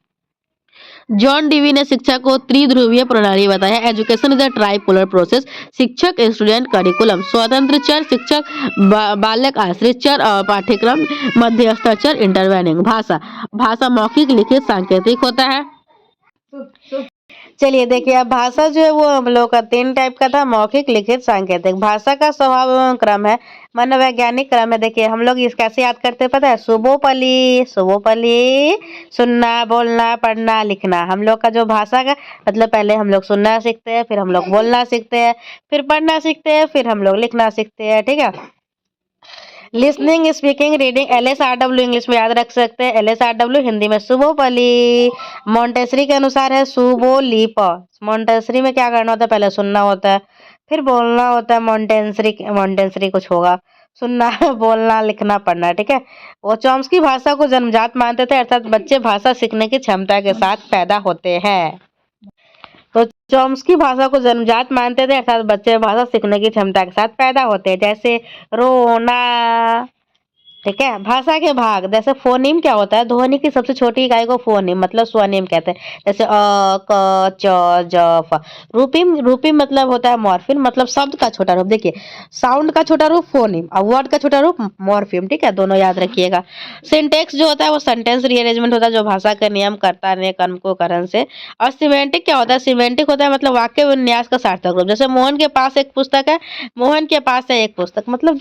जॉन डीवी ने शिक्षा को त्रिध्रुवीय प्रणाली बताया। Education is a tripolar process. शिक्षक, स्टूडेंट, करिकुलम। स्वतंत्र चर शिक्षक, बालक आश्रित चर, पाठ्यक्रम, मध्यस्थ चर, इंटरवेनिंग। भाषा मौखिक, लिखित, सांकेतिक होता है। चलिए देखिए, अब भाषा जो है वो हम लोग का 3 टाइप का था, मौखिक, लिखित, सांकेतिक। भाषा का स्वभाव एवं क्रम है, मनोवैज्ञानिक क्रम है। देखिए हम लोग इस कैसे याद करते हैं पता है? सुबोपली, सुनना, बोलना, पढ़ना, लिखना। हम लोग का जो भाषा का मतलब पहले हम लोग सुनना सीखते हैं, फिर हम लोग बोलना सीखते हैं, फिर पढ़ना सीखते हैं, फिर हम लोग लिखना सीखते हैं, ठीक है। Listening, speaking, reading. LSRW English में याद रख सकते हैं, LSRW हिंदी में सुबोपली। मोंटेसरी के अनुसार है सुबोलीप। मोंटेसरी में क्या करना होता है? पहले सुनना होता है, फिर बोलना होता है। मोंटेसरी कुछ होगा, सुनना, बोलना, लिखना, पढ़ना, ठीक है। वो चॉम्स्की भाषा को जन्मजात मानते थे, अर्थात बच्चे भाषा सीखने की क्षमता के साथ पैदा होते हैं। तो चॉम्स्की भाषा को जन्मजात मानते थे, अर्थात बच्चे भाषा सीखने की क्षमता के साथ पैदा होते हैं। जैसे रोना, ठीक है। भाषा के भाग, जैसे फोनीम क्या होता है? ध्वनि की सबसे छोटी इकाई को फोनीम मतलब स्वनिम कहते हैं। जैसे अ, क, च, ज, फ। रूपिम मतलब होता है मॉर्फिम, मतलब शब्द का छोटा रूप। देखिए साउंड का छोटा रूप फोनीम और वर्ड का छोटा रूप मॉर्फिम, ठीक है। दोनों याद रखिएगा। सिंटेक्स जो होता है वो सेंटेंस रीअरेंजमेंट होता है, जो भाषा के नियम, कर्ता ने, कर्म को, करण से। और सिमेंटिक क्या होता है? सिमेंटिक होता है मतलब वाक्य विन्यास का सार्थक रूप। जैसे मोहन के पास एक पुस्तक है, मोहन के पास है एक पुस्तक, मतलब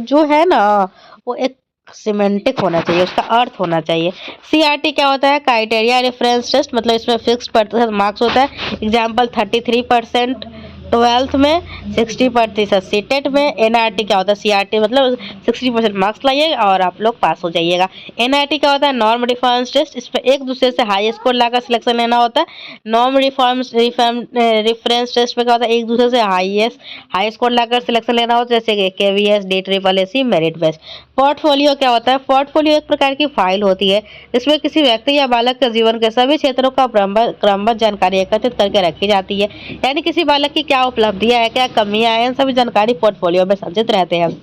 जो है ना वो एक सिमेंटिक होना चाहिए, उसका अर्थ होना चाहिए। सीआरटी क्या होता है? क्राइटेरिया रेफरेंस टेस्ट, मतलब इसमें फिक्स प्रतिशत मार्क्स होता है। एग्जाम्पल 33% 12th में, 60% सीटेट में। एनआरटी क्या होता है? सीआरटी मतलब 60% मार्क्स लाइए और आप लोग पास हो जाइएगा। एनआरटी क्या होता है? नॉर्म रिफॉर्म्स टेस्ट, इस पर एक दूसरे से हाई स्कोर लाकर सिलेक्शन लेना होता है। नॉर्म रिफरेंस टेस्ट में क्या होता है? एक दूसरे से हाई स्कोर लाकर सिलेक्शन लेना होता है, जैसे कि KVS, DSSS, merit based. Portfolio क्या होता है? पोर्टफोलियो एक प्रकार की फाइल होती है जिसमें किसी व्यक्ति या बालक के जीवन के सभी क्षेत्रों का क्रमबद्ध जानकारी एकत्रित करके रखी जाती है। यानी किसी बालक की क्या उपलब्धियां है, क्या कमियां हैं, सभी जानकारी पोर्टफोलियो में संचित रहते हैं।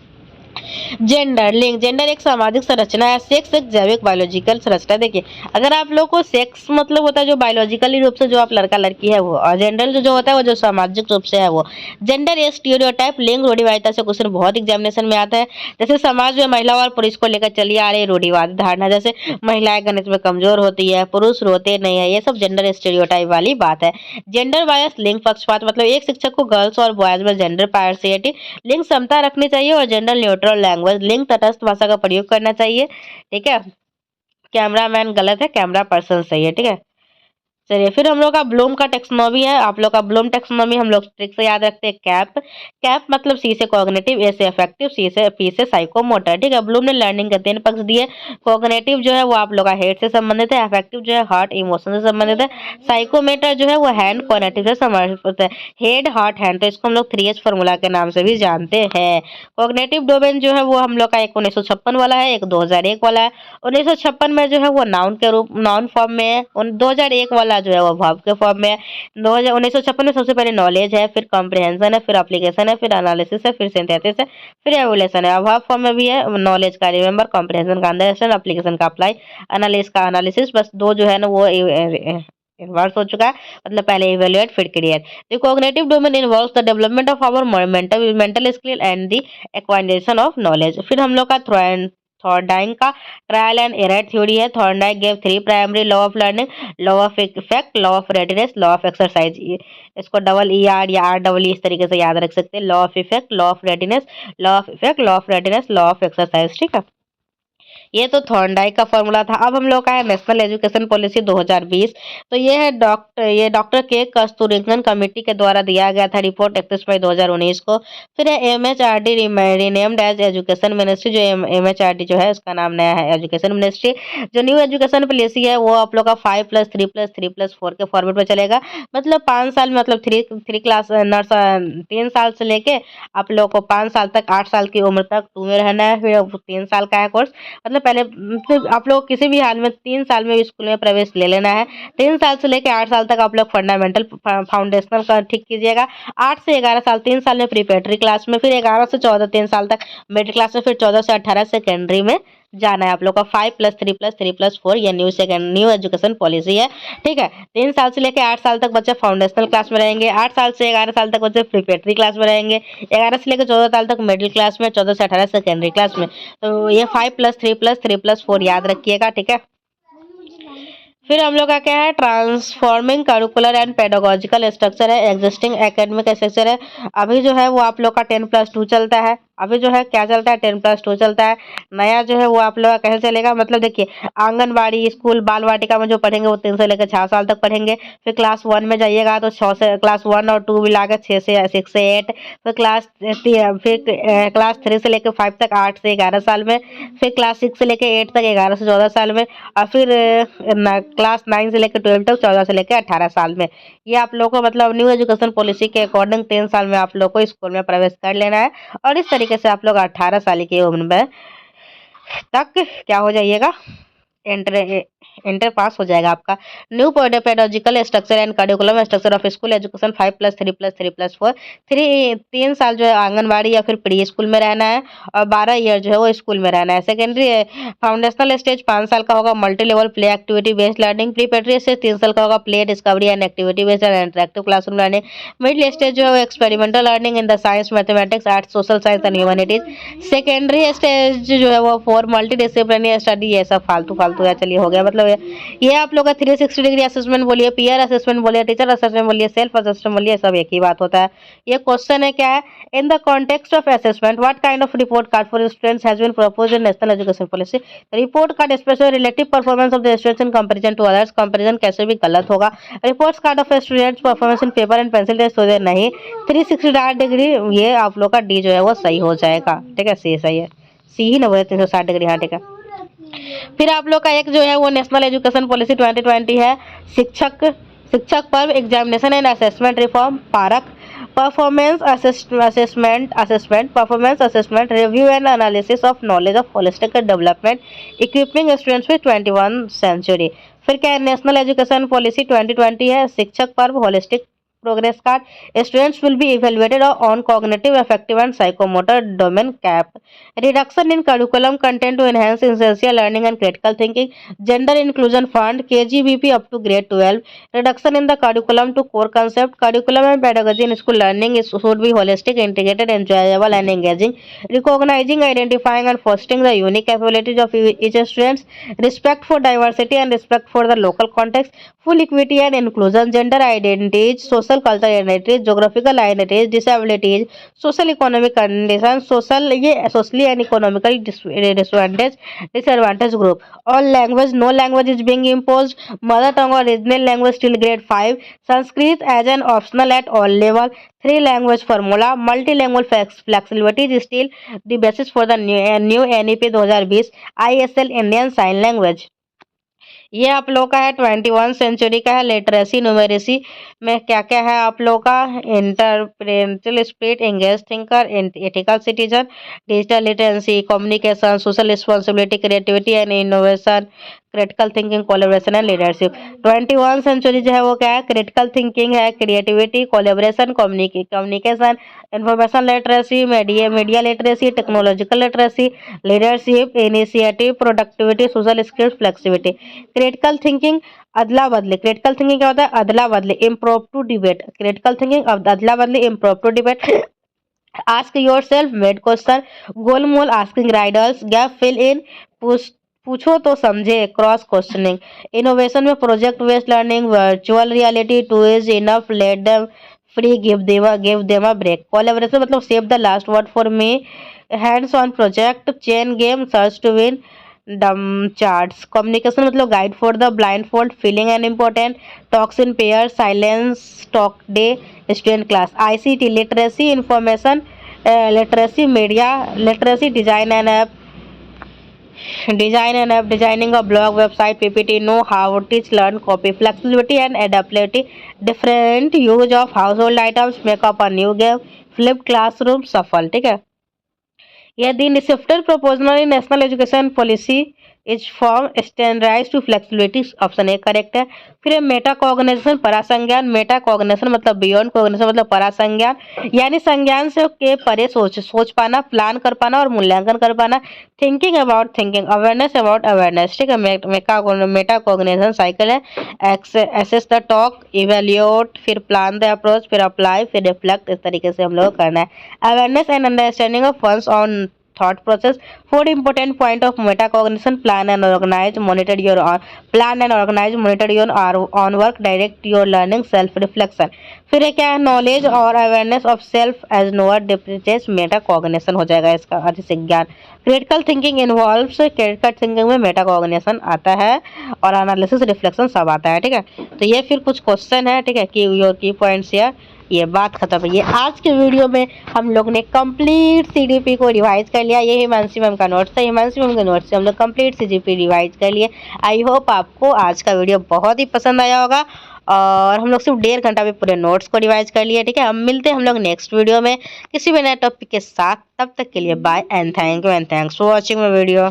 जेंडर लिंग, जेंडर एक सामाजिक संरचना है। सेक्स एक जैविक बायोलॉजिकल संरचना। देखिए, अगर आप लोग को सेक्स मतलब होता है जो बायोलॉजिकली रूप से जो आप लड़का लड़की है वो, और जेंडर जो होता है वो जो सामाजिक रूप से है वो। जेंडर एक स्टीरियोटाइप, लिंग रूढ़िवादिता से क्वेश्चन बहुत एग्जामिनेशन में आता है। जैसे समाज में महिला और पुरुष को लेकर चली आ रही रूढ़िवादी धारणा, जैसे महिलाएं गणित में कमजोर होती है, पुरुष रोते नहीं है, ये सब जेंडर स्टीरियोटाइप वाली बात है। जेंडर बायस, लिंग पक्षपात, मतलब एक शिक्षक को गर्ल्स और बॉयज में जेंडर पार्शियलिटी, लिंग समता रखनी चाहिए। और जेंडर न्यूट्रल लैंग्वेज, लिंग तटस्थ भाषा का प्रयोग करना चाहिए। ठीक है, कैमरामैन गलत है, कैमरा पर्सन सही है। ठीक है, चलिए फिर हम लोग का ब्लूम का टेक्सोनॉमी है। आप लोग का ब्लूम टेक्सोनॉमी हम लोग ट्रिक से याद रखते हैं। कैप, कैप मतलब सी से कॉग्निटिव, ए से अफेक्टिव, सी से पी से साइकोमोटर। ठीक है, ब्लूम ने लर्निंग के 3 पक्ष दिए। कॉग्निटिव जो है वो आप लोग का हेड से संबंधित है, अफेक्टिव जो है हार्ट इमोशन से संबंधित है, साइकोमेटर जो है वो हैंड कॉग्निटिव से संबंधित है। हेड हार्ट हैंड, तो इसको हम लोग 3H फॉर्मूला के नाम से भी जानते हैं। कॉग्निटिव डोमेन जो है वो हम लोग का एक 1956 वाला है, एक 2001 वाला है। 1956 में जो है वो नाउन फॉर्म में है, 2001 वाला जो है वो वर्ब के फॉर्म में है। 1956 में सबसे पहले नॉलेज है, फिर कॉम्प्रिहेंशन है, फिर एप्लीकेशन है, फिर एनालिसिस है, फिर सिंथेसिस है, फिर एवोल्यूशन है। वर्ब फॉर्म में भी है, नॉलेज का रिमेंबर, कॉम्प्रिहेंशन का अंडरस्टैंड, एप्लीकेशन का अप्लाई, एनालिसिस का एनालिसिस। बस दो जो है ना वो इन्वर्स हो चुका है, मतलब पहले इवेल्युएट फिर create. The cognitive domain involves the development of our mental skill and the acquisition of knowledge. फिर हम लोग का थॉर्नडाइक का ट्रायल एंड एरर थ्योरी है। Thorndike gave 3 primary law of learning, law of effect, law of readiness, law of exercise. इसको double E R या R double E इस तरीके से याद रख सकते हैं। Law of effect, law of readiness, law of effect, law of readiness, law of exercise. ठीक है, ये तो थॉर्नडाइक का फॉर्मूला था। अब हम लोग का है नेशनल एजुकेशन पॉलिसी 2020। तो ये है डॉक्टर के कस्तूरिरंगन कमेटी के द्वारा दिया गया था रिपोर्ट 31 मई 2019 को। फिर है MHRD renamed as education ministry, जो MHRD जो है उसका नाम नया है एजुकेशन मिनिस्ट्री। जो न्यू एजुकेशन पॉलिसी है वो आप लोग का 5+3+3+4 के फॉर्मेट में चलेगा। मतलब 5 साल में, मतलब 3 साल से लेके आप लोग को 5 साल तक, 8 साल की उम्र तक 2 में रहना है। फिर 3 साल का है कोर्स, मतलब पहले फिर आप लोग किसी भी हाल में 3 साल में स्कूल में प्रवेश ले लेना है। 3 साल से लेकर 8 साल तक आप लोग फंडामेंटल फाउंडेशनल का ठीक कीजिएगा। 8 से 11 साल 3 साल में प्रिपरेटरी क्लास में, फिर 11 से 14 3 साल तक मिडिल क्लास में, फिर 14 से 18 सेकेंडरी में जाना है आप लोग का। 5+3+3+4 ये न्यू एजुकेशन पॉलिसी है। ठीक है, 3 साल से लेकर 8 साल तक बच्चे फाउंडेशनल क्लास में रहेंगे। 8 साल से 11 साल तक बच्चे प्रिपरेटरी क्लास में रहेंगे। 11 से लेकर 14 साल तक मिडिल क्लास में, 14 से 18 सेकेंडरी क्लास में। तो ये 5+3+3+4 याद रखिएगा। ठीक है, फिर हम लोग का क्या है, transforming curricular and pedagogical structure है, एग्जिस्टिंग एकेडमिक स्ट्रक्चर है। अभी जो है वो आप लोग का 10+2 चलता है। अभी जो है क्या चलता है, 10+2 चलता है। नया जो है वो आप लोग का कैसे चलेगा, मतलब देखिए, आंगनबाड़ी स्कूल बाल वाटिका में जो पढ़ेंगे वो 3 से लेकर 6 साल तक पढ़ेंगे। फिर क्लास 1 में जाइएगा तो 6 से, क्लास 1 और 2 मिला कर 6 से 8। फिर क्लास 3 से लेकर 5 तक 8 से 11 साल में। फिर क्लास 6 से लेकर 8 तक 11 से 14 साल में। और फिर क्लास 9 से लेकर 12 तक 14 से लेकर 18 साल में। ये आप लोग को मतलब न्यू एजुकेशन पॉलिसी के अकॉर्डिंग 3 साल में आप लोग को स्कूल में प्रवेश कर लेना है। और इस तरीके से आप लोग 18 साल की उम्र में तक क्या हो जाइएगा, इंटर पास हो जाएगा आपका। New pedagogical structure and curriculum structure of school education 5+3+3+4। 3 साल जो है आंगनबाड़ी या फिर प्री स्कूल में रहना है, और 12 ईयर जो है वो स्कूल में रहना है। सेकेंडरी फाउंडेशनल स्टेज 5 साल का होगा, multi level play activity based learning. Preparatory stage 3 साल का होगा, play discovery and activity based and interactive classroom learning. Middle stage जो है वो experimental learning in the science, mathematics, arts, social science and humanities. Secondary stage जो है वो for multi disciplinary study, ये सब फालतू फालतू है, चलिए हो गया। मतलब ये आप लोग का 360 डिग्री असेसमेंट बोलिए, पीयर असेसमेंट बोलिए, टीचर असेसमेंट बोलिए, सेल्फ असेसमेंट बोलिए, सब एक ही बात होता है। ये क्वेश्चन है क्या है, in the context of assessment what kind of report card for students has been proposed in national education policy. Report card special relative performance of the students in comparison to others. Comparison कैसे भी गलत होगा। Reports card of students performance in paper and pencil test हो जाए नहीं। 360 degree ये आप लोग का डी जो है वो सही हो जाएगा, ठीक है, सी सही है, सी ही ना बोले 360 डिग्री, हाँ ठीक है। फिर आप लोग का एक जो है वो नेशनल एजुकेशन पॉलिसी 2020 है, शिक्षक शिक्षक पर्व examination and assessment reform, PARAKH, performance assessment performance assessment review and analysis of knowledge of holistic development equipping students with 21 century. फिर क्या है, नेशनल एजुकेशन पॉलिसी 2020 है, शिक्षक पर्व, holistic progress card, students will be evaluated on cognitive affective and psychomotor domain cap, reduction in curriculum content to enhance essential learning and critical thinking, gender inclusion fund, KGBV up to grade 12, reduction in the curriculum to core concept, curriculum and pedagogy in school learning should be holistic, integrated, enjoyable and engaging, recognizing, identifying and fostering the unique capabilities of each student, respect for diversity and respect for the local context, full equity and inclusion, gender identities, social cultural identities, geographical identities, disabilities, social economic conditions, socially and economically disadvantaged group. All language, no language is being imposed. Mother tongue or regional language till grade 5. Sanskrit as an optional at all level. 3 language formula. Multilingual flexibility is still the basis for the new NEP 2020 ISL Indian Sign Language. ये आप लोग का है 21 century का है। Literacy numeracy में क्या क्या है आप लोग का, entrepreneurial spirit, engage thinker, ethical citizen, digital literacy, communication, social responsibility, creativity and innovation, critical thinking, collaboration and leadership. 21 century जो है वो क्या है, क्रिटिकल थिंकिंग है, creativity, collaboration, communication, information literacy, media literacy, technological literacy, leadership, initiative, productivity, social skills, flexibility. Critical thinking अदला बदली, critical thinking क्या होता है, अदला बदली, इम्प्रोम्प्टू डिबेट, क्रिटिकल थिंकिंग अदला बदली, impromptu debate, ask yourself made question, गोलमोल, asking riddles, gap fill in, पूछो तो समझे, क्रॉस क्वेश्चनिंग। इनोवेशन में project based learning, virtual reality, two is enough, let them free, give them a break. Collaboration मतलब save the last word for me, hands on project, chain game, search to win, dumb charts. Communication मतलब guide for the blindfold, feeling and important, talks in pair, silence talk day, student class. ICT literacy, information literacy, media literacy, designing a blog, website, PPT, know how, teach, learn, copy, flexibility and adaptability, different use of household items, make up a new game, flip classroom, shuffle। ठीक है, यह the shifter proposal in national education policy is from standardise to flexibility, option A correct है। फिर meta cognition, परासंज्ञान, meta cognition मतलब beyond cognition मतलब परासंज्ञान, यानी संज्ञान से के परे सोच पाना, प्लान कर पाना और मूल्यांकन कर पाना। Thinking about thinking, awareness about awareness. ठीक है, मेटा कॉग्निशन साइकिल है, एसेस द टॉक, इवेल्यूट, फिर प्लान द अप्रोच, फिर अप्लाई, फिर रिफ्लेक्ट, इस तरीके से हम लोग करना है। Awareness and understanding of one's own thought process, 4 important point of metacognition, plan and organize, monitor your own work, direct your learning, self reflection। फिर ये क्या है, नॉलेज और awareness of self as knower डिप्रिचेस, मेटाकॉग्निशन हो जाएगा इसका अर्थ से ज्ञान। Critical thinking involves, critical thinking में मेटाकॉग्निशन आता है और एनालिसिस रिफ्लेक्शन सब आता है। ठीक है, तो ये फिर कुछ क्वेश्चन है, ठीक है, कि योर की पॉइंट्स या ये बात खत्म है। ये आज के वीडियो में हम लोग ने कंप्लीट सीजीपी को रिवाइज कर लिया। ये हिमांशी मैम का नोट्स था, हिमांशी मैम के नोट्स से हम लोग कंप्लीट सीजीपी रिवाइज कर लिए। आई होप आपको आज का वीडियो बहुत ही पसंद आया होगा और हम लोग सिर्फ 1.5 घंटा में पूरे नोट्स को रिवाइज कर लिए। ठीक है, हम मिलते हैं हम लोग नेक्स्ट वीडियो में किसी भी नए टॉपिक के साथ। तब तक के लिए bye and thank you and thanks for watching my video.